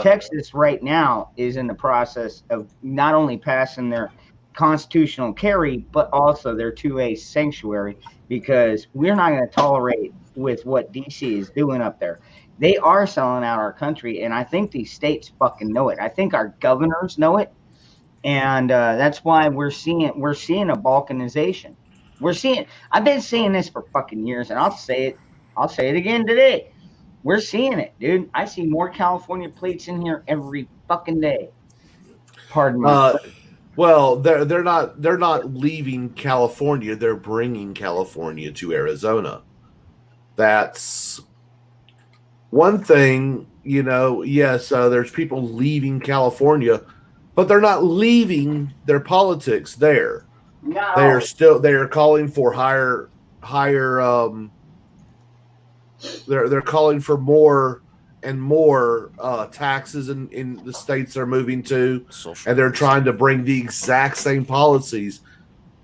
Speaker 7: Texas right now is in the process of not only passing their constitutional carry, but also their 2A sanctuary, because we're not going to tolerate with what DC is doing up there. They are selling out our country, and I think these states fucking know it. I think our governors know it, and that's why we're seeing a balkanization. I've been saying this for fucking years, and I'll say it again today. We're seeing it, dude. I see more California plates in here every fucking day. Pardon me.
Speaker 12: Well, they're not leaving California. They're bringing California to Arizona. That's one thing, you know. Yes, there's people leaving California, but they're not leaving their politics there.
Speaker 7: No.
Speaker 12: They are calling for higher. They're calling for more and more taxes in the states they're moving to, and they're trying to bring the exact same policies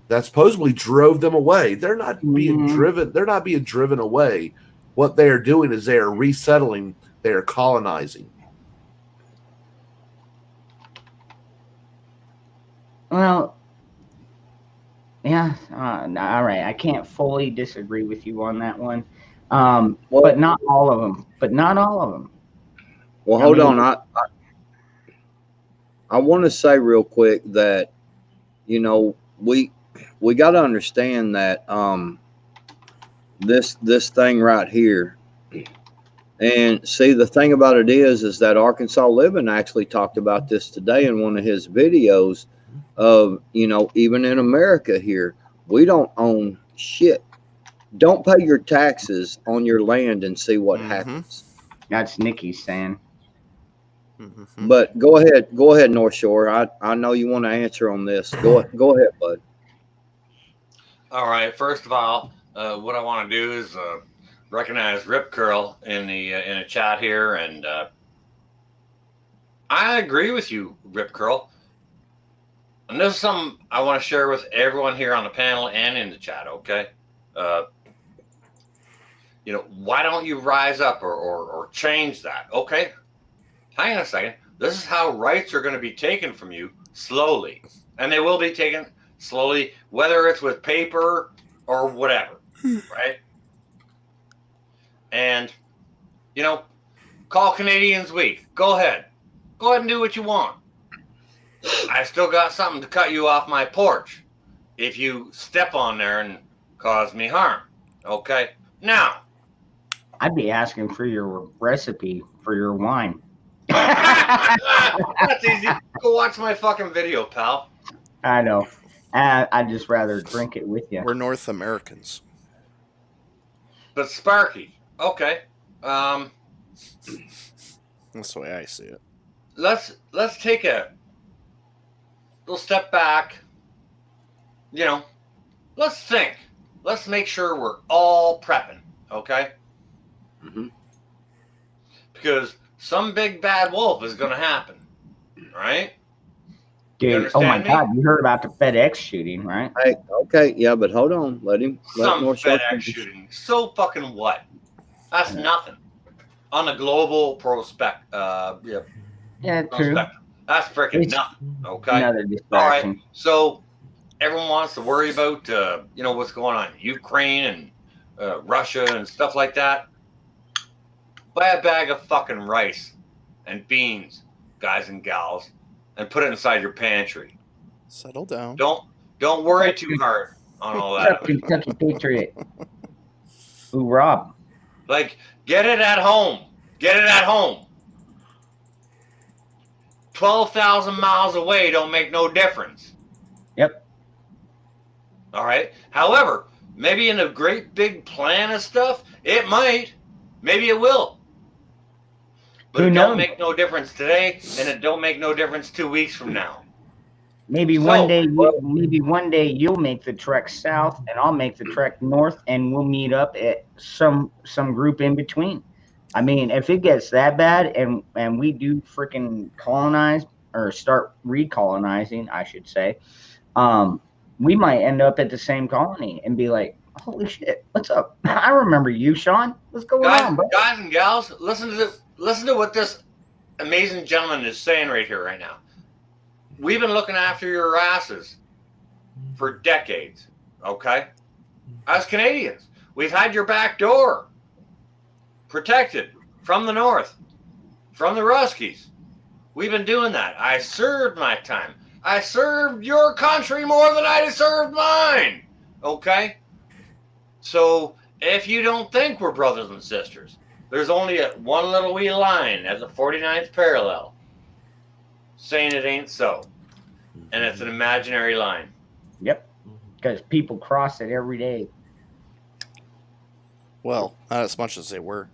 Speaker 12: that supposedly drove them away. They're not being driven. They're not being driven away. What they are doing is they are resettling. They are colonizing.
Speaker 7: Well, yeah. All right. I can't fully disagree with you on that one. But not all of them.
Speaker 1: Well, hold on. I want to say real quick that, you know, we got to understand that this thing right here, and see, the thing about it is that Arkansas Living actually talked about this today in one of his videos of, you know, even in America here, we don't own shit. Don't pay your taxes on your land and see what happens.
Speaker 7: That's Nikki's saying.
Speaker 1: But go ahead, North Shore. I know you want to answer on this. Go ahead, bud.
Speaker 10: All right. First of all, what I want to do is recognize Rip Curl in a chat here, and I agree with you, Rip Curl. And this is something I want to share with everyone here on the panel and in the chat. Okay. You know, why don't you rise up or change that? Okay, hang on a second. This is how rights are going to be taken from you slowly. And they will be taken slowly, whether it's with paper or whatever, right? And, you know, call Canadians weak. Go ahead. Go ahead and do what you want. I still got something to cut you off my porch if you step on there and cause me harm. Okay? Now,
Speaker 7: I'd be asking for your recipe for your wine.
Speaker 10: That's easy. Go watch my fucking video, pal.
Speaker 7: I know. I'd just rather drink it with you.
Speaker 3: We're North Americans.
Speaker 10: But Sparky, okay.
Speaker 3: That's the way I see it.
Speaker 10: Let's take a little step back. You know, let's think. Let's make sure we're all prepping, okay? Because some big bad wolf is going to happen, right?
Speaker 7: Dude, oh my God, you heard about the FedEx shooting, right?
Speaker 1: Hey, okay, yeah, but hold on. Let
Speaker 10: some FedEx shooting. So fucking what? That's nothing. On a global prospect,
Speaker 7: true.
Speaker 10: That's freaking nothing, okay?
Speaker 7: Another distraction.
Speaker 10: All right, so everyone wants to worry about, you know, what's going on in Ukraine and Russia and stuff like that. Buy a bag of fucking rice and beans, guys and gals, and put it inside your pantry.
Speaker 3: Settle down.
Speaker 10: Don't worry too hard on all that.
Speaker 7: Kentucky Patriot. Ooh, Rob.
Speaker 10: Like, get it at home. Get it at home. 12,000 miles away don't make no difference.
Speaker 7: Yep.
Speaker 10: All right. However, maybe in a great big plan of stuff, it might. Maybe it will. But
Speaker 7: Who
Speaker 10: it don't
Speaker 7: knows?
Speaker 10: make no difference today, and it don't make no difference 2 weeks from now.
Speaker 7: Maybe one day, you'll make the trek south, and I'll make the trek north, and we'll meet up at some group in between. I mean, if it gets that bad, and we do freaking colonize or start recolonizing, I should say, we might end up at the same colony and be like, "Holy shit, what's up? I remember you, Sean. What's going on, bro?"
Speaker 10: Guys and gals, listen to what this amazing gentleman is saying right here, right now. We've been looking after your asses for decades, okay? As Canadians, we've had your back door protected from the North, from the Ruskies. We've been doing that. I served my time. I served your country more than I served mine, okay? So if you don't think we're brothers and sisters, there's only one little wee line at the 49th parallel saying it ain't so. And it's an imaginary line.
Speaker 7: Yep. Because people cross it every day.
Speaker 3: Well, not as much as they were.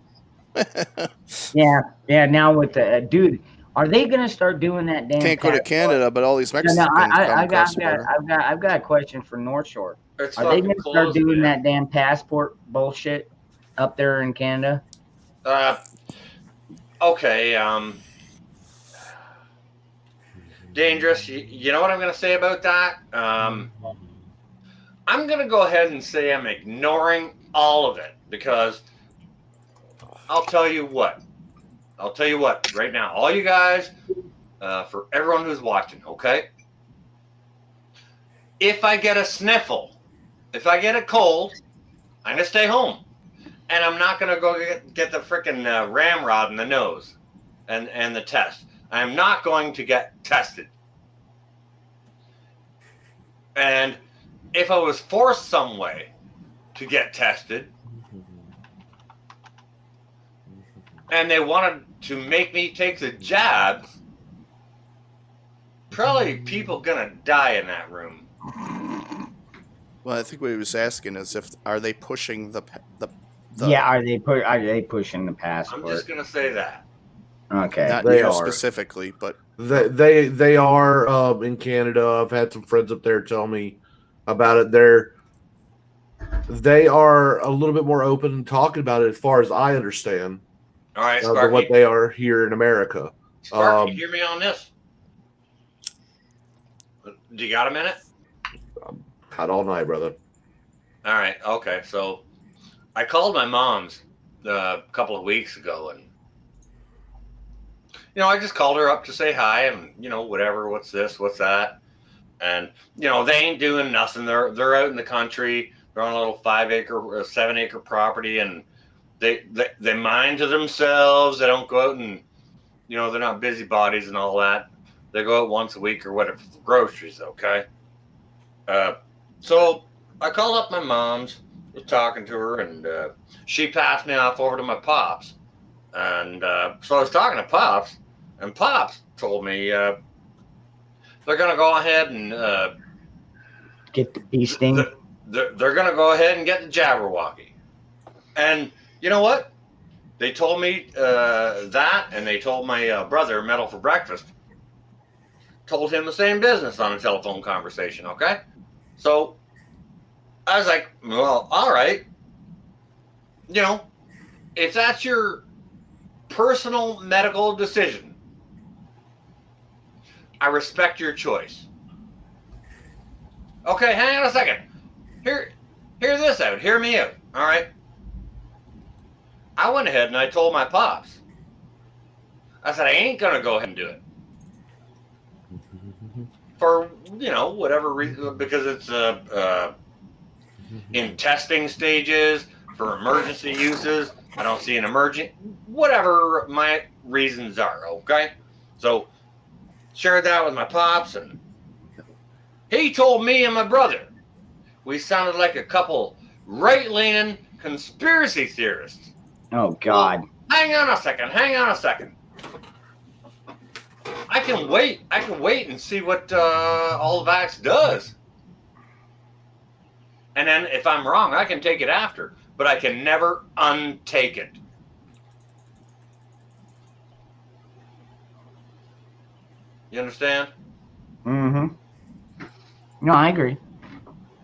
Speaker 7: Yeah. Now with the dude, are they gonna start doing that damn?
Speaker 3: Can't go to Canada, but all these Mexicans
Speaker 7: I've
Speaker 3: come
Speaker 7: got a question for North Shore.
Speaker 10: It's
Speaker 7: Are they gonna
Speaker 10: fucking
Speaker 7: start
Speaker 10: close,
Speaker 7: doing
Speaker 10: man.
Speaker 7: that damn passport bullshit up there in Canada?
Speaker 10: Okay. Dangerous. You know what I'm going to say about that? I'm going to go ahead and say I'm ignoring all of it because I'll tell you what right now, all you guys, for everyone who's watching, okay? If I get a sniffle, if I get a cold, I'm going to stay home. And I'm not going to go get the freaking ramrod in the nose and the test. I'm not going to get tested. And if I was forced some way to get tested, and they wanted to make me take the jab, probably people gonna die in that room.
Speaker 3: Well, I think what he was asking is are they pushing the
Speaker 7: Yeah, are they pushing the passport?
Speaker 10: I'm just gonna say that.
Speaker 7: Okay,
Speaker 3: not
Speaker 12: They
Speaker 3: you
Speaker 12: are.
Speaker 3: specifically, but
Speaker 12: They are in Canada. I've had some friends up there tell me about it. They are a little bit more open and talking about it, as far as I understand,
Speaker 10: All right,
Speaker 12: than
Speaker 10: Sparky.
Speaker 12: what they are here in America.
Speaker 10: Sparky, hear me on this. Do you got a minute?
Speaker 12: Got all night, brother.
Speaker 10: All right. Okay. So I called my mom's a couple of weeks ago, and I just called her up to say hi, and whatever. What's this? What's that? And they ain't doing nothing. They're out in the country. They're on a little 7-acre property, and they mind to themselves. They don't go out and they're not busybodies and all that. They go out once a week or whatever for groceries. Okay. So I called up my mom's, was talking to her, and she passed me off over to my pops. And so I was talking to Pops, and Pops told me they're going to go ahead and
Speaker 7: get the bee sting.
Speaker 10: They're going to go ahead and get the Jabberwocky. And you know what? They told me that, and they told my brother, Metal for Breakfast, told him the same business on a telephone conversation, okay? So I was like, well, all right. If that's your personal medical decision, I respect your choice. Okay, hang on a second. Hear this out. Hear me out. All right. I went ahead and I told my pops. I said, I ain't going to go ahead and do it. For, whatever reason, because it's in testing stages, for emergency uses. I don't see an emergent, whatever my reasons are, okay? So, shared that with my pops, and he told me and my brother we sounded like a couple right-leaning conspiracy theorists.
Speaker 7: Oh God.
Speaker 10: Well, hang on a second. I can wait and see what all the vax does. And then if I'm wrong, I can take it after. But I can never untake it. You understand?
Speaker 7: Mm-hmm. No, I agree.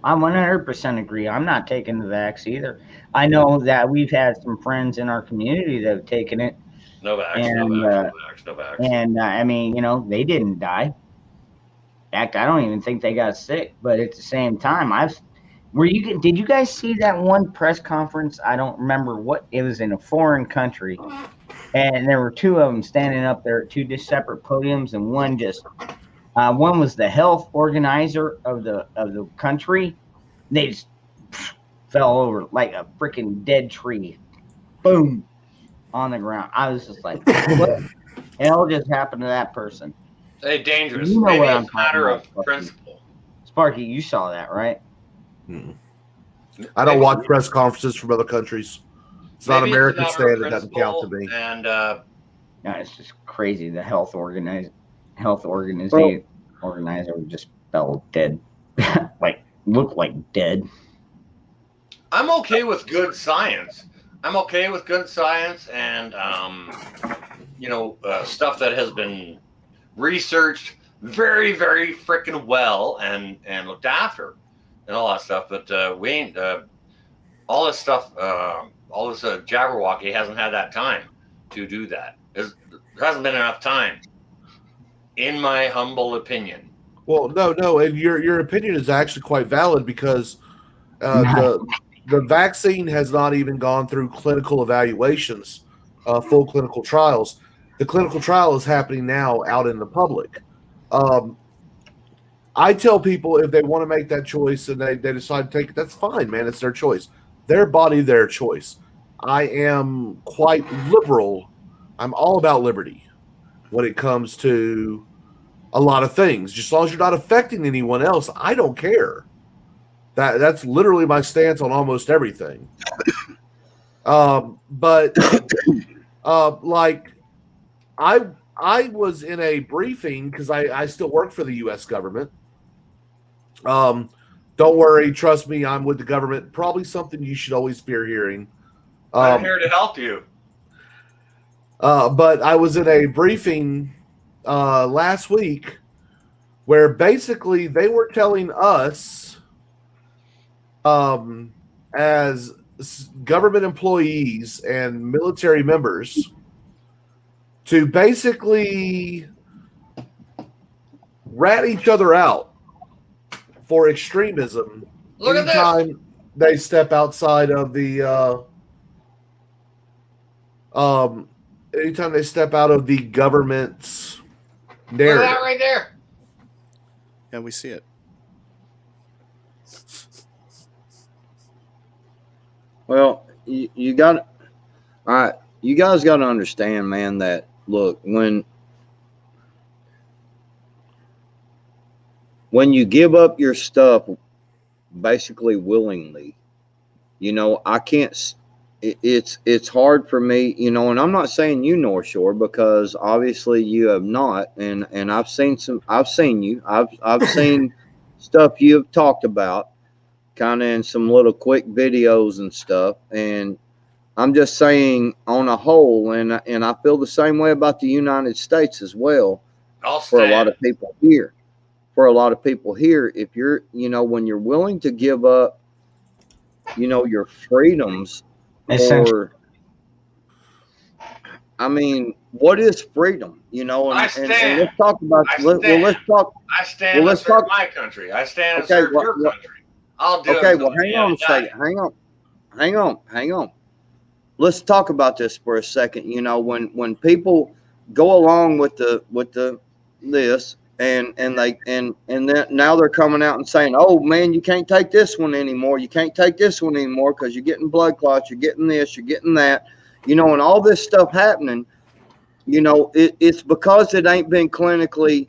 Speaker 7: I 100% agree. I'm not taking the vax either. I know that we've had some friends in our community that have taken it.
Speaker 10: No vax,
Speaker 7: And,
Speaker 10: no vax, no vax.
Speaker 7: And I mean, you know, they didn't die. In fact, I don't even think they got sick. But at the same time, did you guys see that one press conference? I don't remember what it was, in a foreign country, and there were two of them standing up there at two separate podiums, and one was the health organizer of the country. They just fell over like a freaking dead tree, boom, on the ground. I was just like, what the hell just happened to that person?
Speaker 10: Hey, dangerous.
Speaker 7: You know
Speaker 10: Maybe
Speaker 7: what
Speaker 10: it's
Speaker 7: I'm
Speaker 10: a matter
Speaker 7: talking
Speaker 10: of
Speaker 7: about,
Speaker 10: principle.
Speaker 7: Sparky, you saw that, right?
Speaker 12: I don't watch press conferences from other countries. It's not American standard. Doesn't count to me.
Speaker 10: And
Speaker 7: no, it's just crazy. The health organizer just fell dead, looked like dead.
Speaker 10: I'm okay with good science. I'm okay with good science and stuff that has been researched very, very freaking well and looked after and all that stuff. But we ain't all this stuff. All this Jabberwocky hasn't had that time to do that. There hasn't been enough time, in my humble opinion.
Speaker 12: Well, no, and your opinion is actually quite valid because the vaccine has not even gone through clinical evaluations, full clinical trials. The clinical trial is happening now out in the public. I tell people if they want to make that choice and they decide to take it, that's fine, man. It's their choice. Their body, their choice. I am quite liberal. I'm all about liberty when it comes to a lot of things. Just as long as you're not affecting anyone else, I don't care. That's literally my stance on almost everything. But like I was in a briefing because I still work for the U.S. government. Don't worry, trust me, I'm with the government. Probably something you should always fear hearing.
Speaker 10: I'm here to help you.
Speaker 12: But I was in a briefing last week where basically they were telling us, as government employees and military members, to basically rat each other out for extremism.
Speaker 10: Look at this.
Speaker 12: Anytime they step outside of the anytime they step out of the government's narrative.
Speaker 10: Look at that right there.
Speaker 3: Yeah, we see it.
Speaker 1: Well, you got, all right. You guys got to understand, man, that look, when you give up your stuff basically willingly, I can't. It's hard for me, and I'm not saying you, North Shore, because obviously you have not, and I've seen you, I've seen stuff you have talked about, kind of in some little quick videos and stuff, and I'm just saying on a whole, and I feel the same way about the United States as well. For a lot of people here, if you're, when you're willing to give up, your freedoms. Or, I mean, what is freedom? And let's talk about. Let's talk.
Speaker 10: I stand to serve my country. I stand to serve your country. I'll do it.
Speaker 1: Okay, well, hang on a second. Hang on. Let's talk about this for a second. When people go along with this. And then now they're coming out and saying, "Oh man, you can't take this one anymore. You can't take this one anymore because you're getting blood clots. You're getting this. You're getting that. And all this stuff happening. It's because it ain't been clinically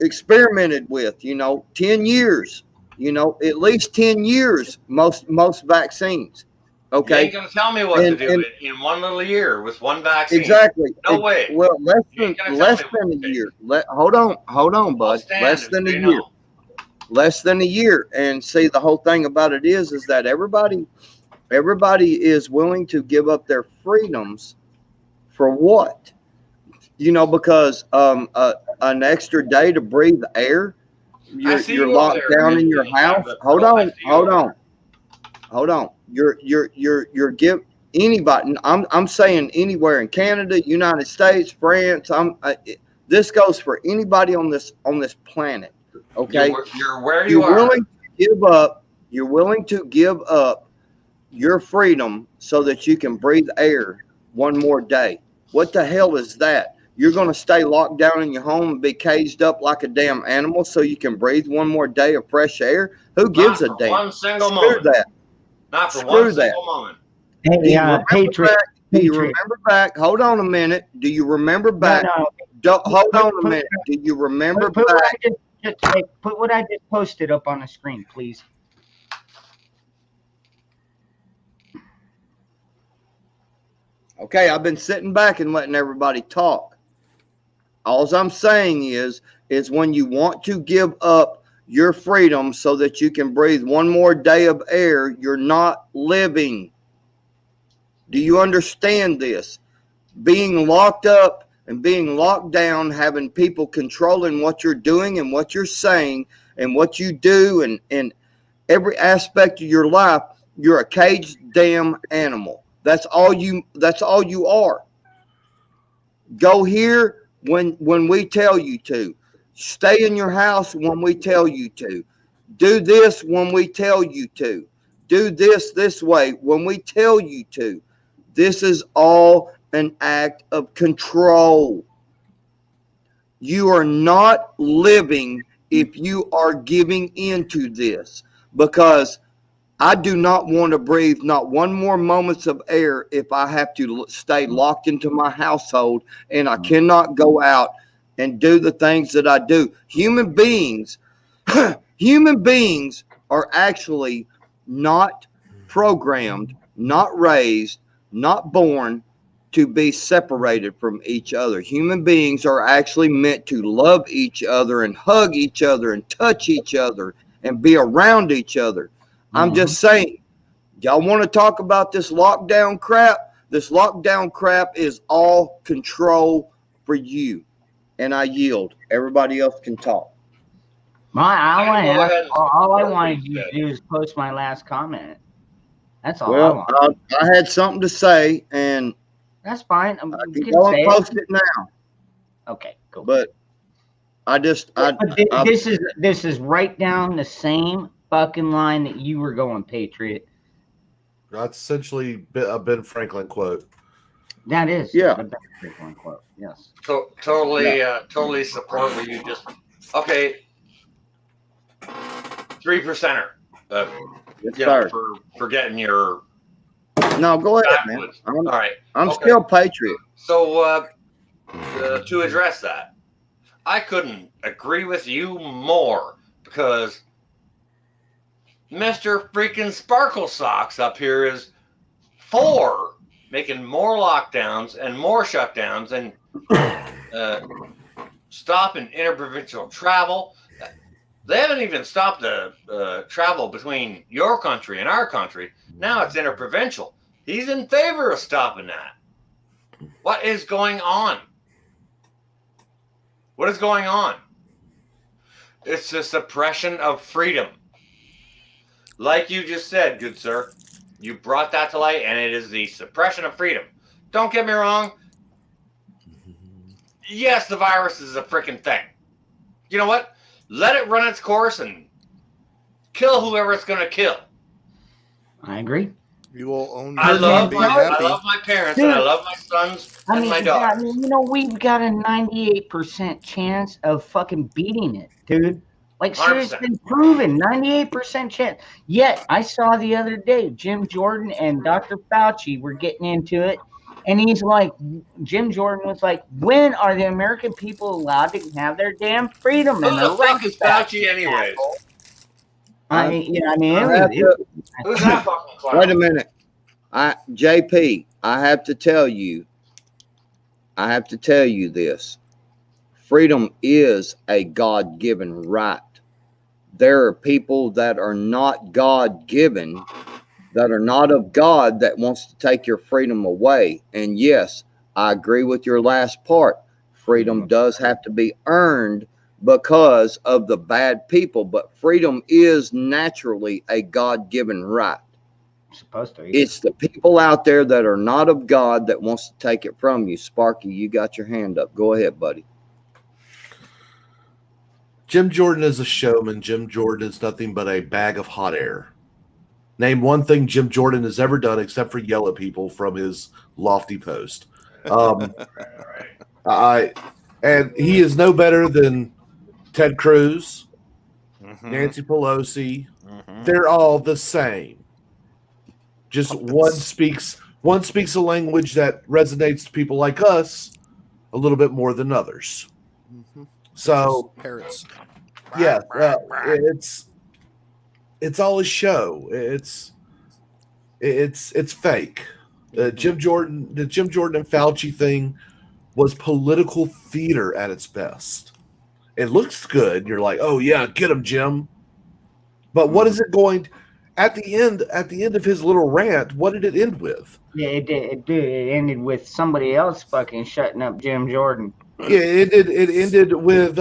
Speaker 1: experimented with. 10 years. At least 10 years. Most vaccines.
Speaker 10: You ain't gonna tell me what to do in 1 little year with one vaccine.
Speaker 1: Exactly.
Speaker 10: No way.
Speaker 1: Well, less
Speaker 10: You
Speaker 1: than
Speaker 10: ain't gonna tell
Speaker 1: a
Speaker 10: me what to
Speaker 1: year. Hold on, bud. Less than a year.
Speaker 10: No.
Speaker 1: Less than a year. And see, the whole thing about it is that everybody is willing to give up their freedoms for what? You know, because an extra day to breathe air. You're locked down in your house. Hold on. You're give anybody. I'm saying anywhere in Canada, United States, France. This goes for anybody on this planet. Okay,
Speaker 10: You're where you are.
Speaker 1: You're willing to give up your freedom so that you can breathe air one more day. What the hell is that? You're going to stay locked down in your home and be caged up like a damn animal so you can breathe one more day of fresh air? Who gives a damn?
Speaker 10: One single
Speaker 1: Screw
Speaker 10: moment.
Speaker 1: that.
Speaker 10: Not for
Speaker 1: Screw
Speaker 10: one
Speaker 1: that.
Speaker 10: single moment.
Speaker 7: Hey, Patriot.
Speaker 1: Do you remember back? Hold on a minute. Do you remember back? Hold on a minute. Do you remember back?
Speaker 7: Put what I just posted up on the screen, please.
Speaker 1: Okay, I've been sitting back and letting everybody talk. All I'm saying is when you want to give up your freedom so that you can breathe one more day of air, you're not living. Do you understand this? Being locked up and being locked down, having people controlling what you're doing and what you're saying and what you do and every aspect of your life, you're a caged damn animal. That's all you are. Go here when we tell you to. Stay in your house when we tell you to. Do this when we tell you to. Do this way when we tell you to. This is all an act of control. You are not living if you are giving into this, because I do not want to breathe not one more moments of air if I have to stay locked into my household and I cannot go out and do the things that I do. Human beings are actually not programmed, not raised, not born to be separated from each other. Human beings are actually meant to love each other and hug each other and touch each other and be around each other. I'm just saying, y'all want to talk about this lockdown crap? This lockdown crap is all control for you. And I yield. Everybody else can talk.
Speaker 7: All I wanted you to do is post my last comment. That's all I want.
Speaker 1: I had something to say, and
Speaker 7: that's fine.
Speaker 1: I can go and post it now.
Speaker 7: Okay, cool.
Speaker 1: But
Speaker 7: this is right down the same fucking line that you were going, Patriot.
Speaker 12: That's essentially a Ben Franklin quote.
Speaker 7: That is,
Speaker 1: yeah,
Speaker 7: a Ben Franklin quote. Yes.
Speaker 10: Totally support what you just. Okay. 3%er. For getting your.
Speaker 1: No, go ahead, man.
Speaker 10: All right.
Speaker 1: I'm still Patriot.
Speaker 10: So to address that, I couldn't agree with you more, because Mr. freaking Sparkle Socks up here is for making more lockdowns and more shutdowns and stopping interprovincial travel. They haven't even stopped the travel between your country and our country. Now it's interprovincial. He's in favor of stopping that. What is going on? What is going on? It's the suppression of freedom. Like you just said, good sir. You brought that to light, and it is the suppression of freedom. Don't get me wrong. Yes, the virus is a freaking thing. You know what? Let it run its course and kill whoever it's going to kill.
Speaker 7: I agree.
Speaker 3: You will own.
Speaker 10: I love my parents, and I love my sons and my daughters.
Speaker 7: We've got a 98% chance of fucking beating it, dude. Like, seriously, it's been proven, 98% chance. Yet, I saw the other day, Jim Jordan and Dr. Fauci were getting into it, and he's like, Jim Jordan was like, when are the American people allowed to have their damn freedom and their rights?
Speaker 10: Who the fuck is Fauci anyways?
Speaker 1: Wait a minute. JP, I have to tell you this. Freedom is a God-given right. There are people that are not God-given, that are not of God, that wants to take your freedom away. And yes, I agree with your last part. Freedom does have to be earned because of the bad people, but freedom is naturally a God-given right.
Speaker 7: Supposed to.
Speaker 1: It's the people out there that are not of God that wants to take it from you. Sparky, you got your hand up. Go ahead, buddy.
Speaker 12: Jim Jordan is a showman. Jim Jordan is nothing but a bag of hot air. Name one thing Jim Jordan has ever done except for yell at people from his lofty post. And he is no better than Ted Cruz, Nancy Pelosi. They're all the same. Just one speaks a language that resonates to people like us a little bit more than others. So
Speaker 3: parrots.
Speaker 12: Yeah, it's all a show. It's fake. The Jim Jordan and Fauci thing was political theater at its best. It looks good. You're like, oh yeah, get him, Jim. But what is it going to, at the end of his little rant? What did it end with?
Speaker 7: Yeah, it did. It ended with somebody else fucking shutting up Jim Jordan.
Speaker 12: Yeah, it ended with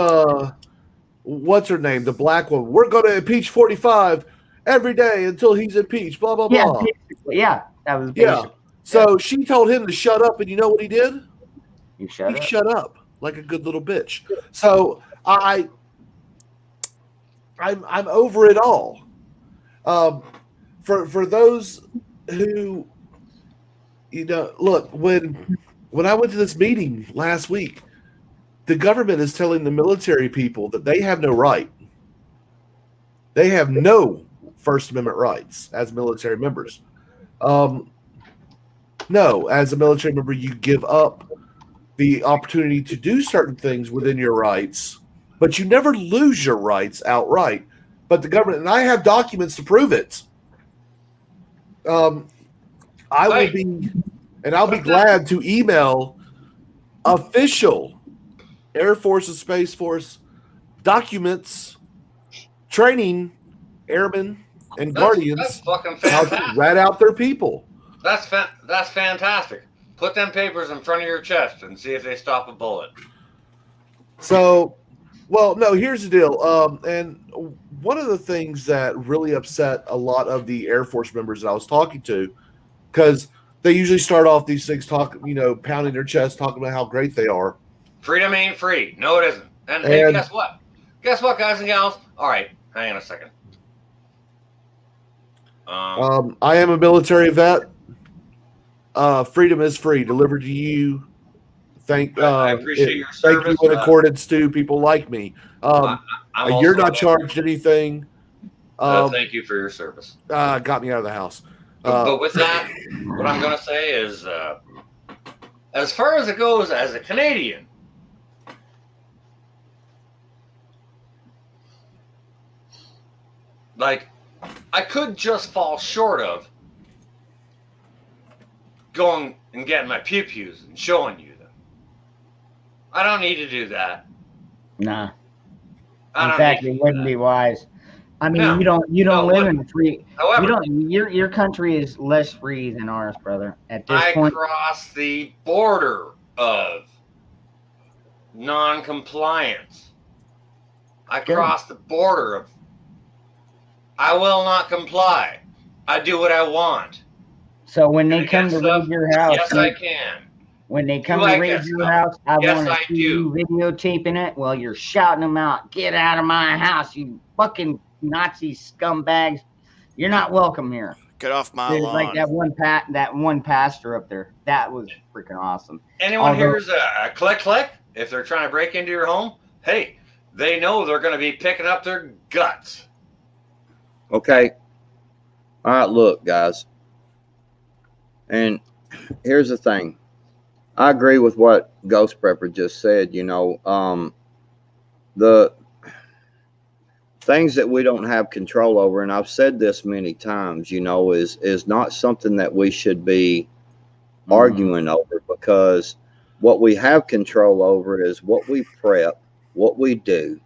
Speaker 12: what's her name, the black woman. We're going to impeach 45 every day until he's impeached. Blah blah blah.
Speaker 7: Yeah, that was basic.
Speaker 12: So she told him to shut up, and you know what he did?
Speaker 7: He
Speaker 12: shut up like a good little bitch. So I'm over it all. For those who, look, when I went to this meeting last week, the government is telling the military people that they have no right. They have no First Amendment rights as military members. No, as a military member, you give up the opportunity to do certain things within your rights, but you never lose your rights outright. But the government, and I have documents to prove it. I'll be glad to email official Air Force and Space Force documents training airmen and guardians how to rat out their people.
Speaker 10: That's fantastic. Put them papers in front of your chest and see if they stop a bullet.
Speaker 12: So, well, no, here's the deal. And one of the things that really upset a lot of the Air Force members that I was talking to, because they usually start off these things pounding their chest, talking about how great they are.
Speaker 10: Freedom ain't free. No, it isn't. And hey, guess what? Guess what, guys and gals? All right, hang on a second.
Speaker 12: I am a military vet. Freedom is free, delivered to you.
Speaker 10: I appreciate your service.
Speaker 12: Thank you in accordance to people like me. You're not charged anything.
Speaker 10: Thank you for your service.
Speaker 12: Got me out of the house.
Speaker 10: But with that, what I'm going to say is, as far as it goes as a Canadian, like, I could just fall short of going and getting my pew-pews and showing you them. I don't need to do that.
Speaker 7: Nah. In fact, it wouldn't be wise. I mean, you don't live in free.
Speaker 10: However,
Speaker 7: your country is less free than ours, brother. At this point,
Speaker 10: I crossed the border of non-compliance. I crossed the border of I will not comply. I do what I want.
Speaker 7: So when they come to raid your house,
Speaker 10: yes, I can.
Speaker 7: When they come to raid your house, I want to see you videotaping it while you're shouting them out. Get out of my house, you fucking Nazi scumbags! You're not welcome here.
Speaker 3: Get off my lawn.
Speaker 7: Like that one pastor up there. That was freaking awesome.
Speaker 10: Anyone hears a click click if they're trying to break into your home? Hey, they know they're going to be picking up their guts.
Speaker 1: Okay. All right, look, guys. And here's the thing. I agree with what Ghost Prepper just said. things that we don't have control over, and I've said this many times, is not something that we should be arguing over, because what we have control over is what we prep, what we do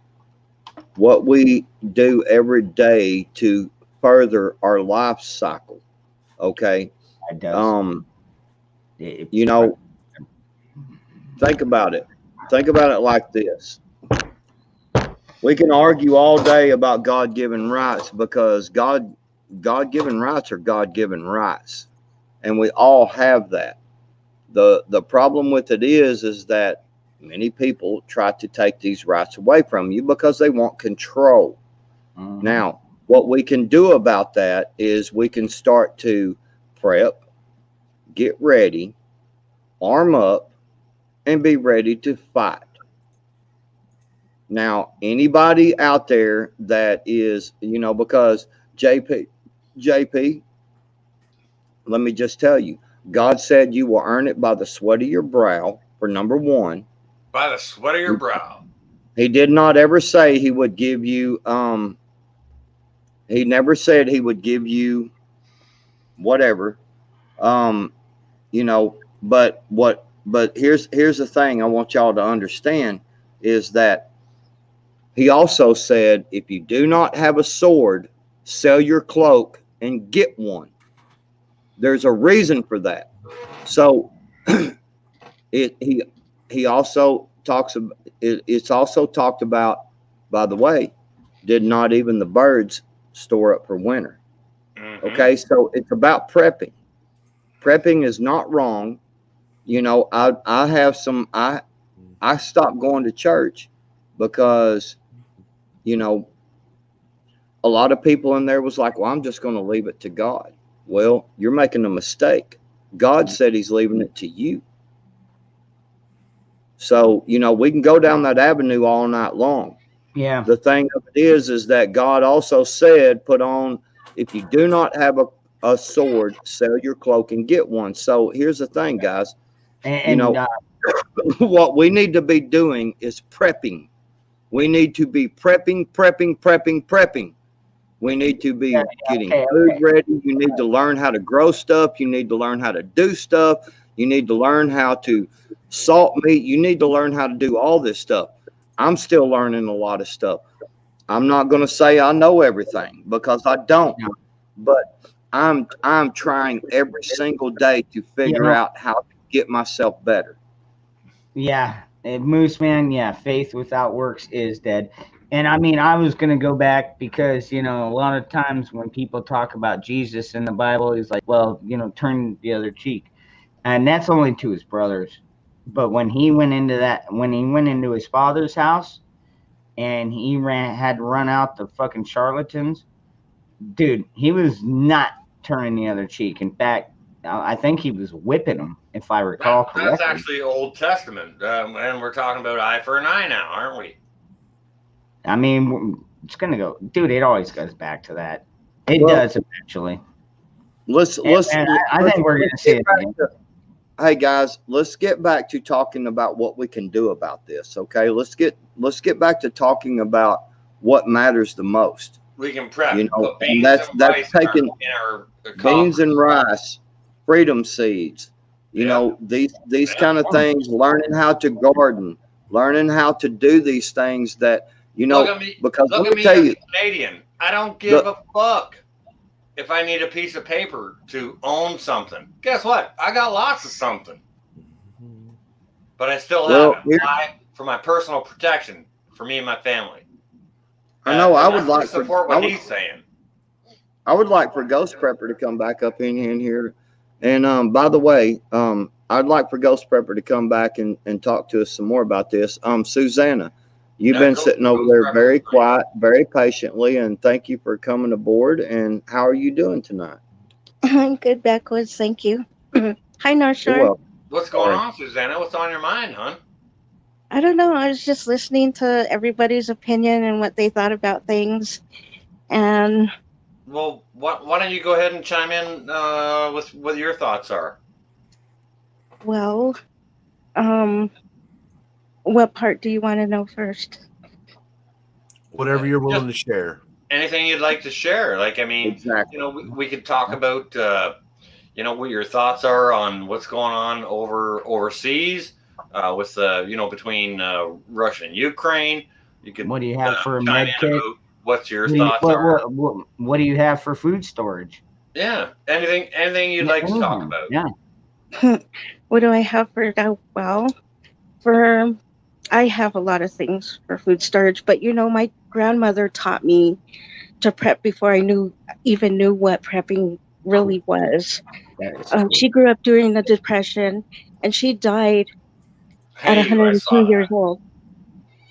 Speaker 1: every day to further our life cycle. Okay.
Speaker 7: It does.
Speaker 1: Think about it. Think about it like this. We can argue all day about God-given rights, because God-given rights are God-given rights, and we all have that. The problem with it is that many people try to take these rights away from you because they want control. Now, what we can do about that is we can start to prep, get ready, arm up, and be ready to fight. Now, anybody out there that is, because JP, let me just tell you, God said you will earn it by the sweat of your brow, for number one.
Speaker 10: By the sweat of your brow.
Speaker 1: He did not ever say he would give you, he never said he would give you whatever, but here's the thing I want y'all to understand is that he also said, if you do not have a sword, sell your cloak and get one. There's a reason for that. So he also talks about, it's also talked about, by the way, did not even the birds store up for winter? Okay, so it's about prepping. Prepping is not wrong. I have some, I stopped going to church because, a lot of people in there was like, well, I'm just going to leave it to God. Well, you're making a mistake. God said he's leaving it to you. So, we can go down that avenue all night long.
Speaker 7: Yeah.
Speaker 1: The thing of it is that God also said, put on, if you do not have a sword, sell your cloak and get one. So here's the thing, guys. What we need to be doing is prepping. We need to be prepping. We need to be getting food ready. You need to learn how to grow stuff. You need to learn how to do stuff. You need to learn how to salt meat. You need to learn how to do all this stuff. I'm still learning a lot of stuff. I'm not going to say I know everything, because I don't. But I'm trying every single day to figure out how to get myself better.
Speaker 7: Yeah, Moose Man. Yeah, faith without works is dead. And I mean, I was going to go back because, a lot of times when people talk about Jesus in the Bible, he's like, well, turn the other cheek. And that's only to his brothers. But when he went into his father's house and he had to run out the fucking charlatans, dude, he was not turning the other cheek. In fact, I think he was whipping them, if I recall correctly.
Speaker 10: That's actually Old Testament. And we're talking about eye for an eye now, aren't we?
Speaker 7: I mean, it's going to go, dude, it always goes back to that. It does eventually.
Speaker 1: I
Speaker 7: think we're going to see it again.
Speaker 1: Hey guys, let's get back to talking about what we can do about this. Okay, let's get back to talking about what matters the most.
Speaker 10: We can prep.
Speaker 1: And that's taking beans and rice, freedom seeds. These kind of things. Learning how to garden, learning how to do these things that
Speaker 10: look at me,
Speaker 1: because
Speaker 10: look
Speaker 1: let
Speaker 10: at
Speaker 1: me
Speaker 10: me
Speaker 1: tell
Speaker 10: as
Speaker 1: you,
Speaker 10: a Canadian. I don't give a fuck if I need a piece of paper to own something. Guess what? I got lots of something, but I still have it. Why? For my personal protection, for me and my family.
Speaker 1: I know. I would like
Speaker 10: to support what he's saying.
Speaker 1: I would like for Ghost Prepper to come back up in here. And by the way, I'd like for Ghost Prepper to come back and talk to us some more about this. Susanna, you've been sitting over there very quiet, very patiently, and thank you for coming aboard. And how are you doing tonight?
Speaker 13: I'm good, Backwoods. Thank you. Hi, North Shore.
Speaker 10: What's going on, Susanna? What's on your mind, hon?
Speaker 13: I don't know. I was just listening to everybody's opinion and what they thought about things. And
Speaker 10: well, why don't you go ahead and chime in with what your thoughts are?
Speaker 13: Well, what part do you want to know first?
Speaker 12: Whatever you're willing to share.
Speaker 10: Anything you'd like to share. Like, I mean,
Speaker 1: Exactly.
Speaker 10: you know, we could talk about, you know, what your thoughts are on what's going on overseas with, you know, between Russia and Ukraine. You could
Speaker 7: What do you have for a
Speaker 10: chime
Speaker 7: med
Speaker 10: in
Speaker 7: kit?
Speaker 10: about what your thoughts are.
Speaker 7: What do you have for food storage?
Speaker 10: Yeah, anything you'd like to talk about.
Speaker 7: Yeah.
Speaker 13: What do I have for that? Well, I have a lot of things for food storage, but you know, my grandmother taught me to prep before I even knew what prepping really was. She grew up during the Depression, and she died at
Speaker 10: Hey, I
Speaker 13: 102
Speaker 10: saw
Speaker 13: years
Speaker 10: that.
Speaker 13: old.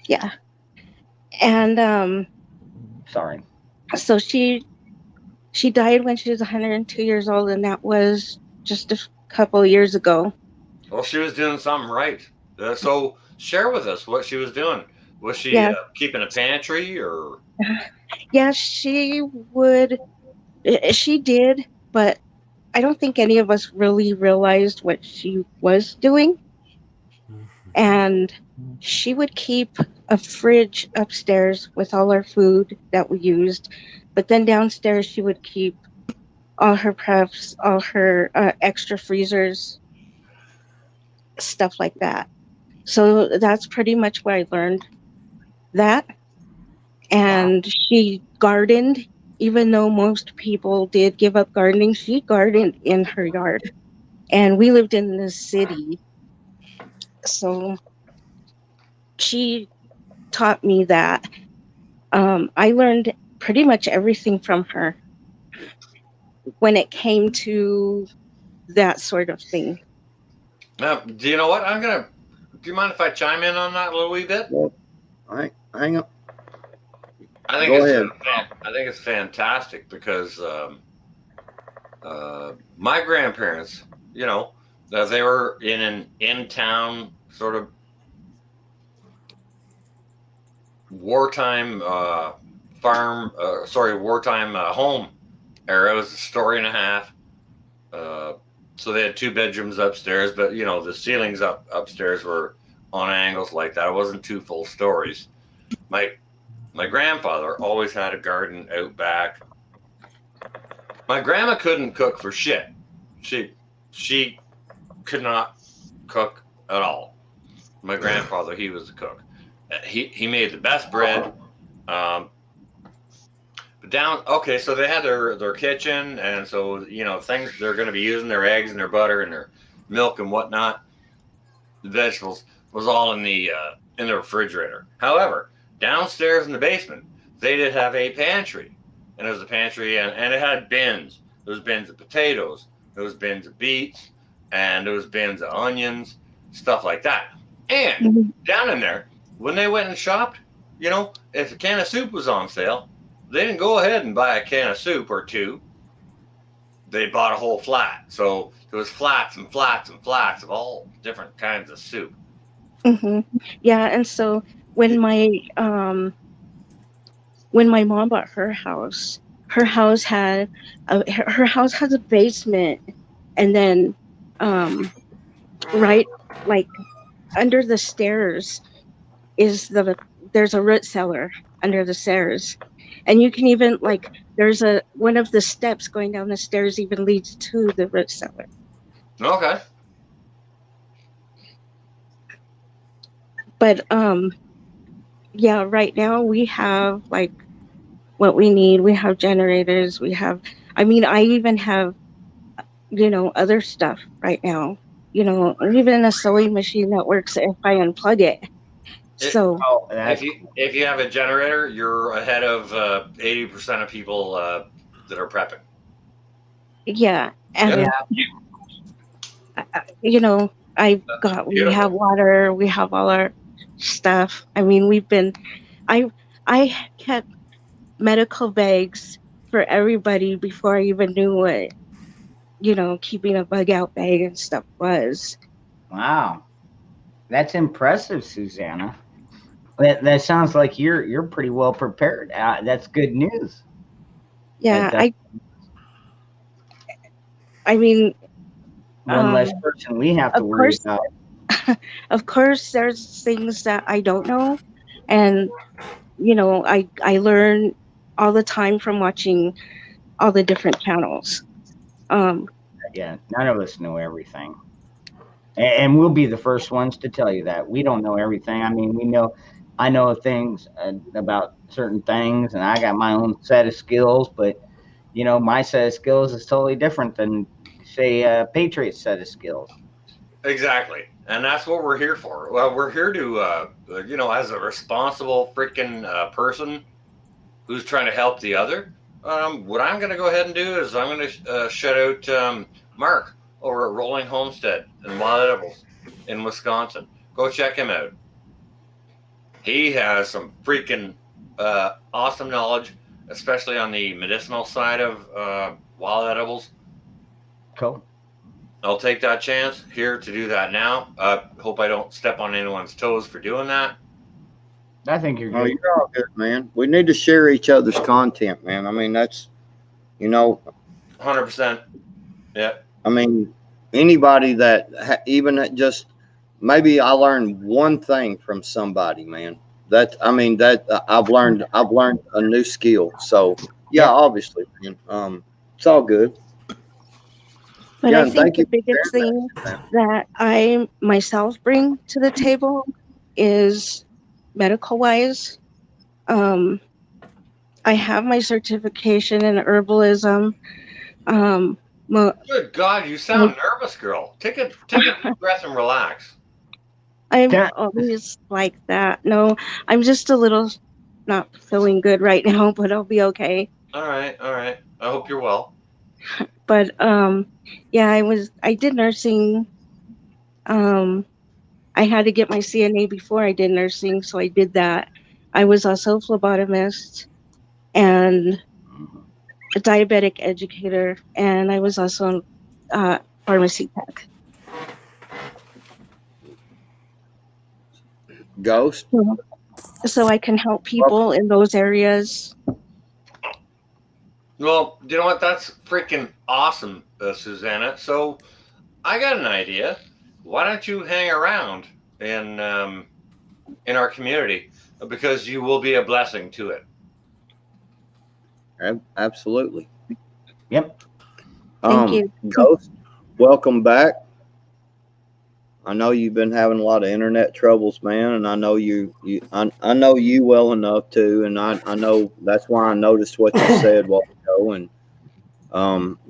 Speaker 13: Yeah, and
Speaker 7: Sorry.
Speaker 13: so she died when she was 102 years old, and that was just a couple of years ago.
Speaker 10: Well, she was doing something right. So share with us what she was doing. Was she
Speaker 13: Yeah.
Speaker 10: keeping a pantry or?
Speaker 13: Yeah, she would. She did, but I don't think any of us really realized what she was doing. And she would keep a fridge upstairs with all our food that we used, but then downstairs she would keep all her preps, all her extra freezers, stuff like that. So that's pretty much where I learned that. And she gardened, even though most people did give up gardening, she gardened in her yard. And we lived in the city. So she taught me that. I learned pretty much everything from her when it came to that sort of thing.
Speaker 10: Now, do you know what? Do you mind if I chime in on that a little wee bit?
Speaker 1: Well, hang on.
Speaker 10: I think
Speaker 1: Go
Speaker 10: it's
Speaker 1: ahead.
Speaker 10: I think it's fantastic because my grandparents, you know, they were in an in-town sort of wartime wartime home era. It was a story and a half. So they had 2 bedrooms upstairs, but you know the ceilings upstairs were on angles like that. It wasn't 2 full stories. My grandfather always had a garden out back. My grandma couldn't cook for shit. She could not cook at all. My grandfather, he was the cook. He made the best bread. Okay, so they had their kitchen, and so you know things they're going to be using, their eggs and their butter and their milk and whatnot, the vegetables was all in the refrigerator. However, downstairs in the basement, they did have a pantry, and it was a pantry, and it had bins. There was bins of potatoes, there was bins of beets, and there was bins of onions, stuff like that. And down in there, when they went and shopped, you know, if a can of soup was on sale, they didn't go ahead and buy a can of soup or 2. They bought a whole flat. So there was flats and flats and flats of all different kinds of soup.
Speaker 13: Yeah, and so when my mom bought her house had her house has a basement, and then right like under the stairs there's a root cellar under the stairs, and you can even there's one of the steps going down the stairs even leads to the root cellar.
Speaker 10: Okay.
Speaker 13: But yeah, right now we have what we need. We have generators, I even have other stuff right now, even a sewing machine that works if I unplug it. So
Speaker 10: if you have a generator, you're ahead of 80% of people that are prepping.
Speaker 13: Yeah, and we have water, we have all our stuff. I kept medical bags for everybody before I even knew what keeping a bug out bag and stuff was.
Speaker 7: Wow, that's impressive, Susanna. That sounds like you're pretty well prepared. That's good news.
Speaker 13: Yeah,
Speaker 7: one less person we have to worry about.
Speaker 13: Of course, there's things that I don't know, and I learn all the time from watching all the different channels.
Speaker 7: Yeah, none of us know everything. And we'll be the first ones to tell you that. We don't know everything. I mean, I know things about certain things, and I got my own set of skills, but, my set of skills is totally different than, say, Patriot's set of skills.
Speaker 10: Exactly. And that's what we're here for. Well, we're here to, as a responsible freaking person who's trying to help the other. What I'm going to go ahead and do is I'm going to shout out Mark over at Rolling Homestead and Wild Edibles in Wisconsin. Go check him out. He has some freaking awesome knowledge, especially on the medicinal side of wild edibles.
Speaker 7: Cool.
Speaker 10: I'll take that chance here to do that now. Hope I don't step on anyone's toes for doing that.
Speaker 7: I think you're good.
Speaker 1: Oh, you're all good, man. We need to share each other's content, man. I mean, that's,
Speaker 10: 100%. Yeah.
Speaker 1: I mean, anybody that even that just maybe I learned one thing from somebody, man. I've learned a new skill. So yeah, obviously, man. It's all good.
Speaker 13: But
Speaker 1: Yeah,
Speaker 13: I
Speaker 1: and
Speaker 13: think
Speaker 1: thank
Speaker 13: the
Speaker 1: you for
Speaker 13: biggest
Speaker 1: sharing
Speaker 13: thing that I myself bring to the table is medical wise. I have my certification in herbalism.
Speaker 10: Good God, you sound nervous, girl. Take a deep breath and relax.
Speaker 13: I'm always like that. No, I'm just a little not feeling good right now, but I'll be okay.
Speaker 10: All right. I hope you're well.
Speaker 13: But yeah, I did nursing. I had to get my CNA before I did nursing, so I did that. I was also a phlebotomist and a diabetic educator, and I was also a pharmacy tech.
Speaker 1: Ghost.
Speaker 13: So I can help people in those areas.
Speaker 10: Well, you know what? That's freaking awesome, Susanna. So I got an idea. Why don't you hang around in our community, because you will be a blessing to it.
Speaker 1: Absolutely.
Speaker 7: Yep.
Speaker 13: Thank you.
Speaker 1: Ghost, welcome back. I know you've been having a lot of internet troubles, man, and I know I know you well enough too, and I know that's why I noticed what you said a while ago, and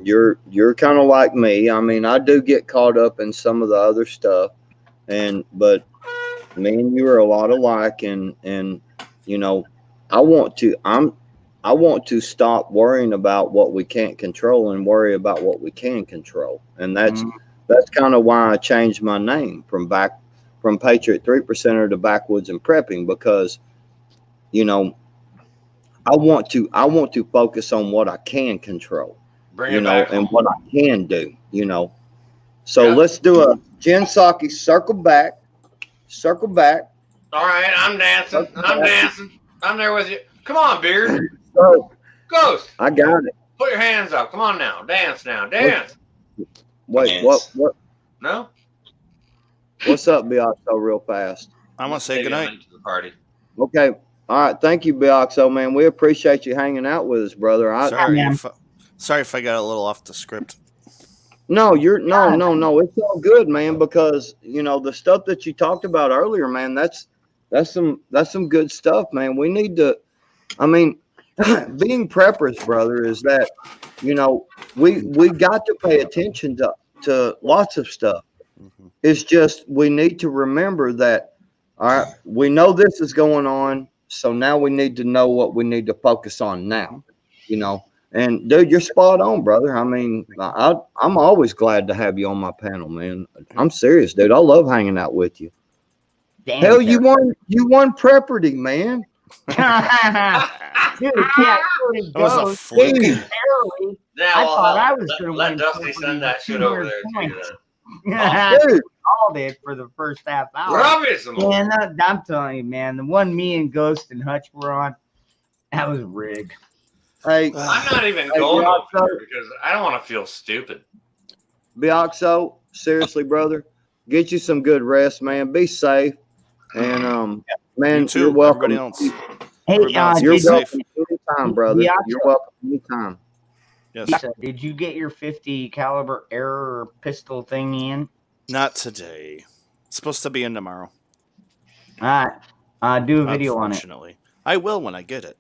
Speaker 1: you're kind of like me. I mean, I do get caught up in some of the other stuff, but me and you are a lot alike, and I want to stop worrying about what we can't control and worry about what we can control, and that's kind of why I changed my name from Patriot 3%er to Backwoods and Prepping, because I want to focus on what I can control, and what I can do, So let's do a Jen Psaki circle back.
Speaker 10: All right, I'm dancing. I'm there with you. Come on, Beard. Ghost.
Speaker 1: I got it.
Speaker 10: Put your hands up. Come on now. Dance now. Dance.
Speaker 1: Wait, what?
Speaker 10: No?
Speaker 1: What's up, Bioxo, real fast?
Speaker 3: I'm going to say goodnight.
Speaker 10: To the party.
Speaker 1: Okay. All right. Thank you, Bioxo, man. We appreciate you hanging out with us, brother.
Speaker 3: Sorry if I got a little off the script.
Speaker 1: No, no. It's all good, man, because the stuff that you talked about earlier, man, that's some good stuff, man. We need to, I mean, being preppers, brother, is that we got to pay attention to lots of stuff. It's just we need to remember that, all right, we know this is going on, so now we need to know what we need to focus on now, And dude, you're spot on, brother. I mean, I'm always glad to have you on my panel, man. I'm serious, dude. I love hanging out with you.
Speaker 7: Damn,
Speaker 1: hell, you won Prepperty, man.
Speaker 7: Dude, yeah,
Speaker 3: that was a fluke.
Speaker 10: Yeah,
Speaker 7: I thought I was going to
Speaker 10: let
Speaker 7: win.
Speaker 10: Dusty send that shit over there to you.
Speaker 7: Dude, called it for the first half hour.
Speaker 10: Obviously.
Speaker 7: Man, I'm telling you, man, the one me and Ghost and Hutch were on, that was rigged.
Speaker 1: Hey,
Speaker 10: I'm not even going over there because I don't want to feel stupid.
Speaker 1: Bioxo, seriously, brother, get you some good rest, man. Be safe, and man,
Speaker 3: you too,
Speaker 1: you're welcome.
Speaker 3: everybody else.
Speaker 7: Hey,
Speaker 3: Everybody
Speaker 1: You're
Speaker 3: else be safe.
Speaker 1: welcome anytime, brother.
Speaker 7: Yeah.
Speaker 1: You're welcome anytime.
Speaker 3: Yes.
Speaker 7: Lisa, did you get your 50 caliber air pistol thing in?
Speaker 3: Not today. It's supposed to be in tomorrow.
Speaker 7: All right. Do a video on it.
Speaker 3: Unfortunately. I will when I get it.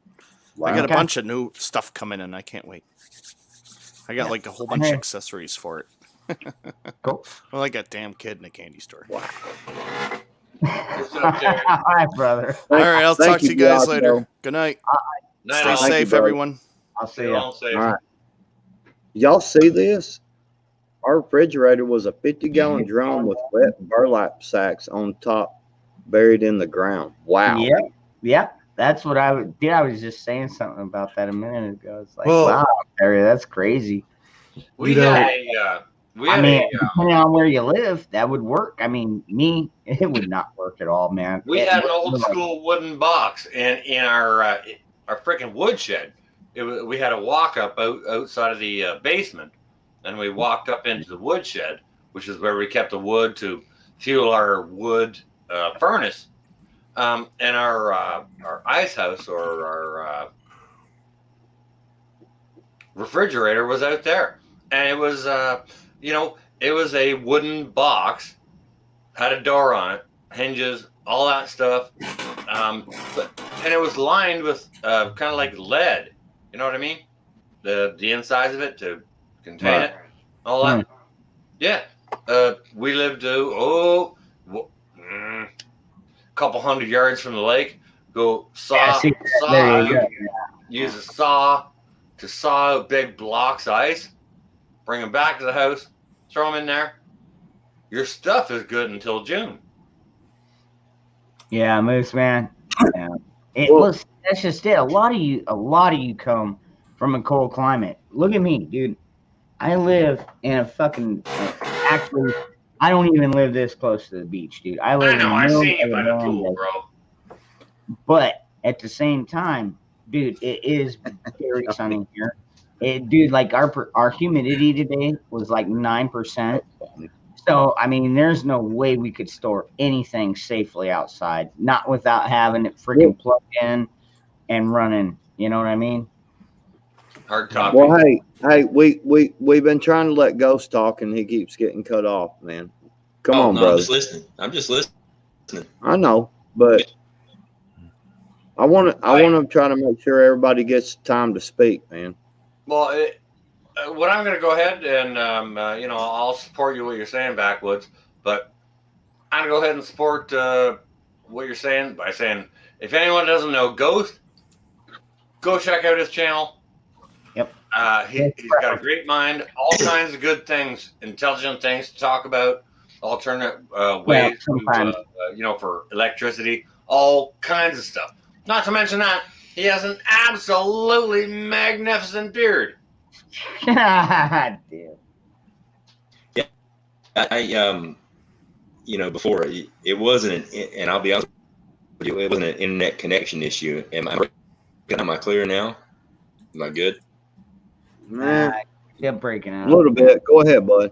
Speaker 1: Wow.
Speaker 3: I got a
Speaker 7: Okay.
Speaker 3: bunch of new stuff coming in. I can't wait. I got like a whole bunch of accessories for it.
Speaker 7: Cool.
Speaker 3: I'm like a damn kid in a candy store.
Speaker 1: Wow.
Speaker 10: What's up, Terry?
Speaker 7: All right, brother.
Speaker 3: All right, I'll
Speaker 1: Thank
Speaker 3: talk to you
Speaker 1: you,
Speaker 3: guys
Speaker 1: Biatso.
Speaker 3: later. Good night.
Speaker 10: Night
Speaker 3: Stay
Speaker 10: all.
Speaker 1: Thank you,
Speaker 3: safe,
Speaker 1: brother.
Speaker 3: everyone.
Speaker 7: I'll see
Speaker 10: Stay
Speaker 7: you.
Speaker 10: all safe.
Speaker 1: All right. Y'all see this? Our refrigerator was a 50-gallon drum with wet burlap sacks on top, buried in the ground. Wow.
Speaker 7: Yep. That's what I would. I was just saying something about that a minute ago. It's like,
Speaker 12: Well-
Speaker 7: wow, Terry, that's crazy.
Speaker 10: We
Speaker 12: You know-
Speaker 10: had a
Speaker 7: Depending on where you live, that would work. I mean, me, it would not work at all, man.
Speaker 10: we had an old school wooden box in our freaking woodshed. We had a walk up outside of the basement, and we walked up into the woodshed, which is where we kept the wood to fuel our wood furnace. And our ice house or our refrigerator was out there, and it was it was a wooden box, had a door on it, hinges, all that stuff, and it was lined with kind of like lead. You know what I mean? The insides of it to contain it, all that. Yeah, we lived couple 100 yards from the lake. Go use a saw to saw out big blocks of ice, bring them back to the house, throw them in there. Your stuff is good until June.
Speaker 7: Yeah, Moose, man. Yeah. That's just it. A lot of you come from a cold climate. Look at me, dude. I live in a fucking actually. I don't even live this close to the beach, dude. I live in the middle
Speaker 10: seen you
Speaker 7: of
Speaker 10: by the
Speaker 7: the
Speaker 10: pool, bro.
Speaker 7: But at the same time, dude, it is very sunny here. Dude, like our humidity today was like 9%. So I mean, there's no way we could store anything safely outside, not without having it freaking plugged in and running. You know what I mean?
Speaker 10: Hard copy.
Speaker 1: Well, hey, we've been trying to let Ghost talk, and he keeps getting cut off, man. Come on,
Speaker 2: no,
Speaker 1: brother.
Speaker 2: I'm just listening.
Speaker 1: I know, but I want to try to make sure everybody gets time to speak, man.
Speaker 10: Well, what I'm going to go ahead and I'll support you what you're saying, Backwoods, but I'm going to go ahead and support what you're saying by saying if anyone doesn't know Ghost, go check out his channel.
Speaker 7: Yep.
Speaker 10: He's got a great mind, all kinds of good things, intelligent things to talk about, alternate ways to, for electricity, all kinds of stuff. Not to mention that he has an absolutely magnificent beard.
Speaker 7: God damn.
Speaker 2: Yeah, before it wasn't, and I'll be honest with you, it wasn't an internet connection issue. Am I clear now? Am I good?
Speaker 7: You're breaking out
Speaker 1: A little bit. Go ahead, bud.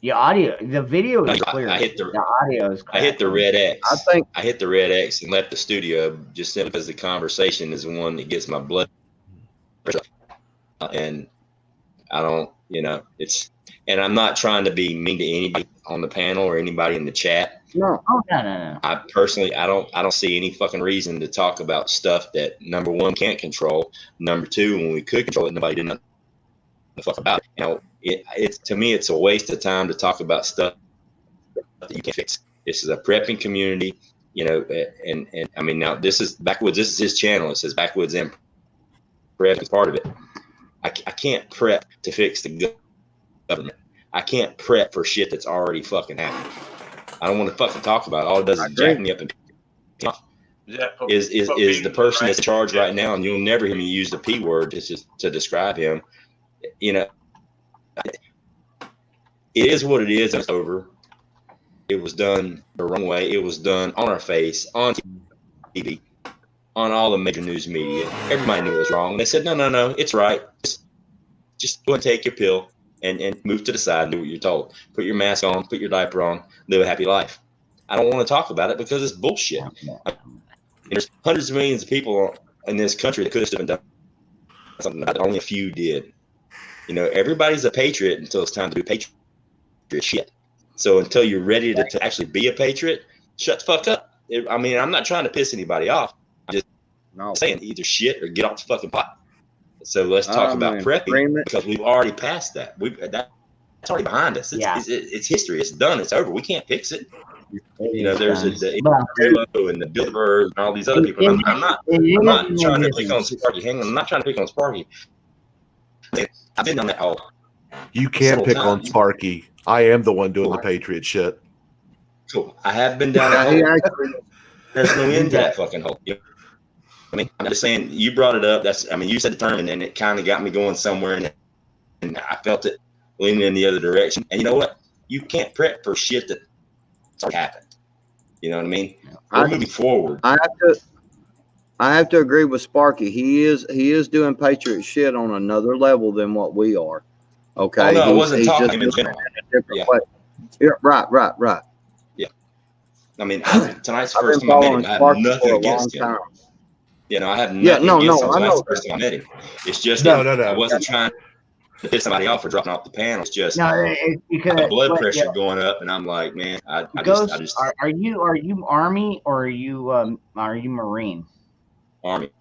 Speaker 7: The video is clear.
Speaker 2: I hit the
Speaker 7: audio is clear.
Speaker 2: I hit the red X.
Speaker 1: I
Speaker 2: hit the red X and left the studio just simply because the conversation is the one that gets my blood pressure. And I don't, and I'm not trying to be mean to anybody on the panel or anybody in the chat.
Speaker 1: No.
Speaker 7: Oh, no.
Speaker 2: I personally, I don't see any fucking reason to talk about stuff that number one can't control. Number two, when we could control it, nobody did nothing the fuck about it. It's to me, it's a waste of time to talk about stuff that you can't fix. This is a prepping community, and I mean, now this is Backwoods. This is his channel. It says Backwoods and Prep is part of it. I can't prep to fix the government. I can't prep for shit that's already fucking happened. I don't want to fucking talk about it. All it does is jack me up and is the person that's in charge right now, and you'll never hear me use the P word just to describe him. It is what it is, and it's over. It was done the wrong way. It was done on our face, on TV, on all the major news media. Everybody knew it was wrong. They said, no, it's right. Just go and take your pill and move to the side and do what you're told. Put your mask on, put your diaper on, live a happy life. I don't want to talk about it because it's bullshit. There's hundreds of millions of people in this country that could have done something that only a few did. Everybody's a patriot until it's time to do patriot shit. So until you're ready to actually be a patriot, shut the fuck up. I'm not trying to piss anybody off. I'm just saying either shit or get off the fucking pot. So let's talk about prepping because we've already passed that. That's already behind us. It's history. It's done. It's over. We can't fix it. There's the and the Bilderberg and all these other people. I'm not trying to pick on Sparky. Hang on, I'm not trying to pick on Sparky. I've been on that hole.
Speaker 12: You can't pick on Sparky. I am the one doing the Patriot shit.
Speaker 2: Cool. I have been down that hole. There's no end to that fucking hole. I'm just saying, you brought it up. You said the term, and it kind of got me going somewhere, and I felt it leaning in the other direction. And you know what? You can't prep for shit that's already happened. You know what I mean? We're moving forward.
Speaker 1: I have to agree with Sparky. He is doing patriot shit on another level than what we are. Okay.
Speaker 2: Oh, no, I wasn't talking in general.
Speaker 1: Yeah, right.
Speaker 2: Yeah. Tonight's the first time I met him. I have nothing against him. I have nothing against him. That's the first time I met him. It's just I wasn't trying to piss somebody off for dropping off the panel. It's just my blood pressure going up, and I'm like, man, I just.
Speaker 7: Are you Army or are you Marine?
Speaker 2: Army.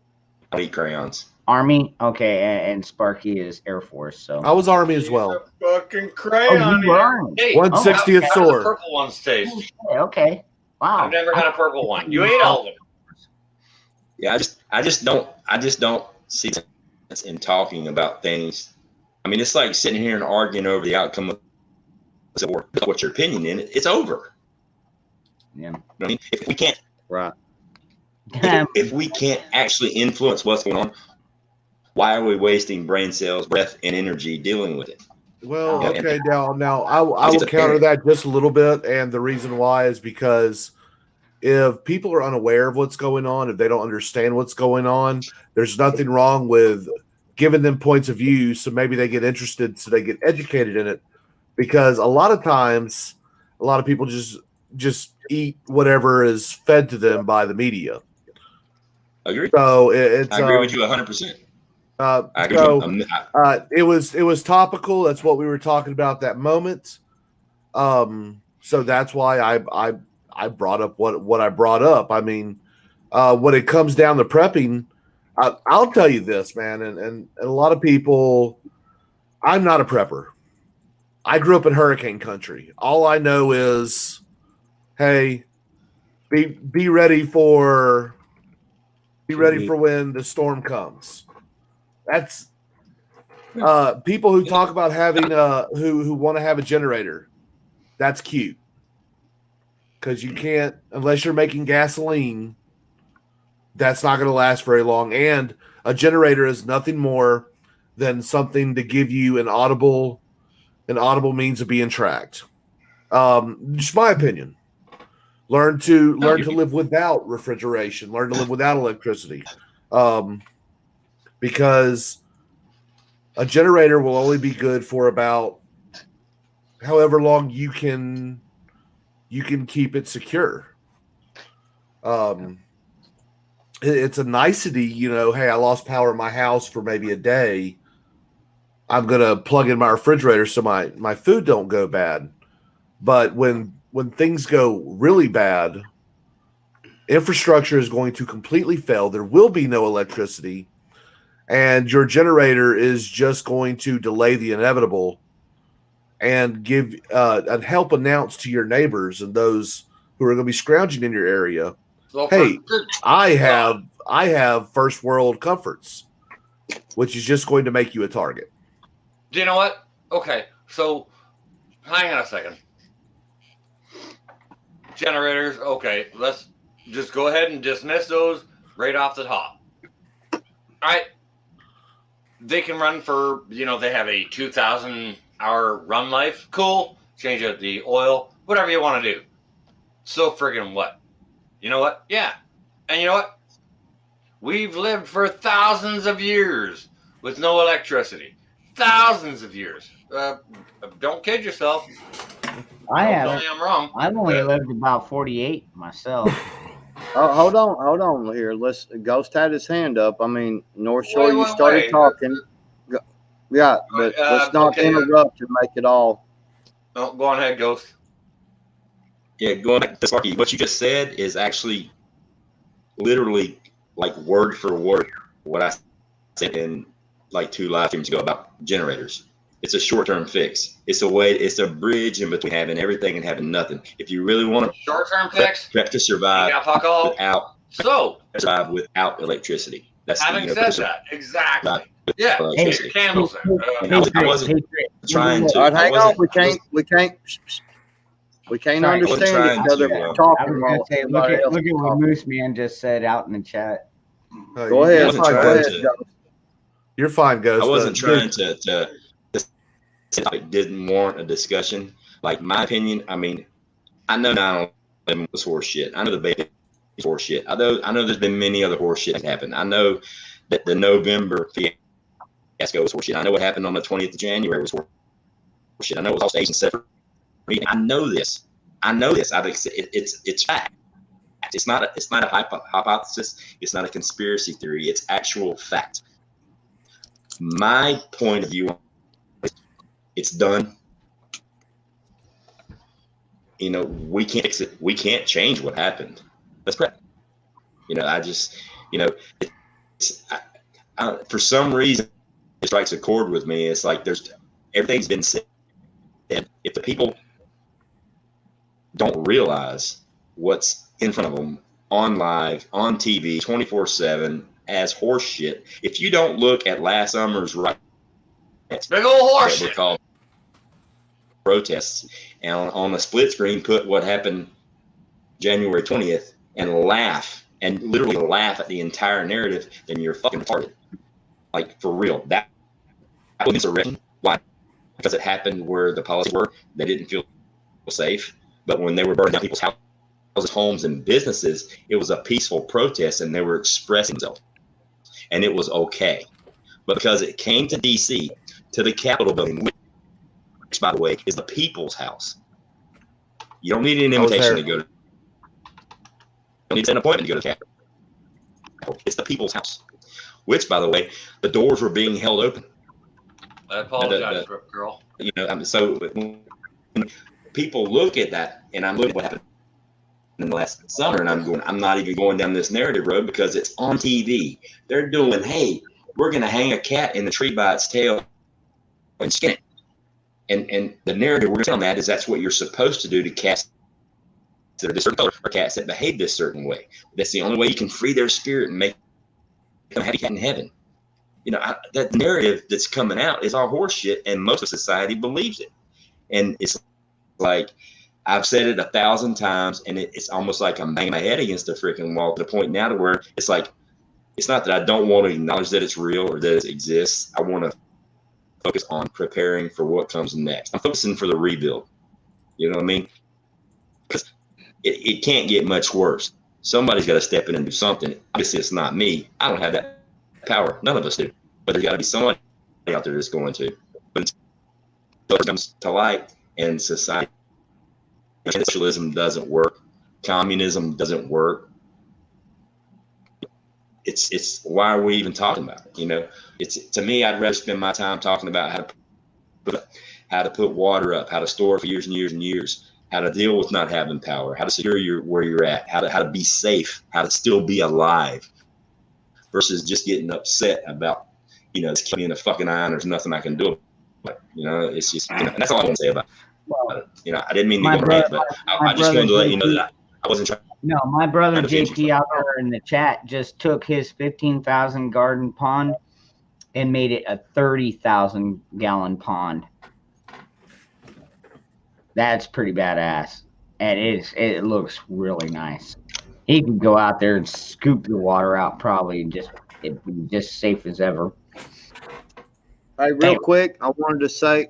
Speaker 2: I eat crayons.
Speaker 7: Army, okay, and Sparky is Air Force. So
Speaker 12: I was Army as well.
Speaker 10: Fucking crayon.
Speaker 7: You were Army.
Speaker 10: Hey,
Speaker 12: 160th sword.
Speaker 10: Purple ones taste.
Speaker 7: Okay. Wow.
Speaker 10: I've never had a purple one. You ate all of them.
Speaker 2: Yeah, I just don't see sense in talking about things. It's like sitting here and arguing over the outcome of what's your opinion in it. It's over.
Speaker 7: Yeah.
Speaker 2: If we can't
Speaker 1: right.
Speaker 2: If we can't actually influence what's going on, why are we wasting brain cells, breath, and energy dealing with it?
Speaker 12: Well, okay, now I will counter that just a little bit, and the reason why is because if people are unaware of what's going on, if they don't understand what's going on, there's nothing wrong with giving them points of view so maybe they get interested, so they get educated in it. Because a lot of times, a lot of people just eat whatever is fed to them by the media.
Speaker 2: Agree.
Speaker 12: So
Speaker 2: I agree with you 100%.
Speaker 12: It was topical. That's what we were talking about that moment. So that's why I brought up what I brought up. When it comes down to prepping, I'll tell you this, man, and a lot of people, I'm not a prepper. I grew up in hurricane country. All I know is, hey, be ready for when the storm comes. That's people who talk about having who want to have a generator. That's cute. Because you can't, unless you're making gasoline, that's not going to last very long. And a generator is nothing more than something to give you an audible means of being tracked. Just my opinion. Learn to live without refrigeration. Learn to live without electricity, because a generator will only be good for about however long you can keep it secure. It's a nicety, hey, I lost power in my house for maybe a day. I'm gonna plug in my refrigerator so my food don't go bad. But when things go really bad, infrastructure is going to completely fail. There will be no electricity, and your generator is just going to delay the inevitable and give and help announce to your neighbors and those who are going to be scrounging in your area, hey, I have first world comforts, which is just going to make you a target.
Speaker 10: Do you know what? Okay, so hang on a second. Generators, okay, let's just go ahead and dismiss those right off the top. All right. They can run for, they have a 2,000-hour run life. Cool. Change out the oil, whatever you want to do. So friggin' what? You know what? Yeah. And you know what? We've lived for thousands of years with no electricity. Thousands of years. Don't kid yourself.
Speaker 7: I haven't.
Speaker 10: Tell me I'm wrong.
Speaker 7: I've only lived about 48 myself.
Speaker 1: Oh, hold on here. Let's Ghost had his hand up. I mean, North Shore, you started
Speaker 10: Wait.
Speaker 1: talking. Yeah, but let's not
Speaker 10: Okay.
Speaker 1: interrupt and make it all.
Speaker 10: Oh, go on ahead, Ghost.
Speaker 2: Yeah, going back to Sparky, what you just said is actually literally like word for word what I said in like 2 live streams ago about generators. It's a short-term fix. It's a bridge in between having everything and having nothing. If you really want to
Speaker 10: Short-term fix,
Speaker 2: prep to survive
Speaker 10: you got fuck all.
Speaker 2: without electricity. That's
Speaker 10: Having said that, exactly. Yeah,
Speaker 2: Hey,
Speaker 10: get your candles there.
Speaker 2: I wasn't trying to.
Speaker 1: All right,
Speaker 2: I
Speaker 1: hang
Speaker 2: wasn't.
Speaker 1: on. We can't
Speaker 7: Sorry.
Speaker 1: understand each other
Speaker 7: I
Speaker 1: talking
Speaker 7: was
Speaker 1: while
Speaker 7: gonna say,
Speaker 1: somebody else
Speaker 7: look
Speaker 1: is
Speaker 7: at what
Speaker 1: talking.
Speaker 7: Moose Man just said out in the chat.
Speaker 1: Go ahead.
Speaker 2: I wasn't trying to.
Speaker 12: You're fine, Ghost.
Speaker 2: I wasn't trying to it didn't warrant a discussion. Like my opinion, I mean, I know 9/11 was horse shit. I know the bacon was horse shit. I know there's been many other horse shit that happened. I know that the November fiasco was horse shit. I know what happened on the 20th of January was horse shit. I know it was all staged and set for me. I know this. It's fact. It's not a hypothesis. It's not a conspiracy theory. It's actual fact. My point of view, it's done. You know, we can't fix it. We can't change what happened. That's correct. You know, I just, you know, for some reason, it strikes a chord with me. It's like everything's been said. If the people don't realize what's in front of them on live, on TV, 24/7 as horse shit, if you don't look at last summer's riots,
Speaker 10: big old horse
Speaker 2: that were called protests, and on a split screen put what happened January 20th and literally laugh at the entire narrative, then you're fucking retarded. Like, for real. That was insurrection. Why? Because it happened where the policies were. They didn't feel safe. But when they were burning down people's houses, homes, and businesses, it was a peaceful protest, and they were expressing themselves. And it was okay. But because it came to D.C., to the Capitol building, which, by the way, is the people's house. You don't need an invitation to go to. You don't need an appointment to go to the Capitol. It's the people's house. Which, by the way, the doors were being held open.
Speaker 10: I apologize, girl.
Speaker 2: You know, so when people look at that, and I'm looking at what happened in the last summer, and I'm not even going down this narrative road because it's on TV. They're doing, hey, we're going to hang a cat in the tree by its tail and skin it. And the narrative we're telling that is that's what you're supposed to do to cats that are this certain color or cats that behave this certain way. That's the only way you can free their spirit and make them a happy cat in heaven. You know, that narrative that's coming out is all horse shit, and most of society believes it. And it's like, I've said it 1,000 times, and it's almost like I'm banging my head against a freaking wall to the point now to where it's like, it's not that I don't want to acknowledge that it's real or that it exists. I want to focus on preparing for what comes next. I'm focusing for the rebuild. You know what I mean? Because it can't get much worse. Somebody's got to step in and do something. Obviously, it's not me. I don't have that power. None of us do. But there's got to be somebody out there that's going to. But until it comes to light and society, socialism doesn't work. Communism doesn't work. It's why are we even talking about it? You know, it's to me, I'd rather spend my time talking about how to put water up, how to store it for years and years and years, how to deal with not having power, how to secure where you're at, how to be safe, how to still be alive, versus just getting upset about, you know, it's killing me in the fucking eye and there's nothing I can do about it. You know, it's just, you know, and that's all I want to say about it. You know, I didn't mean to go rant, but I just wanted to let you know that I wasn't trying.
Speaker 7: No, my brother JP out there in the chat just took his 15,000 garden pond and made it a 30,000 gallon pond. That's pretty badass, and it looks really nice. He could go out there and scoop the water out, probably it'd be just safe as ever.
Speaker 1: Hey, real quick, I wanted to say,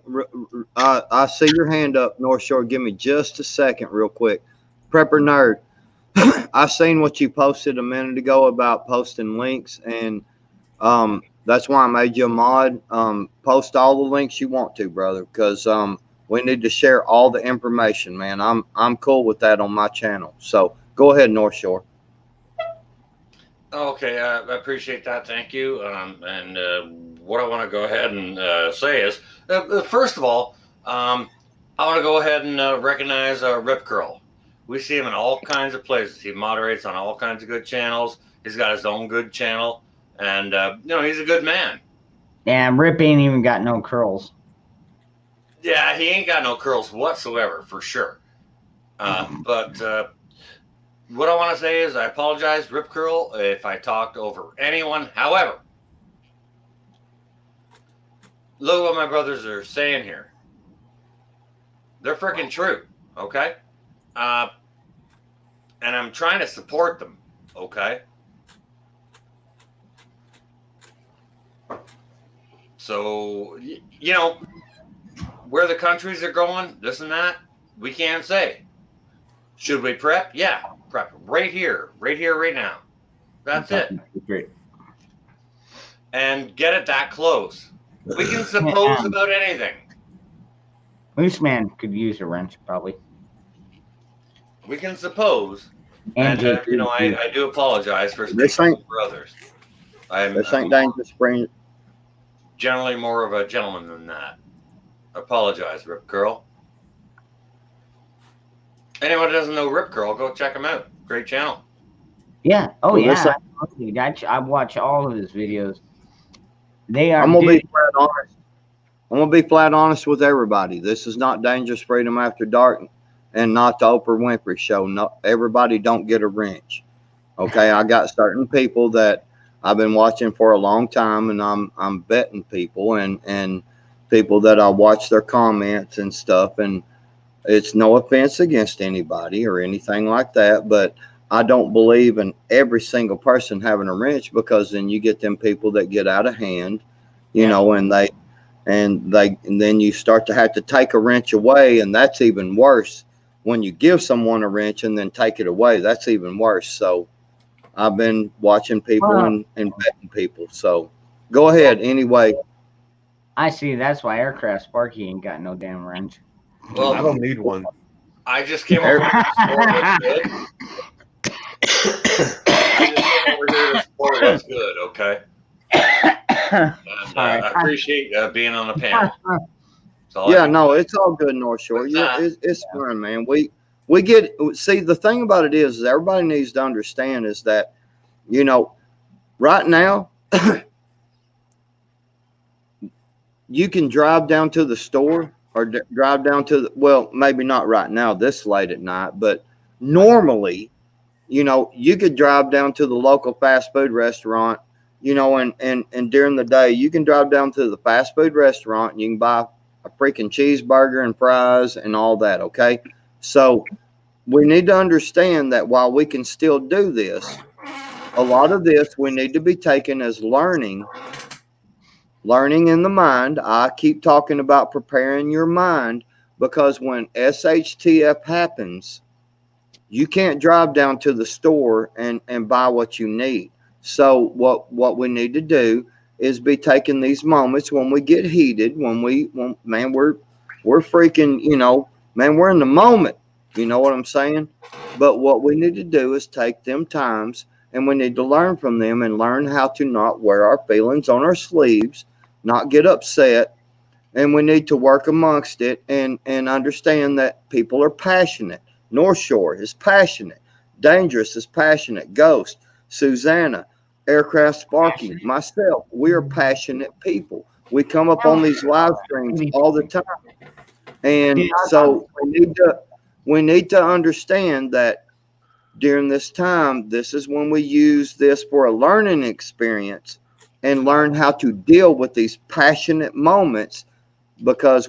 Speaker 1: I see your hand up, North Shore. Give me just a second, real quick. Prepper Nerd, I seen what you posted a minute ago about posting links, and that's why I made you a mod. Post all the links you want to, brother, because we need to share all the information, man. I'm cool with that on my channel. So go ahead, North Shore.
Speaker 10: Okay, I appreciate that. Thank you. And what I want to go ahead and say is, first of all, I want to go ahead and recognize Rip Curl. We see him in all kinds of places. He moderates on all kinds of good channels. He's got his own good channel, and he's a good man.
Speaker 7: And Rip ain't even got no curls.
Speaker 10: Yeah, he ain't got no curls whatsoever, for sure. But what I want to say is I apologize, Rip Curl, if I talked over anyone. However, look what my brothers are saying here. They're freaking true, okay? And I'm trying to support them, okay? So, where the countries are going, this and that, we can't say. Should we prep? Yeah, prep right here, right now. That's it.
Speaker 7: Great.
Speaker 10: And get it that close. We can suppose about anything.
Speaker 7: Moose Man could use a wrench, probably.
Speaker 10: We can suppose.
Speaker 7: And
Speaker 10: I do apologize for speaking for others.
Speaker 1: This ain't Dangerous Spring.
Speaker 10: Generally more of a gentleman than that. Apologize, Rip Curl. Anyone who doesn't know Rip Curl, go check him out. Great channel.
Speaker 7: Yeah. Oh, yeah. I watch all of his videos. They are.
Speaker 1: I'm gonna be flat honest. I'm gonna be flat honest with everybody. This is not Dangerous Freedom After Dark, and not the Oprah Winfrey Show. No, everybody don't get a wrench. Okay, I got certain people that I've been watching for a long time, and I'm betting people and people that I watch their comments and stuff. And it's no offense against anybody or anything like that, but I don't believe in every single person having a wrench, because then you get them people that get out of hand, and then you start to have to take a wrench away, and that's even worse. When you give someone a wrench and then take it away, that's even worse. So I've been watching people and betting people. So go ahead anyway.
Speaker 7: I see. That's why Aircraft Sparky ain't got no damn wrench.
Speaker 10: Well,
Speaker 12: I don't need one.
Speaker 10: I just came over here to support what's good. Okay. And, I appreciate being on the panel.
Speaker 1: Yeah, no, it's all good, North Shore. Yeah, it's fun, man. We see, the thing about it is everybody needs to understand is that, right now you can drive down to the store or drive down to well, maybe not right now this late at night, but normally, you could drive down to the local fast food restaurant, and during the day you can drive down to the fast food restaurant and you can buy a freaking cheeseburger and fries and all that. Okay. So we need to understand that while we can still do this, a lot of this we need to be taken as learning in the mind. I keep talking about preparing your mind, because when SHTF happens, you can't drive down to the store and buy what you need. So what we need to do is be taking these moments when we get heated, when we're freaking, man, we're in the moment. You know what I'm saying? But what we need to do is take them times, and we need to learn from them and learn how to not wear our feelings on our sleeves, not get upset. And we need to work amongst it and understand that people are passionate. North Shore is passionate. Dangerous is passionate. Ghost, Susanna, Aircraft Sparky, myself, we are passionate people. We come up on these live streams all the time. And so we need to understand that during this time, this is when we use this for a learning experience and learn how to deal with these passionate moments. Because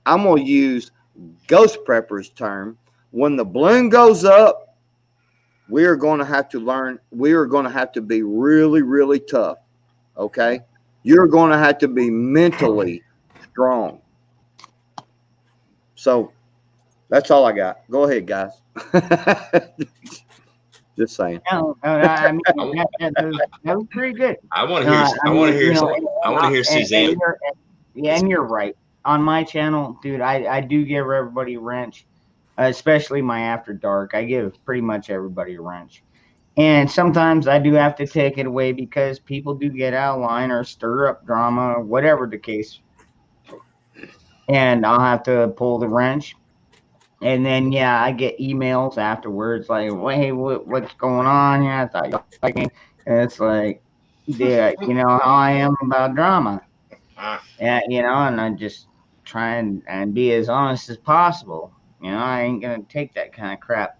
Speaker 1: I'm going to use Ghost Prepper's term, when the balloon goes up, we are going to have to learn. We are going to have to be really, really tough. Okay. You're going to have to be mentally strong. So that's all I got. Go ahead, guys. Just saying.
Speaker 7: No, I mean, that was pretty good.
Speaker 2: I want to hear Suzanne.
Speaker 7: And you're right. On my channel, dude, I do give everybody a wrench, especially my After Dark. I give pretty much everybody a wrench. And sometimes I do have to take it away because people do get out of line or stir up drama or whatever the case. And I'll have to pull the wrench. And then, yeah, I get emails afterwards like, well, hey, what's going on here? I thought you liked me. And it's like, yeah, you know how I am about drama. Yeah, you know, and I just try and be as honest as possible. You know, I ain't going to take that kind of crap.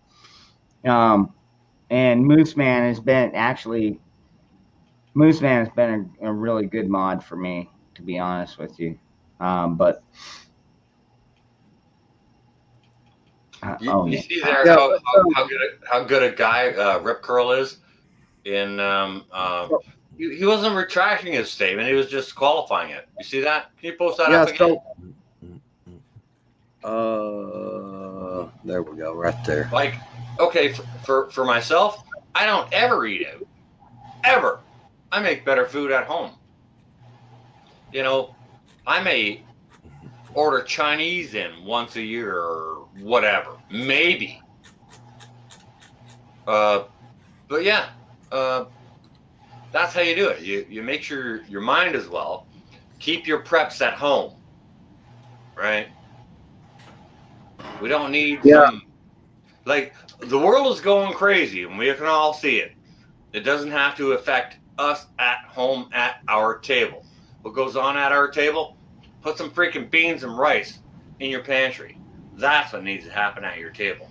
Speaker 7: And Moose Man has been a really good mod for me, to be honest with you. But
Speaker 10: you see there how good a guy Rip Curl is in he wasn't retracting his statement, he was just qualifying it. You see that? Can you post that up again?
Speaker 1: There we go, right there.
Speaker 10: Like, okay, for myself, I don't ever eat out. Ever. I make better food at home. You know, I may order Chinese in once a year or whatever. Maybe. But yeah, that's how you do it. You make sure your mind is well. Keep your preps at home. Right? We don't need some, like, the world is going crazy and we can all see it. It doesn't have to affect us at home at our table. What goes on at our table? Put some freaking beans and rice in your pantry. That's what needs to happen at your table.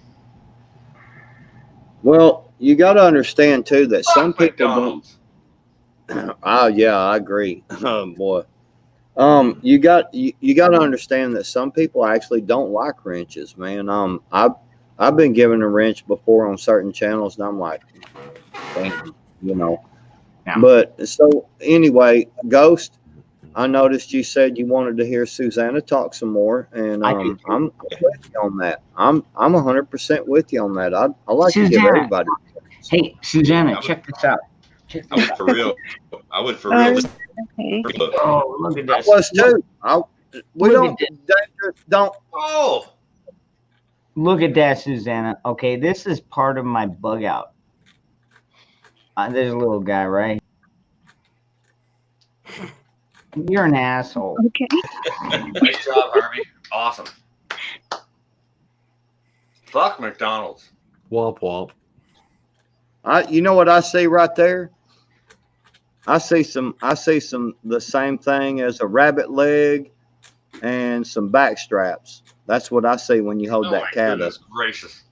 Speaker 1: Well, you got to understand too that some people
Speaker 10: McDonald's.
Speaker 1: don't. Yeah, I agree. Oh boy. You got to understand that some people actually don't like wrenches, man. I've been given a wrench before on certain channels, and I'm like, damn, you know.
Speaker 7: Yeah.
Speaker 1: But so anyway, Ghost, I noticed you said you wanted to hear Susanna talk some more, and I'm with you on that. I'm 100% with you on that. I like to give everybody.
Speaker 7: Hey, Susanna, check this out.
Speaker 2: I would for real. I would for real.
Speaker 13: Okay.
Speaker 7: Oh, look at
Speaker 1: I
Speaker 7: this.
Speaker 1: was too. We
Speaker 7: Look
Speaker 1: don't.
Speaker 10: Oh,
Speaker 7: Look at that, Susanna. Okay, this is part of my bug out. There's a little guy, right? You're an asshole.
Speaker 13: Okay.
Speaker 10: nice job, Harvey. Awesome. Fuck McDonald's.
Speaker 12: Womp womp.
Speaker 1: You know what I see right there? I see the same thing as a rabbit leg and some back straps. That's what I see when you hold that cat up.
Speaker 10: Goodness gracious.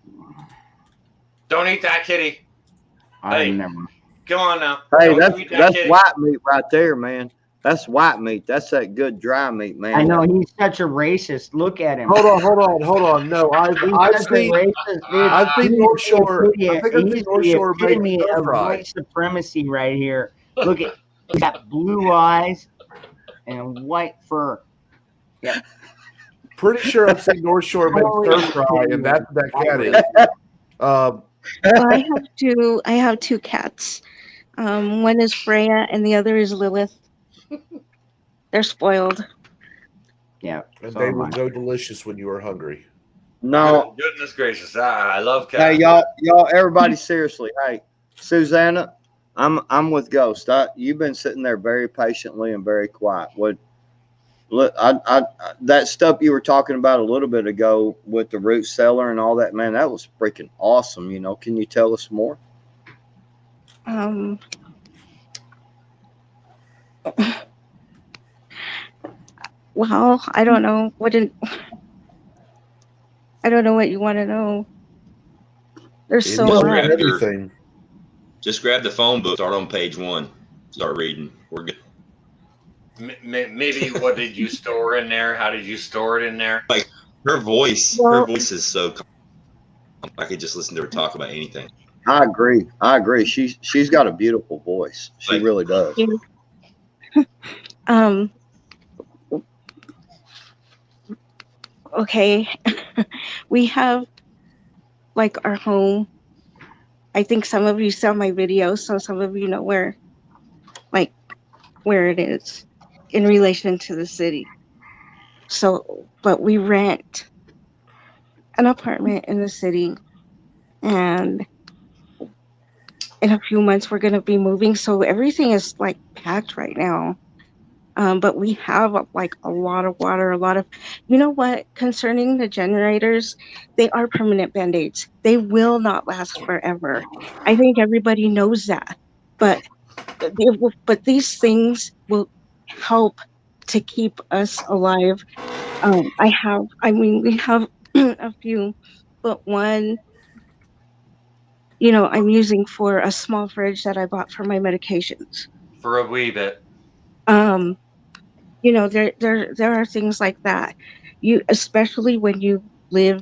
Speaker 10: Don't eat that, kitty.
Speaker 7: I
Speaker 10: Hey,
Speaker 7: never.
Speaker 10: come on now.
Speaker 1: Hey,
Speaker 10: Don't you eat that
Speaker 1: that's
Speaker 10: kitty.
Speaker 1: white meat right there, man. That's white meat. That's that good dry meat, man.
Speaker 7: I know he's such a racist. Look at him.
Speaker 12: Hold on. No, I've seen North Shore. I think I've seen North Shore make
Speaker 7: epitome
Speaker 12: stir
Speaker 7: of
Speaker 12: fry.
Speaker 7: white supremacy right here. Look at he's got blue eyes and white fur. Yeah.
Speaker 12: Pretty sure I've seen North Shore make stir fry, and that's what that cat is.
Speaker 13: Well, I have two cats. One is Freya and the other is Lilith. They're spoiled.
Speaker 7: Yeah.
Speaker 12: And they will go delicious when you are hungry.
Speaker 1: No.
Speaker 10: Goodness gracious. I love cats.
Speaker 1: Hey, y'all, everybody, seriously. Hey, Susanna, I'm with Ghost. You've been sitting there very patiently and very quiet. Look, that stuff you were talking about a little bit ago with the root cellar and all that, man, that was freaking awesome. You know, can you tell us more?
Speaker 13: Well, I don't know. I don't know what you want to know. There's so much.
Speaker 12: Everything.
Speaker 2: Just grab the phone book, start on page 1, start reading. We're good.
Speaker 10: Maybe what did you store in there? How did you store it in there?
Speaker 2: Like her voice is so. I could just listen to her talk about anything.
Speaker 1: I agree. She's got a beautiful voice. She really does.
Speaker 13: Okay. We have like our home. I think some of you saw my video, so some of you know where it is in relation to the city. So, but we rent an apartment in the city, and in a few months we're going to be moving, so everything is like packed right now. But we have like a lot of water, a lot of, you know what, concerning the generators, they are permanent band-aids. They will not last forever. I think everybody knows that. But but these things will help to keep us alive. I mean, we have a few, but one, you know, I'm using for a small fridge that I bought for my medications.
Speaker 10: For a wee bit.
Speaker 13: Um, you know, there are things like that. You, especially when you live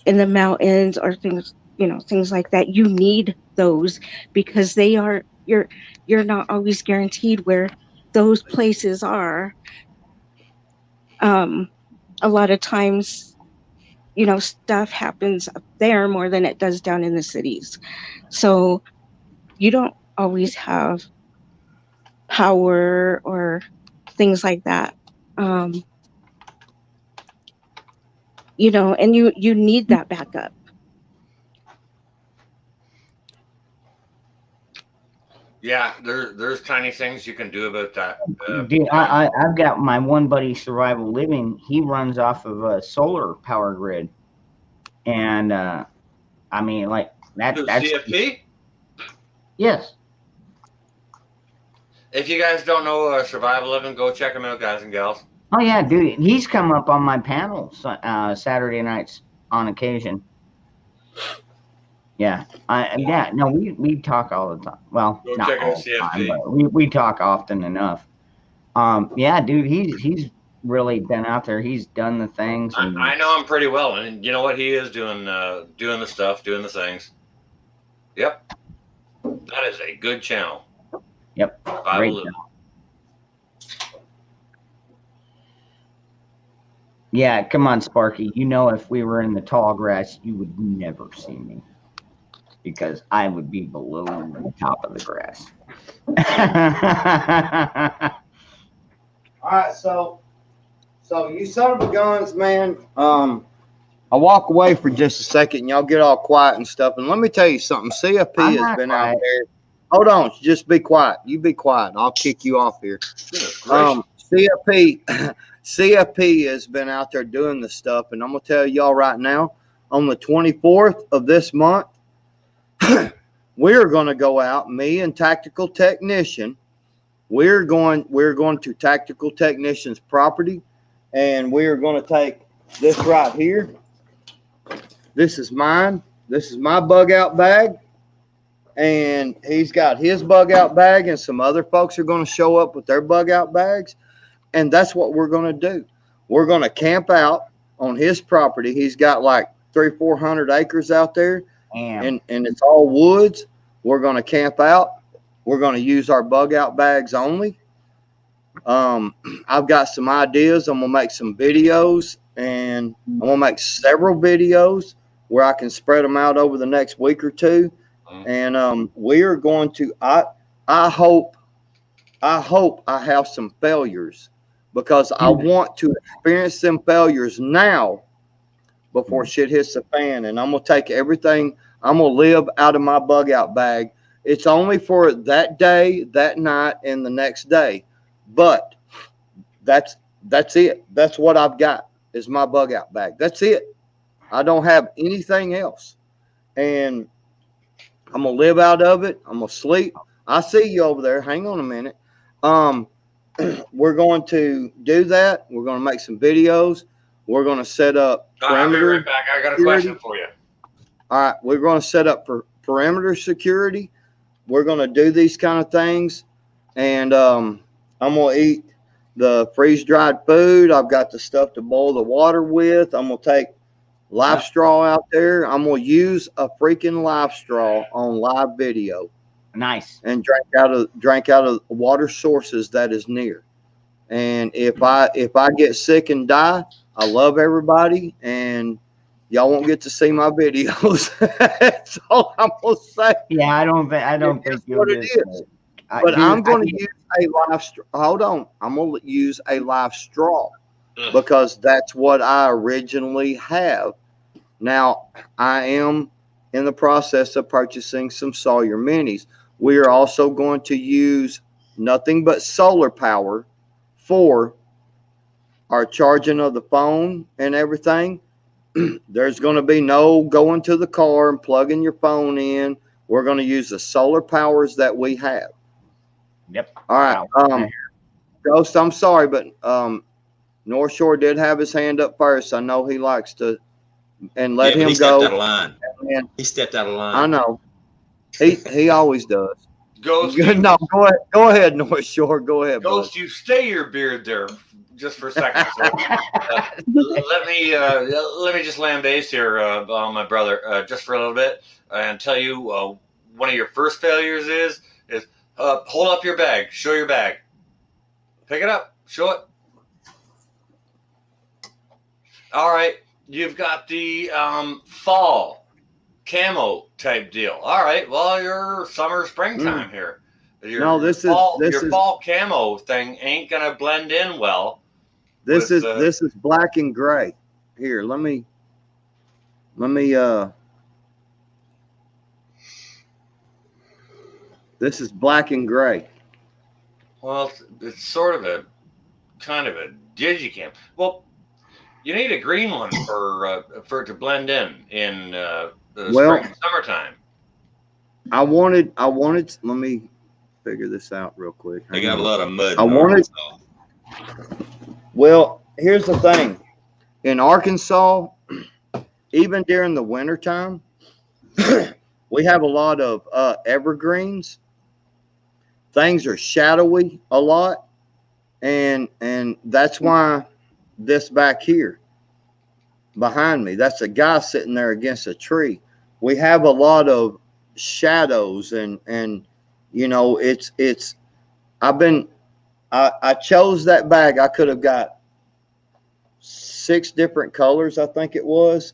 Speaker 13: in the mountains or things, you know, things like that, you need those because they are you're not always guaranteed where those places are. Um, a lot of times, you know, stuff happens up there more than it does down in the cities. So you don't always have power or things like that. Um, you know, and you need that backup.
Speaker 10: Yeah, there's tiny things you can do about that.
Speaker 7: Dude, I've got my one buddy, Survival Living. He runs off of a solar power grid, and I mean, like that's
Speaker 10: CFP?
Speaker 7: yes.
Speaker 10: If you guys don't know Survival Living, go check them out, guys and gals.
Speaker 7: Oh yeah, dude, he's come up on my panel Saturday nights on occasion. Yeah, no, we talk all the time. Well,
Speaker 10: Go
Speaker 7: not
Speaker 10: check
Speaker 7: all
Speaker 10: out
Speaker 7: the time,
Speaker 10: CFP.
Speaker 7: but we talk often enough. Yeah, dude, he's really been out there. He's done the things, and
Speaker 10: I know him pretty well, and you know what? He is doing the stuff, doing the things. Yep, that is a good channel.
Speaker 7: Yep,
Speaker 10: Survival Living.
Speaker 7: Yeah, come on, Sparky. You know, if we were in the tall grass, you would never see me because I would be below the top of the grass.
Speaker 1: All right, so you son of a guns, man. I walk away for just a second, and y'all get all quiet and stuff. And let me tell you something. CFP has been out there. Hold on, just be quiet. You be quiet. I'll kick you off here. CFP has been out there doing the stuff, and I'm gonna tell y'all right now. On the 24th of this month, we're gonna go out. Me and Tactical Technician. We're going to Tactical Technician's property, and we are going to take this right here. This is mine. This is my bug out bag, and he's got his bug out bag, and some other folks are going to show up with their bug out bags, and that's what we're going to do. We're going to camp out on his property. He's got like 300-400 acres out there, and it's all woods. We're going to camp out. We're going to use our bug out bags only. I've got some ideas. I'm going to make some videos, and I'm going to make several videos where I can spread them out over the next week or two. And we are going to, I hope I have some failures because I want to experience them failures now before shit hits the fan. And I'm going to take everything. I'm going to live out of my bug out bag. It's only for that day, that night, and the next day. But that's it. That's what I've got is my bug out bag. That's it. I don't have anything else. And I'm going to live out of it. I'm going to sleep. I see you over there. Hang on a minute. We're going to do that. We're going to make some videos. We're going to set up perimeter.
Speaker 10: I'll be right back. I got a question for you.
Speaker 1: All right. We're going to set up perimeter security. We're going to do these kind of things, and I'm going to eat the freeze-dried food. I've got the stuff to boil the water with. I'm going to take live straw out there. I'm going to use a freaking live straw on live video.
Speaker 7: Nice.
Speaker 1: And drink out of water sources that is near. And if I get sick and die, I love everybody, and y'all won't get to see my videos. That's all I'm gonna say.
Speaker 7: Yeah, I don't think you'll
Speaker 1: what it is. But I'm going to use a live straw. Hold on. I'm going to use a live straw because that's what I originally have. Now, I am in the process of purchasing some Sawyer Minis. We are also going to use nothing but solar power for our charging of the phone and everything. There's going to be no going to the car and plugging your phone in. We're going to use the solar powers that we have.
Speaker 7: Yep.
Speaker 1: All right. Ghost, I'm sorry, but North Shore did have his hand up first. I know he likes to, and let him
Speaker 2: he
Speaker 1: go.
Speaker 2: Stepped out of line. He stepped out of line.
Speaker 1: I know. He always does.
Speaker 10: Ghost,
Speaker 1: no, go ahead, North Shore. Go ahead,
Speaker 10: Ghost,
Speaker 1: bud.
Speaker 10: you stay your beard there just for a second. Sir. Let me just land base here on my brother just for a little bit and tell you one of your first failures is hold up your bag, show your bag, pick it up, show it. All right, you've got the fall camo type deal. All right, well, you're summer, springtime here. Your fall camo thing ain't gonna blend in well.
Speaker 1: This is black and gray. Here, let me this is black and gray.
Speaker 10: Well, it's sort of a kind of a digicam. Well, you need a green one for it to blend in the spring summertime.
Speaker 1: I wanted. Let me figure this out real quick.
Speaker 2: They got a lot of mud.
Speaker 1: Well, here's the thing. In Arkansas, even during the wintertime, we have a lot of evergreens. Things are shadowy a lot, and that's why this back here behind me, that's a guy sitting there against a tree. We have a lot of shadows, and you know, I chose that bag. I could have got 6 different colors, I think it was.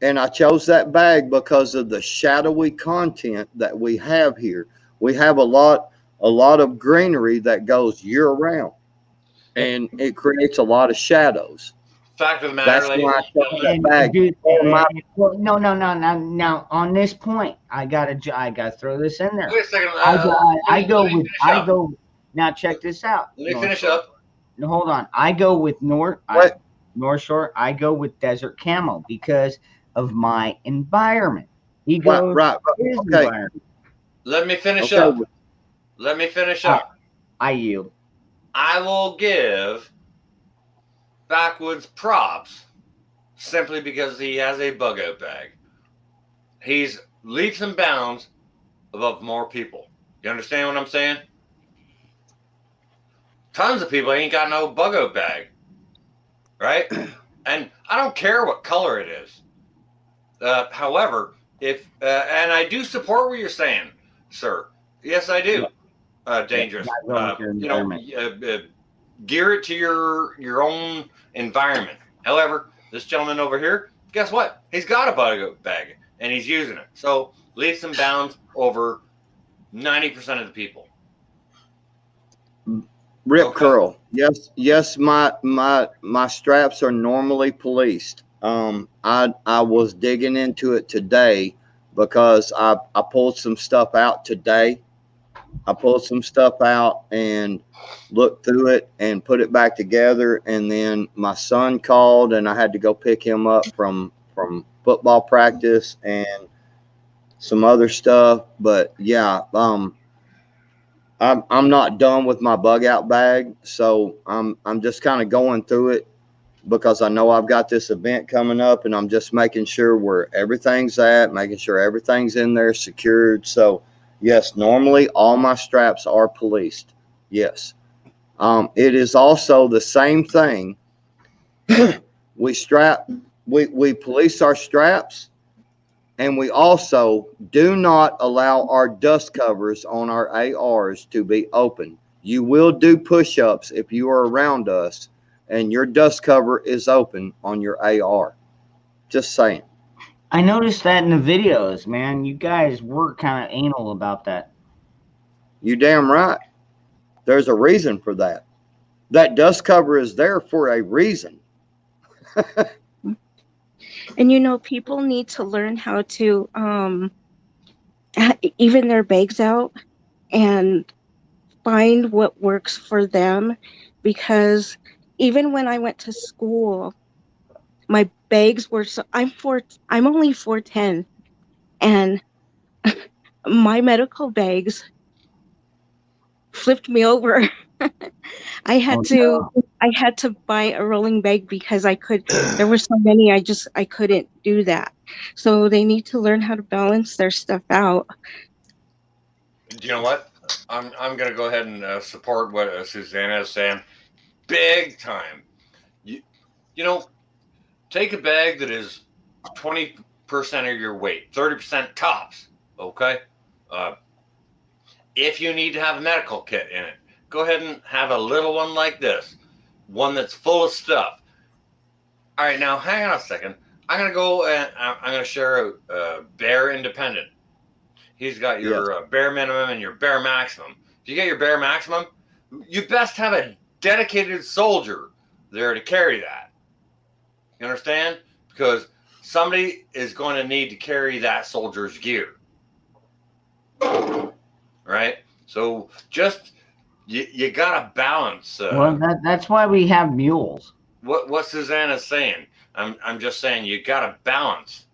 Speaker 1: And I chose that bag because of the shadowy content that we have here. We have a lot of greenery that goes year round, and it creates a lot of shadows.
Speaker 10: Fact of the matter,
Speaker 1: that's why I chose that bag.
Speaker 7: Now on this point, I gotta throw this in there.
Speaker 10: Wait a second.
Speaker 7: Now check this out.
Speaker 10: Let me finish up.
Speaker 7: No, hold on. I go with North Shore. I go with Desert Camo because of my environment. He goes his environment.
Speaker 10: Let me finish up. Let me finish up.
Speaker 7: I yield.
Speaker 10: I will give Backwoods props simply because he has a bug out bag. He's leaps and bounds above more people. You understand what I'm saying? Tons of people ain't got no bug out bag, right? And I don't care what color it is. However, if and I do support what you're saying, sir. Yes, I do. Dangerous. Gear it to your own environment. However, this gentleman over here, guess what? He's got a bug out bag and he's using it. So leaps and bounds over 90% of the people.
Speaker 1: Rip curl. Yes, my straps are normally policed. I was digging into it today because I pulled some stuff out today. I pulled some stuff out and looked through it and put it back together, and then my son called and I had to go pick him up from football practice and some other stuff. But yeah, I'm not done with my bug out bag, so I'm just kind of going through it because I know I've got this event coming up, and I'm just making sure where everything's at, making sure everything's in there secured. So yes, normally all my straps are policed. Yes. It is also the same thing. we police our straps, and we also do not allow our dust covers on our ARs to be open. You will do push-ups if you are around us and your dust cover is open on your AR. Just saying.
Speaker 7: I noticed that in the videos, man. You guys were kind of anal about that.
Speaker 1: You damn right. There's a reason for that. That dust cover is there for a reason.
Speaker 13: And people need to learn how to even their bags out and find what works for them, because even when I went to school, my bags were I'm only 4'10", and my medical bags flipped me over. I had to buy a rolling bag because there were so many I couldn't do that. So they need to learn how to balance their stuff out.
Speaker 10: Do you know what? I'm going to go ahead and support what Susanna is saying. Big time. You take a bag that is 20% of your weight, 30% tops. Okay. If you need to have a medical kit in it, go ahead and have a little one like this, one that's full of stuff. All right, now hang on a second. I'm going to go and I'm going to share a bare independent. He's got your bare minimum and your bare maximum. If you get your bare maximum, you best have a dedicated soldier there to carry that. You understand? Because somebody is going to need to carry that soldier's gear. Right? So just you got to balance.
Speaker 7: Well, that's why we have mules.
Speaker 10: What Susanna's saying. I'm just saying you got to balance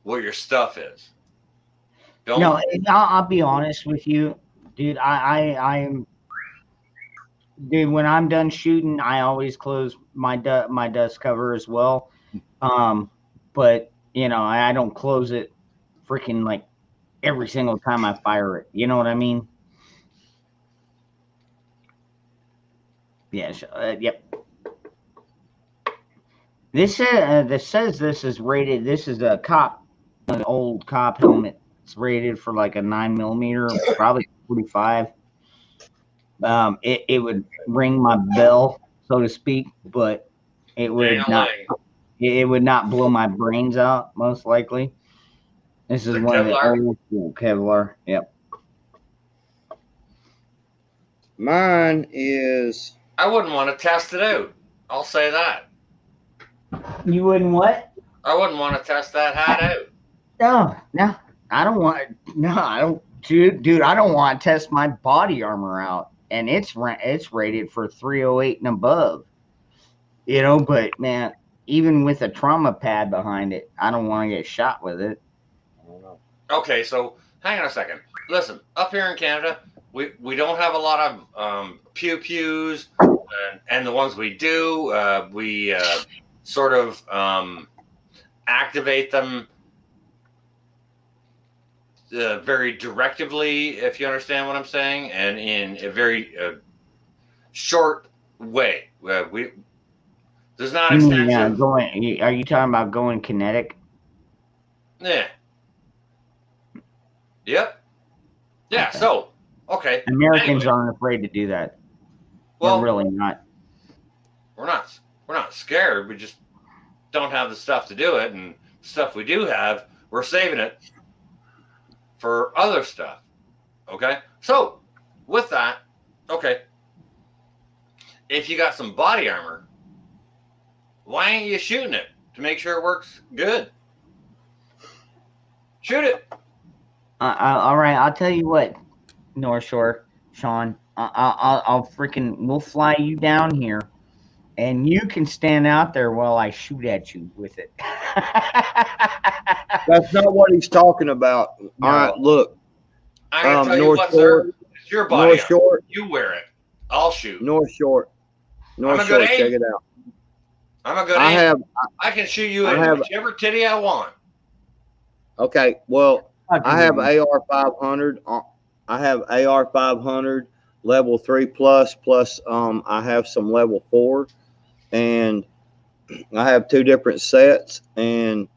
Speaker 10: what your stuff is.
Speaker 7: No, I'll be honest with you, dude. I'm dude. When I'm done shooting, I always close my dust cover as well. But I don't close it freaking like every single time I fire it. You know what I mean? Yes. Yep. This says this is rated. This is an old cop helmet. It's rated for like a 9mm, probably 45. It would ring my bell, so to speak, but it would not. It would not blow my brains out, most likely. This is one of the old school Kevlar. Yep.
Speaker 1: Mine is.
Speaker 10: I wouldn't want to test it out. I'll say that.
Speaker 7: You wouldn't what?
Speaker 10: I wouldn't want to test that hat out.
Speaker 7: No, I don't want. No, I don't, dude. I don't want to test my body armor out, and it's rated for 308 and above. But man, even with a trauma pad behind it, I don't want to get shot with it.
Speaker 10: Okay, so hang on a second. Listen, up here in Canada, we don't have a lot of pew-pews, and the ones we do, we sort of activate them very directively, if you understand what I'm saying, and in a very short way. There's not extensive.
Speaker 7: Yeah, are you talking about going kinetic?
Speaker 10: Yeah. Yep. Yeah. Okay. So, okay.
Speaker 7: Americans aren't afraid to do that. Well, we're really not.
Speaker 10: We're not scared. We just don't have the stuff to do it, and the stuff we do have, we're saving it for other stuff. Okay. So, with that, okay. If you got some body armor, why ain't you shooting it to make sure it works good? Shoot it.
Speaker 7: All right, I'll tell you what, North Shore, Sean. We'll fly you down here, and you can stand out there while I shoot at you with it.
Speaker 1: That's not what he's talking about. No. All right, look.
Speaker 10: I'm gonna tell you what, sir. It's your body.
Speaker 1: North Shore.
Speaker 10: You wear it. I'll shoot.
Speaker 1: North Shore. North Shore. Check it out.
Speaker 10: I'm a good aim. I can shoot you in whichever titty I want.
Speaker 1: Okay, well, I have AR 500. I have AR 500 level 3+. I have some level 4, and I have 2 different sets. And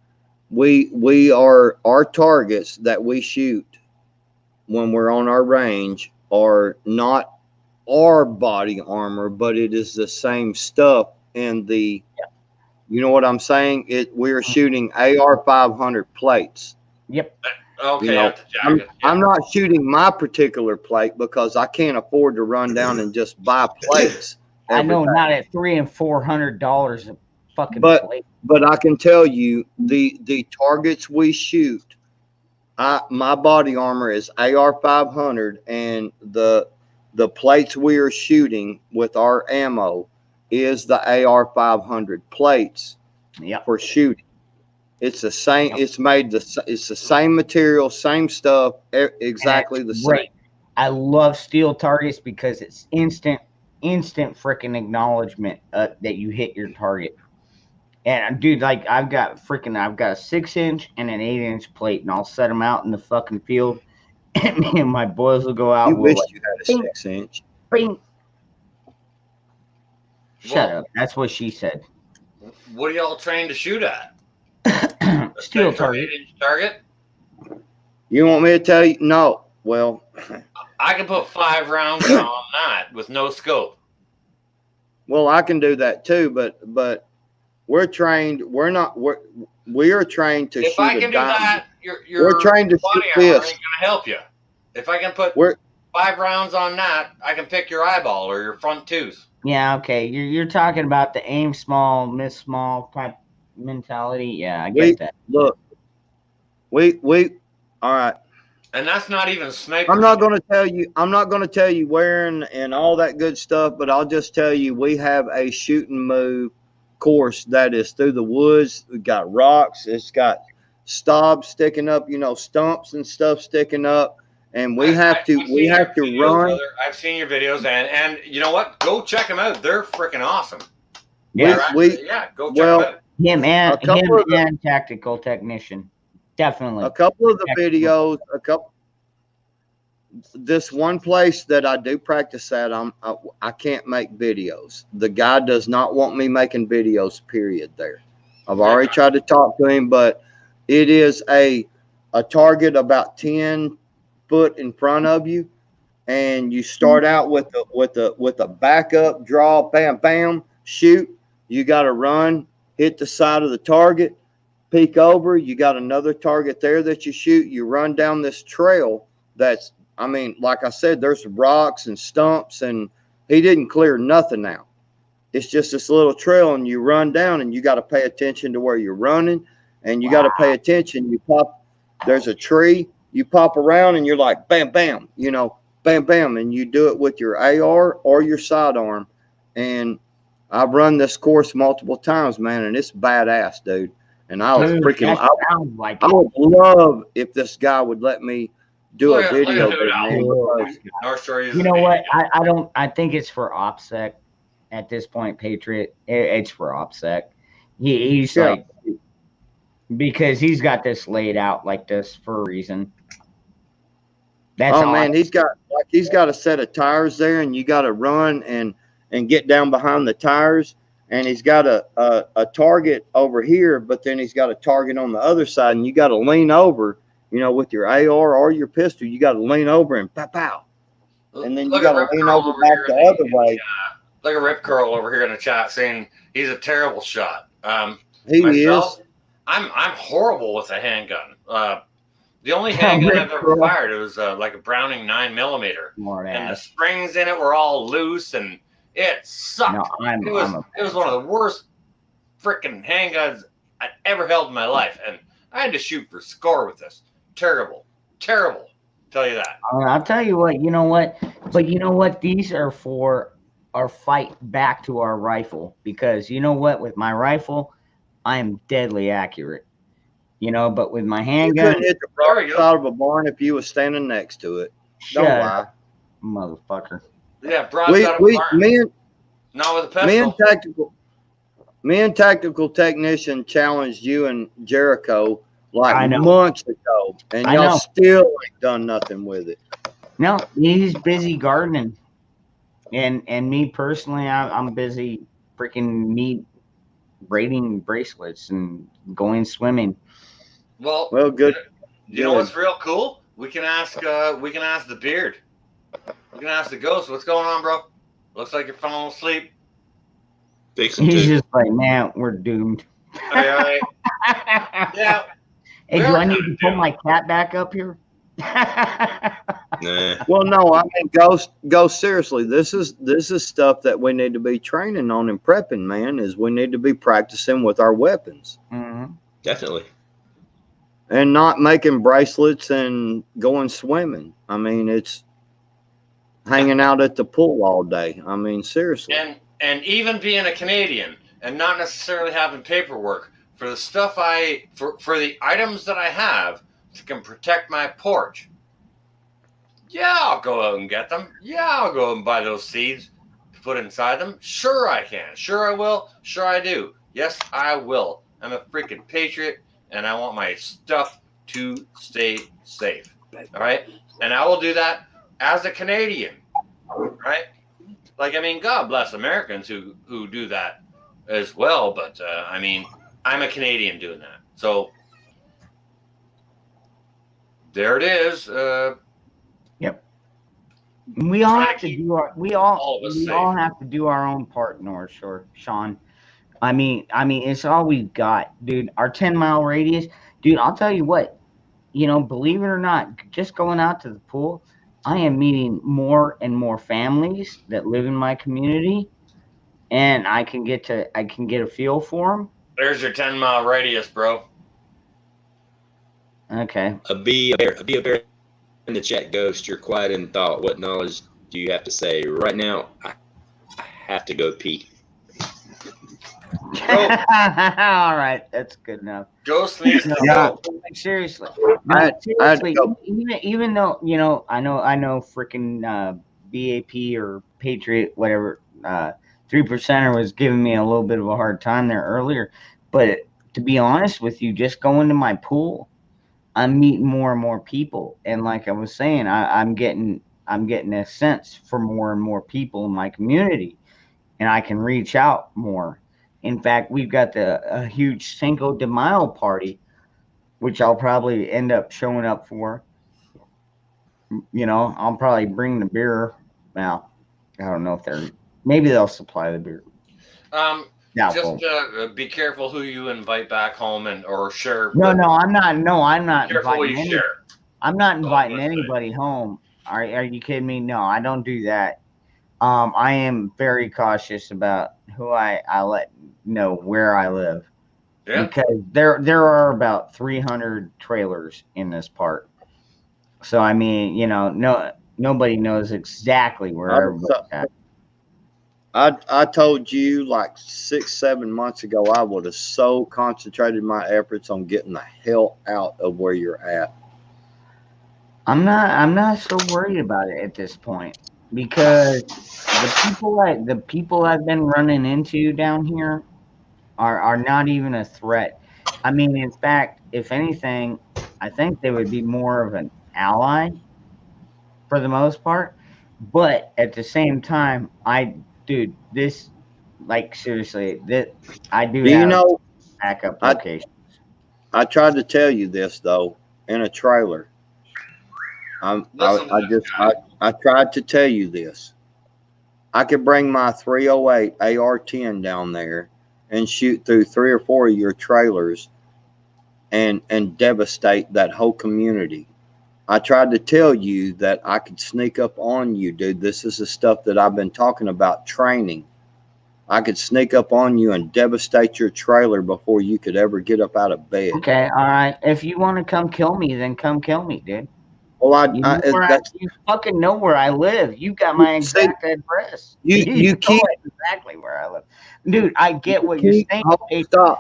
Speaker 1: we are our targets that we shoot when we're on our range are not our body armor, but it is the same stuff in the. You know what I'm saying? We're shooting AR 500 plates.
Speaker 7: Yep.
Speaker 10: Okay.
Speaker 1: I'm not shooting my particular plate because I can't afford to run down and just buy plates.
Speaker 7: I know, not at $300 and $400 a fucking plate.
Speaker 1: but I can tell you the targets we shoot. My body armor is AR 500, and the plates we are shooting with our ammo is the AR 500 plates for shooting. It's the same. It's made it's the same material, same stuff, exactly the same.
Speaker 7: I love steel targets because it's instant freaking acknowledgement that you hit your target. And dude, like I've got a 6-inch and an 8-inch plate, and I'll set them out in the fucking field, and me and my boys will go out.
Speaker 1: You wish you had a 6-inch.
Speaker 7: Bing. Shut up. That's what she said.
Speaker 10: What are y'all trained to shoot at?
Speaker 7: Steel target.
Speaker 10: 8-inch target?
Speaker 1: You want me to tell you? No. Well,
Speaker 10: I can put 5 rounds on that with no scope.
Speaker 1: Well, I can do that too, but we're trained. We are trained to
Speaker 10: if
Speaker 1: shoot
Speaker 10: I can
Speaker 1: a
Speaker 10: do
Speaker 1: diamond.
Speaker 10: that,
Speaker 1: We're trained to
Speaker 10: body
Speaker 1: shoot
Speaker 10: armor ain't
Speaker 1: this.
Speaker 10: gonna help you. If I can put 5 rounds on that, I can pick your eyeball or your front tooth.
Speaker 7: Yeah, okay. You're talking about the aim small, miss small type mentality. Yeah, I get that.
Speaker 1: Look, we all right.
Speaker 10: And that's not even sniper.
Speaker 1: I'm not going to tell you where and all that good stuff, but I'll just tell you we have a shoot and move course that is through the woods. We've got rocks. It's got stobs sticking up, stumps and stuff sticking up, and we have to run.
Speaker 10: Brother. I've seen your videos, and you know what? Go check them out. They're freaking awesome.
Speaker 7: Yeah,
Speaker 10: go check them out.
Speaker 7: Him and tactical technician. Definitely.
Speaker 1: A couple of the videos, this one place that I do practice at, I can't make videos. The guy does not want me making videos, period, there. I've already tried to talk to him, but it is a target about 10 foot in front of you, and you start out with a backup draw, bam, bam, shoot. You got to run, hit the side of the target, peek over, you got another target there that you shoot. You run down this trail that's, like I said, there's rocks and stumps, and he didn't clear nothing out. It's just this little trail, and you run down, and you got to pay attention to where you're running, and you got to pay attention. You pop, there's a tree, you pop around, and you're like, bam, bam, bam, bam, and you do it with your AR or your sidearm. And I've run this course multiple times, man, and it's badass, dude. And I was freaking. I would love if this guy would let me do a video.
Speaker 7: You know what? I think it's for OPSEC at this point, Patriot. It's for OPSEC. He's like, because he's got this laid out like this for a reason. That's
Speaker 1: man, he's got a set of tires there, and you got to run and get down behind the tires. And he's got a target over here, but then he's got a target on the other side, and you got to lean over, with your AR or your pistol. You got to lean over and pow, pow. And then you got to lean over back the other way.
Speaker 10: Like a Rip Curl over here in the chat saying he's a terrible shot.
Speaker 1: He is.
Speaker 10: I'm horrible with a handgun. The only handgun I've ever fired, it was like a Browning 9mm. And the springs in it were all loose, and it sucked. It was one of the worst freaking handguns I'd ever held in my life. And I had to shoot for score with this. Terrible. Terrible. Tell you that.
Speaker 7: I'll tell you what, you know what? But you know what? These are for our fight back to our rifle. Because you know what? With my rifle, I am deadly accurate. But with my handgun,
Speaker 1: you couldn't hit the broad side of a barn if you was standing next to it. Don't lie,
Speaker 7: motherfucker.
Speaker 10: Yeah, broadside of a barn. Not with a pistol.
Speaker 1: Me and tactical technician challenged you and Jericho months ago, and y'all still ain't done nothing with it.
Speaker 7: No, he's busy gardening, and me personally, I'm busy freaking braiding bracelets and going swimming.
Speaker 10: Well,
Speaker 1: good.
Speaker 10: You know what's real cool? We can ask the beard. We can ask the ghost. What's going on, bro? Looks like you're falling asleep.
Speaker 7: He's just like, man, we're doomed.
Speaker 10: All right. Yeah.
Speaker 7: Hey, do I need to pull my cat back up here?
Speaker 2: Nah.
Speaker 1: Well, no, I mean, go seriously. This is stuff that we need to be training on and prepping, man. Is we need to be practicing with our weapons.
Speaker 7: Mm-hmm.
Speaker 2: Definitely.
Speaker 1: And not making bracelets and going swimming. I mean, it's hanging out at the pool all day. I mean, seriously.
Speaker 10: And even being a Canadian and not necessarily having paperwork for the stuff for the items that I have to can protect my porch. Yeah, I'll go out and get them. Yeah, I'll go and buy those seeds to put inside them. Sure I can. Sure I will. Sure I do. Yes, I will. I'm a freaking patriot and I want my stuff to stay safe. All right? And I will do that as a Canadian. Right? Like, I mean, God bless Americans who do that as well. But, I mean, I'm a Canadian doing that. So, there it is.
Speaker 7: Yep. We all have to do our have to do our own part, North Shore, Sean. I mean, it's all we've got, dude. Our 10-mile radius, dude. I'll tell you what, believe it or not, just going out to the pool, I am meeting more and more families that live in my community, and I can get a feel for them.
Speaker 10: There's your 10-mile radius, bro.
Speaker 7: Okay.
Speaker 2: Be a bear in the chat, Ghost. You're quiet in thought. What knowledge do you have to say right now? I have to go pee.
Speaker 7: All right, that's good enough.
Speaker 10: Ghost needs to
Speaker 7: go. Seriously, even though I know freaking BAP or Patriot, whatever, 3%er was giving me a little bit of a hard time there earlier, but to be honest with you, just going to my pool, I'm meeting more and more people, and like I was saying, I'm getting a sense for more and more people in my community, and I can reach out more. In fact, we've got a huge Cinco de Mayo party, which I'll probably end up showing up for. I'll probably bring the beer. Well, I don't know if maybe they'll supply the beer.
Speaker 10: Just be careful who you invite back home or share.
Speaker 7: No, I'm not. No, I'm not
Speaker 10: inviting
Speaker 7: inviting I'm not inviting anybody home. Are you kidding me? No, I don't do that. I am very cautious about who I let know where I live, because there are about 300 trailers in this part. So I mean, nobody knows exactly where everybody's at.
Speaker 1: I told you like 6-7 months ago I would have so concentrated my efforts on getting the hell out of where you're at.
Speaker 7: I'm not so worried about it at this point, because the people I've been running into down here are not even a threat. I mean, in fact, if anything, I think they would be more of an ally for the most part. But at the same time, this, like, seriously, that I do have backup locations.
Speaker 1: I tried to tell you this though in a trailer. I tried to tell you this. I could bring my 308 AR-10 down there and shoot through 3 or 4 of your trailers and devastate that whole community. I tried to tell you that I could sneak up on you, dude. This is the stuff that I've been talking about training. I could sneak up on you and devastate your trailer before you could ever get up out of bed.
Speaker 7: Okay, all right. If you want to come kill me, then come kill me, dude.
Speaker 1: Well,
Speaker 7: you fucking know where I live. You got my exact address.
Speaker 1: You keep
Speaker 7: exactly where I live, dude. I get what you're saying.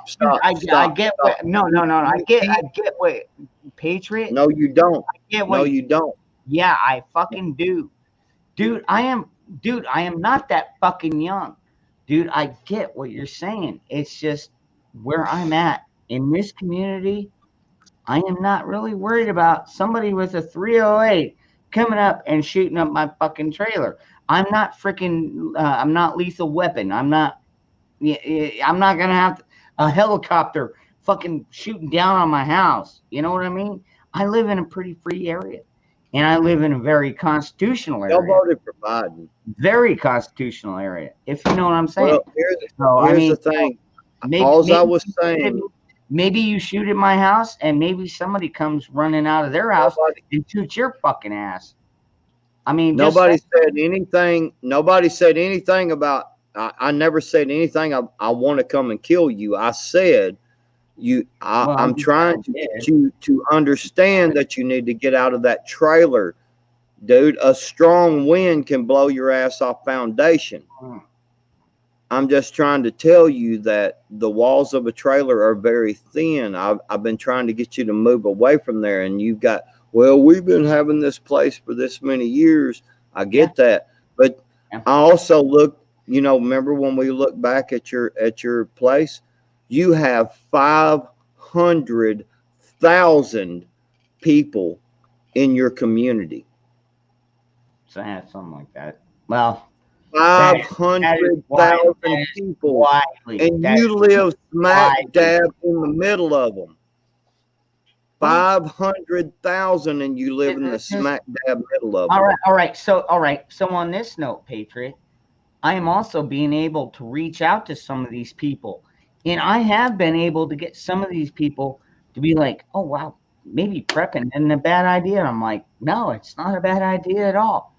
Speaker 1: Stop.
Speaker 7: I get what. No. I get what, Patriot.
Speaker 1: No, you don't.
Speaker 7: I get what.
Speaker 1: No, you don't.
Speaker 7: Yeah, I fucking do, dude. I am not that fucking young, dude. I get what you're saying. It's just where I'm at in this community. I am not really worried about somebody with a 308 coming up and shooting up my fucking trailer. I'm not freaking. I'm not Lethal Weapon. I'm not gonna have a helicopter fucking shooting down on my house. You know what I mean? I live in a pretty free area, and I live in a very constitutional area.
Speaker 1: Nobody providing.
Speaker 7: Very constitutional area, if you know what I'm saying.
Speaker 1: Well, here's the thing. I was saying.
Speaker 7: Maybe you shoot at my house, and maybe somebody comes running out of their house and shoots your fucking ass. I mean,
Speaker 1: nobody said anything. Nobody said anything about. I never said anything. I want to come and kill you. I said you. I'm trying to get you to understand that you need to get out of that trailer, dude. A strong wind can blow your ass off foundation. I'm just trying to tell you that the walls of a trailer are very thin. I've been trying to get you to move away from there, and you've got, well, we've been having this place for this many years. I get that. But I also look, remember when we look back at your place, you have 500,000 people in your community.
Speaker 7: So yeah, something like that. Well,
Speaker 1: 500,000 people, and you live smack dab in the middle of them. 500,000, and you live in the smack dab middle of them.
Speaker 7: All right. So on this note, Patriot, I am also being able to reach out to some of these people, and I have been able to get some of these people to be like, "Oh wow, maybe prepping isn't a bad idea." And I'm like, "No, it's not a bad idea at all."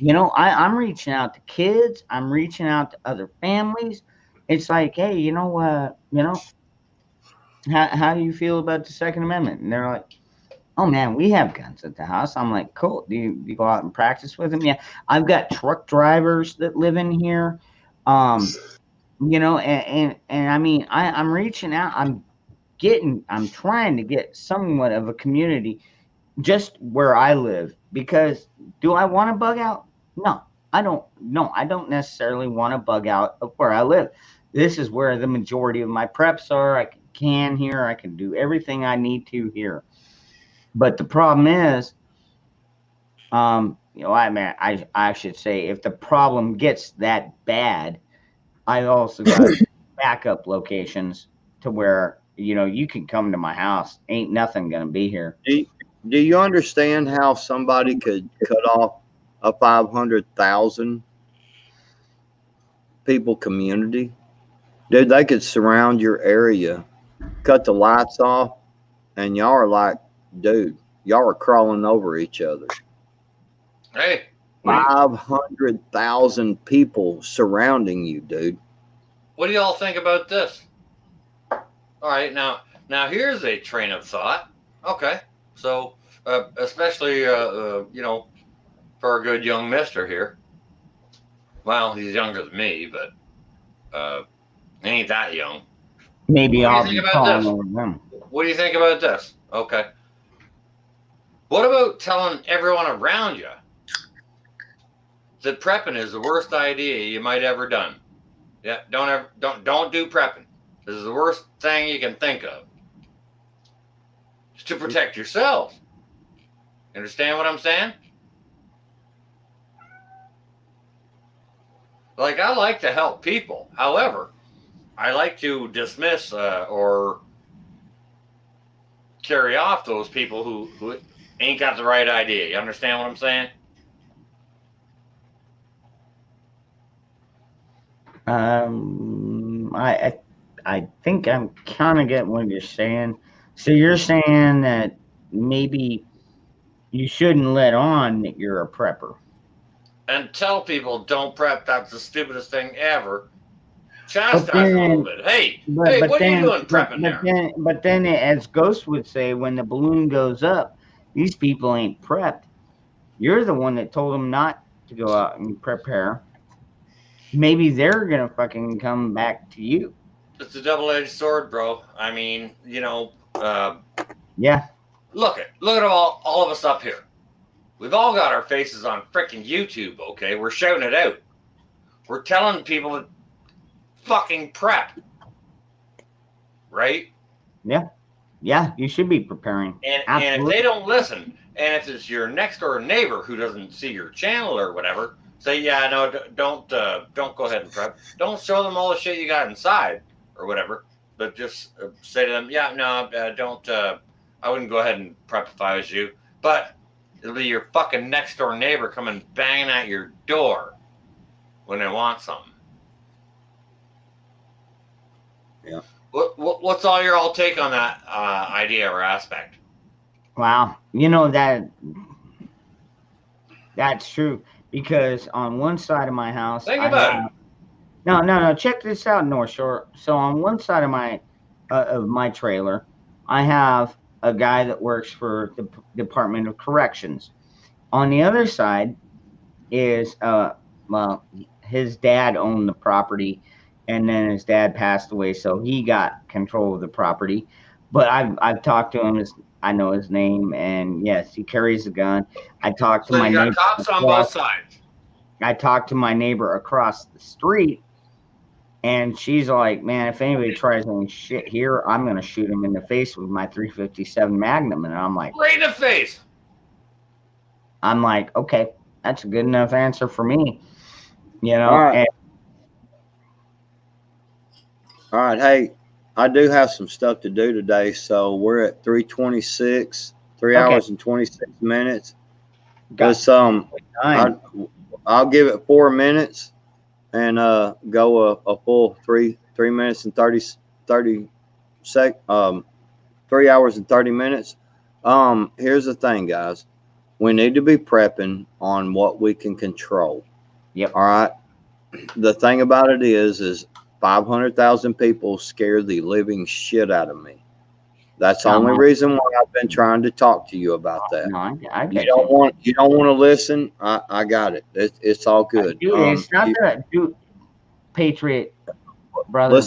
Speaker 7: I'm reaching out to kids. I'm reaching out to other families. It's like, hey, how do you feel about the Second Amendment? And they're like, oh man, we have guns at the house. I'm like, cool. Do you go out and practice with them? Yeah, I've got truck drivers that live in here. And I mean, I'm reaching out. I'm trying to get somewhat of a community just where I live, because do I want to bug out? No, I don't. No, I don't necessarily want to bug out of where I live. This is where the majority of my preps are. I can here. I can do everything I need to here. But the problem is, I should say, if the problem gets that bad, I also got backup locations to where you can come to my house. Ain't nothing gonna be here.
Speaker 1: Do you understand how somebody could cut off a 500,000 people community? Dude, they could surround your area, cut the lights off, and y'all are like, dude, y'all are crawling over each other.
Speaker 10: Hey.
Speaker 1: 500,000 people surrounding you, dude.
Speaker 10: What do y'all think about this? All right, now here's a train of thought. Okay, so especially for a good young mister here. Well, he's younger than me, but he ain't that young.
Speaker 7: Maybe I'll be calling over them.
Speaker 10: What do you think about this? Okay. What about telling everyone around you that prepping is the worst idea you might ever done? Yeah, don't do prepping. This is the worst thing you can think of. It's to protect yourself. Understand what I'm saying? Like, I like to help people. However, I like to dismiss or carry off those people who ain't got the right idea. You understand what I'm saying?
Speaker 7: I think I'm kind of getting what you're saying. So you're saying that maybe you shouldn't let on that you're a prepper.
Speaker 10: And tell people don't prep. That's the stupidest thing ever. Chastise a little bit. Hey, what are you doing prepping there?
Speaker 7: But then, as Ghost would say, when the balloon goes up, these people ain't prepped. You're the one that told them not to go out and prepare. Maybe they're gonna fucking come back to you.
Speaker 10: It's a double-edged sword, bro. I mean, yeah. Look at all of us up here. We've all got our faces on freaking YouTube, okay? We're shouting it out. We're telling people to fucking prep. Right?
Speaker 7: Yeah. Yeah, you should be preparing.
Speaker 10: And if they don't listen, and if it's your next door neighbor who doesn't see your channel or whatever, say, yeah, no, don't go ahead and prep. Don't show them all the shit you got inside or whatever, but just say to them, yeah, no, don't. I wouldn't go ahead and prep if I was you, but it'll be your fucking next door neighbor coming banging at your door when they want something.
Speaker 1: Yeah.
Speaker 10: What's all your take on that idea or aspect?
Speaker 7: Wow, that That's true. Because on one side of my house,
Speaker 10: Think
Speaker 7: I
Speaker 10: about it.
Speaker 7: have no. Check this out, North Shore. So on one side of my trailer, I have a guy that works for the Department of Corrections. On the other side is well, his dad owned the property, and then his dad passed away, so he got control of the property. But I've talked to him. I know his name, and yes, he carries a gun. I talked to
Speaker 10: So
Speaker 7: my
Speaker 10: you got
Speaker 7: neighbor
Speaker 10: cops on both sides.
Speaker 7: I talked to my neighbor across the street, and she's like, "Man, if anybody tries any shit here, I'm gonna shoot him in the face with my 357 Magnum." And
Speaker 10: Right in the face.
Speaker 7: I'm like, okay, that's a good enough answer for me, you know.
Speaker 1: All right.
Speaker 7: And
Speaker 1: All right. Hey, I do have some stuff to do today, so we're at 3:26, 3 hours and 26 minutes. Let's I'll give it 4 minutes and go a full 3 minutes and 30 sec 3 hours and 30 minutes. Here's the thing, guys. We need to be prepping on what we can control.
Speaker 7: Yep.
Speaker 1: All right. The thing about it is 500,000 people scare the living shit out of me. That's the only reason why I've been trying to talk to you about that.
Speaker 7: No, I get
Speaker 1: you don't want to listen. I got it. It's all good.
Speaker 7: Dude, it's not that, dude. Patriot, brother.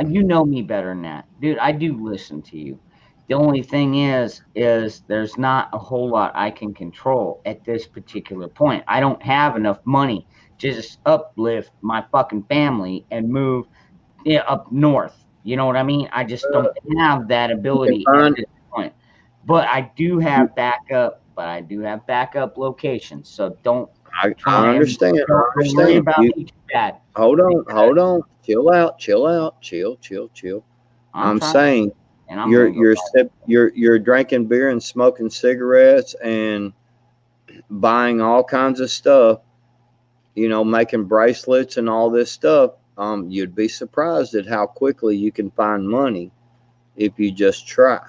Speaker 7: You know me better than that, dude. I do listen to you. The only thing is there's not a whole lot I can control at this particular point. I don't have enough money to just uplift my fucking family and move up north. You know what I mean? I just don't have that ability at this point. But I do have backup. But I do have backup locations. So don't.
Speaker 1: I understand. I understand.
Speaker 7: About me too bad.
Speaker 1: Hold on. Chill out. Chill. I'm saying you're drinking beer and smoking cigarettes and buying all kinds of stuff, you know, making bracelets and all this stuff. You'd be surprised at how quickly you can find money if you just try.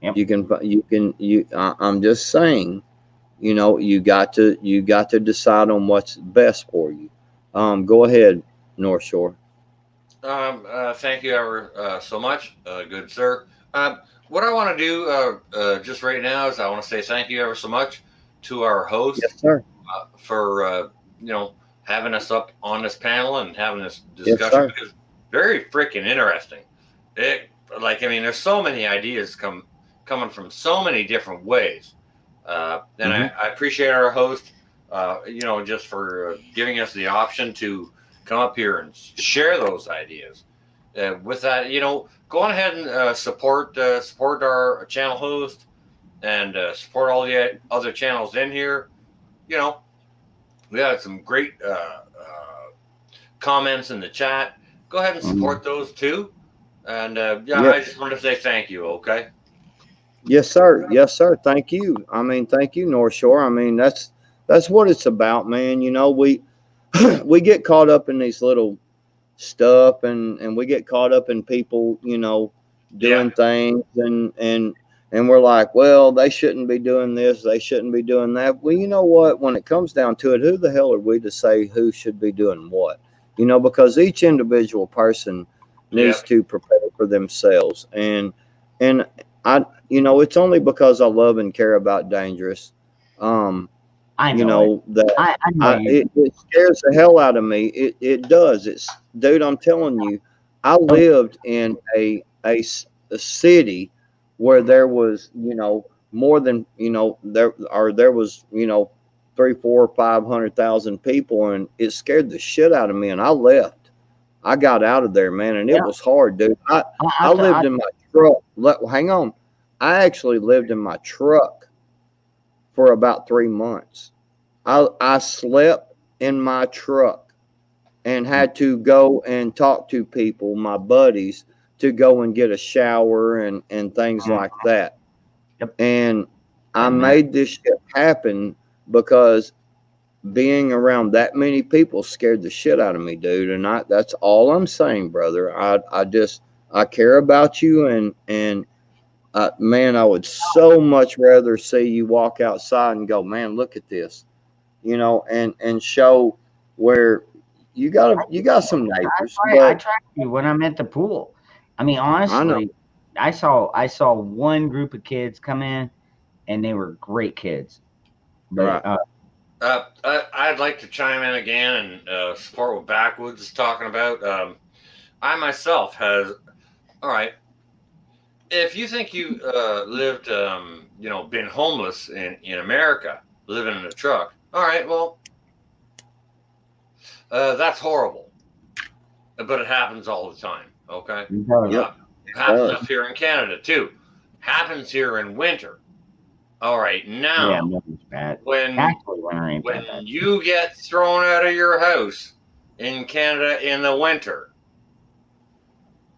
Speaker 7: Yep.
Speaker 1: I'm just saying, you know, you got to decide on what's best for you. Go ahead, North Shore.
Speaker 10: Thank you ever so much, good sir. What I want to do just right now is I want to say thank you ever so much to our host.
Speaker 1: Yes, sir.
Speaker 10: For you know, having us up on this panel and having this discussion, because very freaking interesting. There's so many ideas coming from so many different ways, and I appreciate our host, you know, just for giving us the option to come up here and share those ideas. With that, you know, go on ahead and support our channel host and support all the other channels in here. You know, we had some great comments in the chat. Go ahead and support those too. And I just wanted to say thank you. Okay.
Speaker 1: Yes, sir. Thank you. I mean, thank you, North Shore. I mean, that's what it's about, man. You know, we get caught up in these little stuff, and we get caught up in people, you know, doing things, and we're like, well, they shouldn't be doing this, they shouldn't be doing that. Well, you know what? When it comes down to it, who the hell are we to say who should be doing what? You know, because each individual person needs to prepare for themselves, and I, you know, it's only because I love and care about Dangerous.
Speaker 7: I know,
Speaker 1: you know that
Speaker 7: I know
Speaker 1: it scares the hell out of me. It does. Dude, I'm telling you, I lived in a city where there was, you know, more than, you know, there was, you know, 300,000, 400,000, 500,000 people, and it scared the shit out of me, and I left. I got out of there, man, and it was hard, dude. I lived in my truck. Hang on. I actually lived in my truck for about 3 months. I slept in my truck and had to go and talk to people, my buddies, to go and get a shower and things like that. And I made this shit happen because being around that many people scared the shit out of me, dude. And that's all I'm saying, brother. I care about you, and Man, I would so much rather see you walk outside and go, man, look at this, and show where you got some neighbors,
Speaker 7: I
Speaker 1: but
Speaker 7: tracked you when I'm at the pool. I mean,
Speaker 1: I know,
Speaker 7: honestly, I saw one group of kids come in, and they were great kids. But
Speaker 1: right.
Speaker 10: I'd like to chime in again and support what Backwoods is talking about. I myself has all right. If you think you lived, been homeless in America, living in a truck, all right, well, that's horrible, but it happens all the time. Okay,
Speaker 1: Yep, it
Speaker 10: happens
Speaker 1: does.
Speaker 10: up here in Canada too. Happens here in winter. All right,
Speaker 7: yeah,
Speaker 10: now
Speaker 7: nothing's bad.
Speaker 10: when
Speaker 7: Actually, winter ain't that bad.
Speaker 10: you get thrown out of your house in Canada in the winter,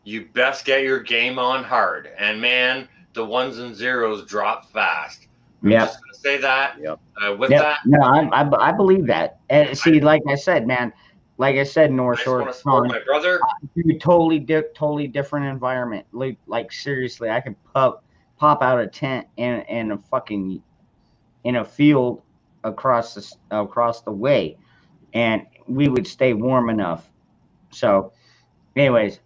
Speaker 10: you best get your game on hard. And man, the ones and zeros drop fast. I'm
Speaker 7: Yep.
Speaker 10: just going to say that.
Speaker 1: Yep.
Speaker 10: With
Speaker 7: Yep.
Speaker 10: that,
Speaker 7: No, I believe that. And see, like I said, man, like I said, North
Speaker 10: I just
Speaker 7: Shore,
Speaker 10: want to support my brother.
Speaker 7: totally different environment. Like seriously, I could pop out a tent in a fucking in a field across the way, and we would stay warm enough. So, anyways,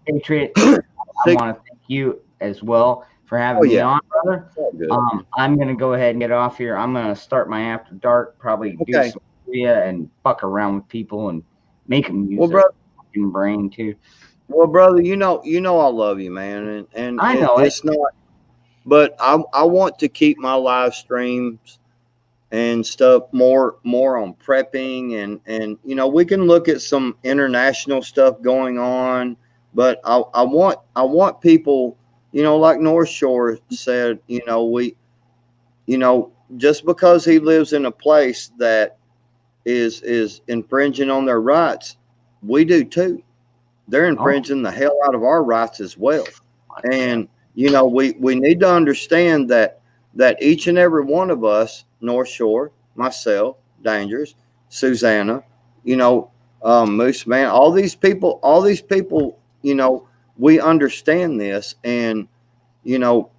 Speaker 7: Patriot, I
Speaker 1: See,
Speaker 7: want to thank you as well for having
Speaker 1: oh
Speaker 7: me
Speaker 1: yeah,
Speaker 7: on, brother.
Speaker 1: it's all good.
Speaker 7: I'm gonna go ahead and get off here. I'm gonna start my after dark, probably do
Speaker 1: Okay.
Speaker 7: some trivia and fuck around with people and make them use
Speaker 1: Well,
Speaker 7: their
Speaker 1: brother,
Speaker 7: fucking brain too.
Speaker 1: well, brother, I love you, man, and
Speaker 7: I know it.
Speaker 1: it's not. But I want to keep my live streams and stuff more on prepping, and we can look at some international stuff going on, but I want people, like North Shore said, just because he lives in a place that is infringing on their rights, we do too. They're infringing the hell out of our rights as well. And we need to understand that each and every one of us, North Shore, myself, Dangerous, Susanna, Moose Man, all these people, we understand this, and you know,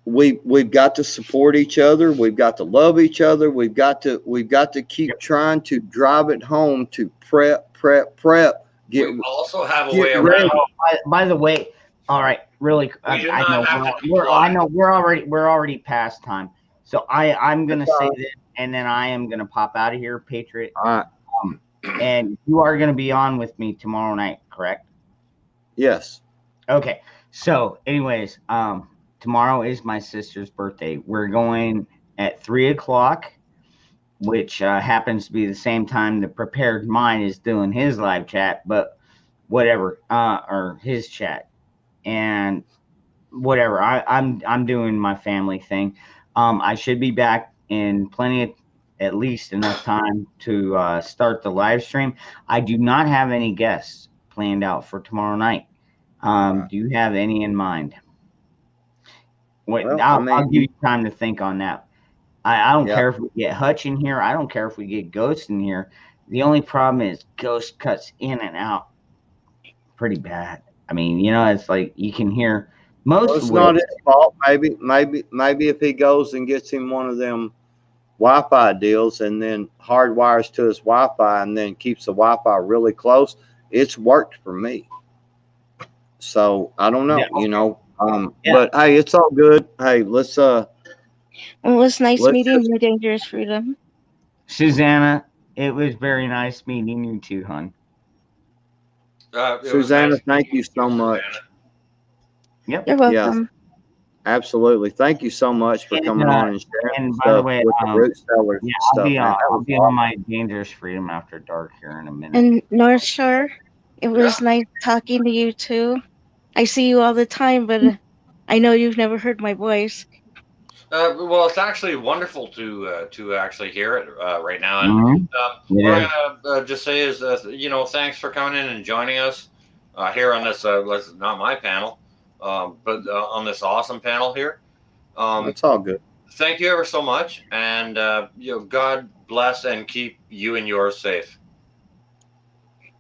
Speaker 1: we've got to support each other. We've got to love each other. We've got to keep trying to drive it home to prep. Get
Speaker 10: We also have a
Speaker 1: get
Speaker 10: way
Speaker 1: ready.
Speaker 10: around.
Speaker 7: By the way, all right, really,
Speaker 10: We do
Speaker 7: I
Speaker 10: not
Speaker 7: know
Speaker 10: have to
Speaker 7: I
Speaker 10: comply.
Speaker 7: know we're already past time. So I'm gonna say this, and then I am gonna pop out of here, Patriot.
Speaker 1: All right.
Speaker 7: And you are gonna be on with me tomorrow night, correct?
Speaker 1: Yes.
Speaker 7: Okay. So, anyways, tomorrow is my sister's birthday. We're going at 3:00, which happens to be the same time the Prepared Mind is doing his live chat, but whatever, or his chat, and whatever. I'm doing my family thing. I should be back in at least enough time to start the live stream. I do not have any guests planned out for tomorrow night. Do you have any in mind?
Speaker 1: Well,
Speaker 7: I'll give you time to think on that. I don't
Speaker 1: Yeah.
Speaker 7: care if we get Hutch in here. I don't care if we get Ghost in here. The only problem is Ghost cuts in and out pretty bad. I mean, it's like you can hear most
Speaker 1: Well,
Speaker 7: of
Speaker 1: it's
Speaker 7: what
Speaker 1: not his fault. Maybe if he goes and gets him one of them Wi-Fi deals and then hardwires to his Wi-Fi and then keeps the Wi-Fi really close, it's worked for me. So I don't know,
Speaker 7: Yeah.
Speaker 1: but hey, it's all good. Hey, let's
Speaker 13: It was nice
Speaker 1: let's
Speaker 13: meeting
Speaker 1: just
Speaker 13: you, Dangerous Freedom.
Speaker 7: Susanna, it was very nice meeting you too, hon.
Speaker 10: It was
Speaker 1: Susanna,
Speaker 10: nice
Speaker 1: thank
Speaker 10: meeting
Speaker 1: you so
Speaker 10: Susanna.
Speaker 1: much.
Speaker 7: Yep.
Speaker 13: You're welcome.
Speaker 1: Absolutely. Thank you so much for coming on and sharing
Speaker 7: And by the
Speaker 1: stuff
Speaker 7: way,
Speaker 1: with the root sellers
Speaker 7: yeah,
Speaker 1: and stuff, man. That
Speaker 7: I'll
Speaker 1: was
Speaker 7: be on my Dangerous Freedom After Dark here in a minute.
Speaker 13: And North Shore, it was nice talking to you too. I see you all the time, but I know you've never heard my voice.
Speaker 10: Well, it's actually wonderful to actually hear it right now. And
Speaker 7: Mhm.
Speaker 10: what
Speaker 7: Yeah.
Speaker 10: I'm gonna just say is, thanks for coming in and joining us here on this. Not my panel, but on this awesome panel here.
Speaker 1: It's all good.
Speaker 10: Thank you ever so much, and God bless and keep you and yours safe.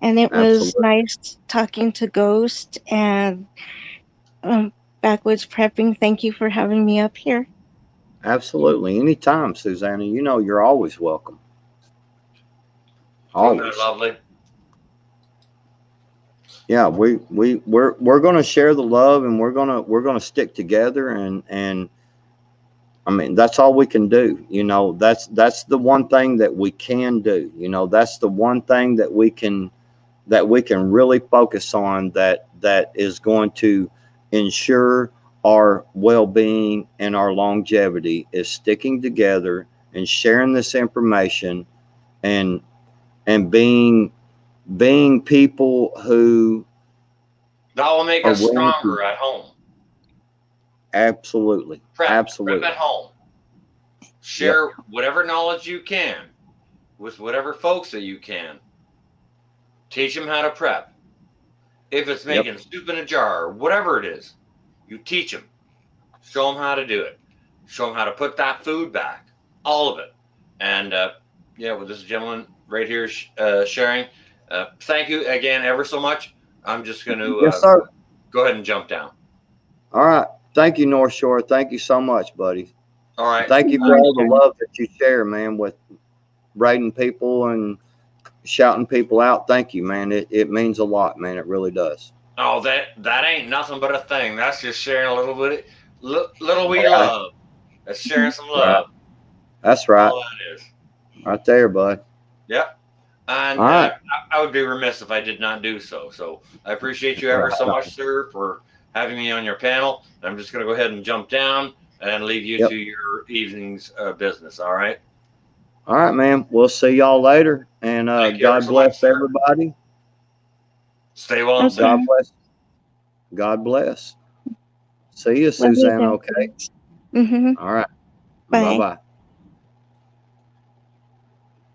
Speaker 13: And it was
Speaker 1: Absolutely.
Speaker 13: nice talking to Ghost and backwoods prepping. Thank you for having me up here.
Speaker 1: Absolutely. Anytime, Susanna. You know you're always welcome.
Speaker 10: Okay,
Speaker 1: Always.
Speaker 10: lovely.
Speaker 1: Yeah, we're gonna share the love, and we're gonna stick together, and I mean that's all we can do. You know, that's the one thing that we can do. You know, that's the one thing that we can really focus on, that is going to ensure our well-being and our longevity, is sticking together and sharing this information, and being people who
Speaker 10: That will make
Speaker 1: are
Speaker 10: us
Speaker 1: willing to.
Speaker 10: stronger at home.
Speaker 1: Absolutely.
Speaker 10: Prep
Speaker 1: Absolutely.
Speaker 10: at home. Share whatever knowledge you can with whatever folks that you can. Teach them how to prep. If it's making soup in a jar or whatever it is, you teach them. Show them how to do it. Show them how to put that food back. All of it. And with this gentleman right here sharing, thank you again ever so much. I'm just going to
Speaker 1: Yes, sir.
Speaker 10: go ahead and jump down.
Speaker 1: All right. Thank you, North Shore. Thank you so much, buddy.
Speaker 10: All right.
Speaker 1: Thank you for all the love that you share, man, with rating people and shouting people out. Thank you, man. It means a lot, man. It really does.
Speaker 10: Oh, that ain't nothing but a thing. That's just sharing a little bit, little wee love. That's sharing some love.
Speaker 1: That's right.
Speaker 10: All that is.
Speaker 1: Right there, bud.
Speaker 10: Yep. And
Speaker 1: All right.
Speaker 10: I would be remiss if I did not do so. So I appreciate you ever so much, sir, for having me on your panel. I'm just going to go ahead and jump down and leave you to your evening's business. All right.
Speaker 1: All right, man. We'll see y'all later. And God bless everybody.
Speaker 10: Stay well and safe.
Speaker 1: God bless. God bless. See you, Susanna. Okay.
Speaker 13: Mm-hmm.
Speaker 1: All right.
Speaker 13: Bye.
Speaker 1: Bye-bye.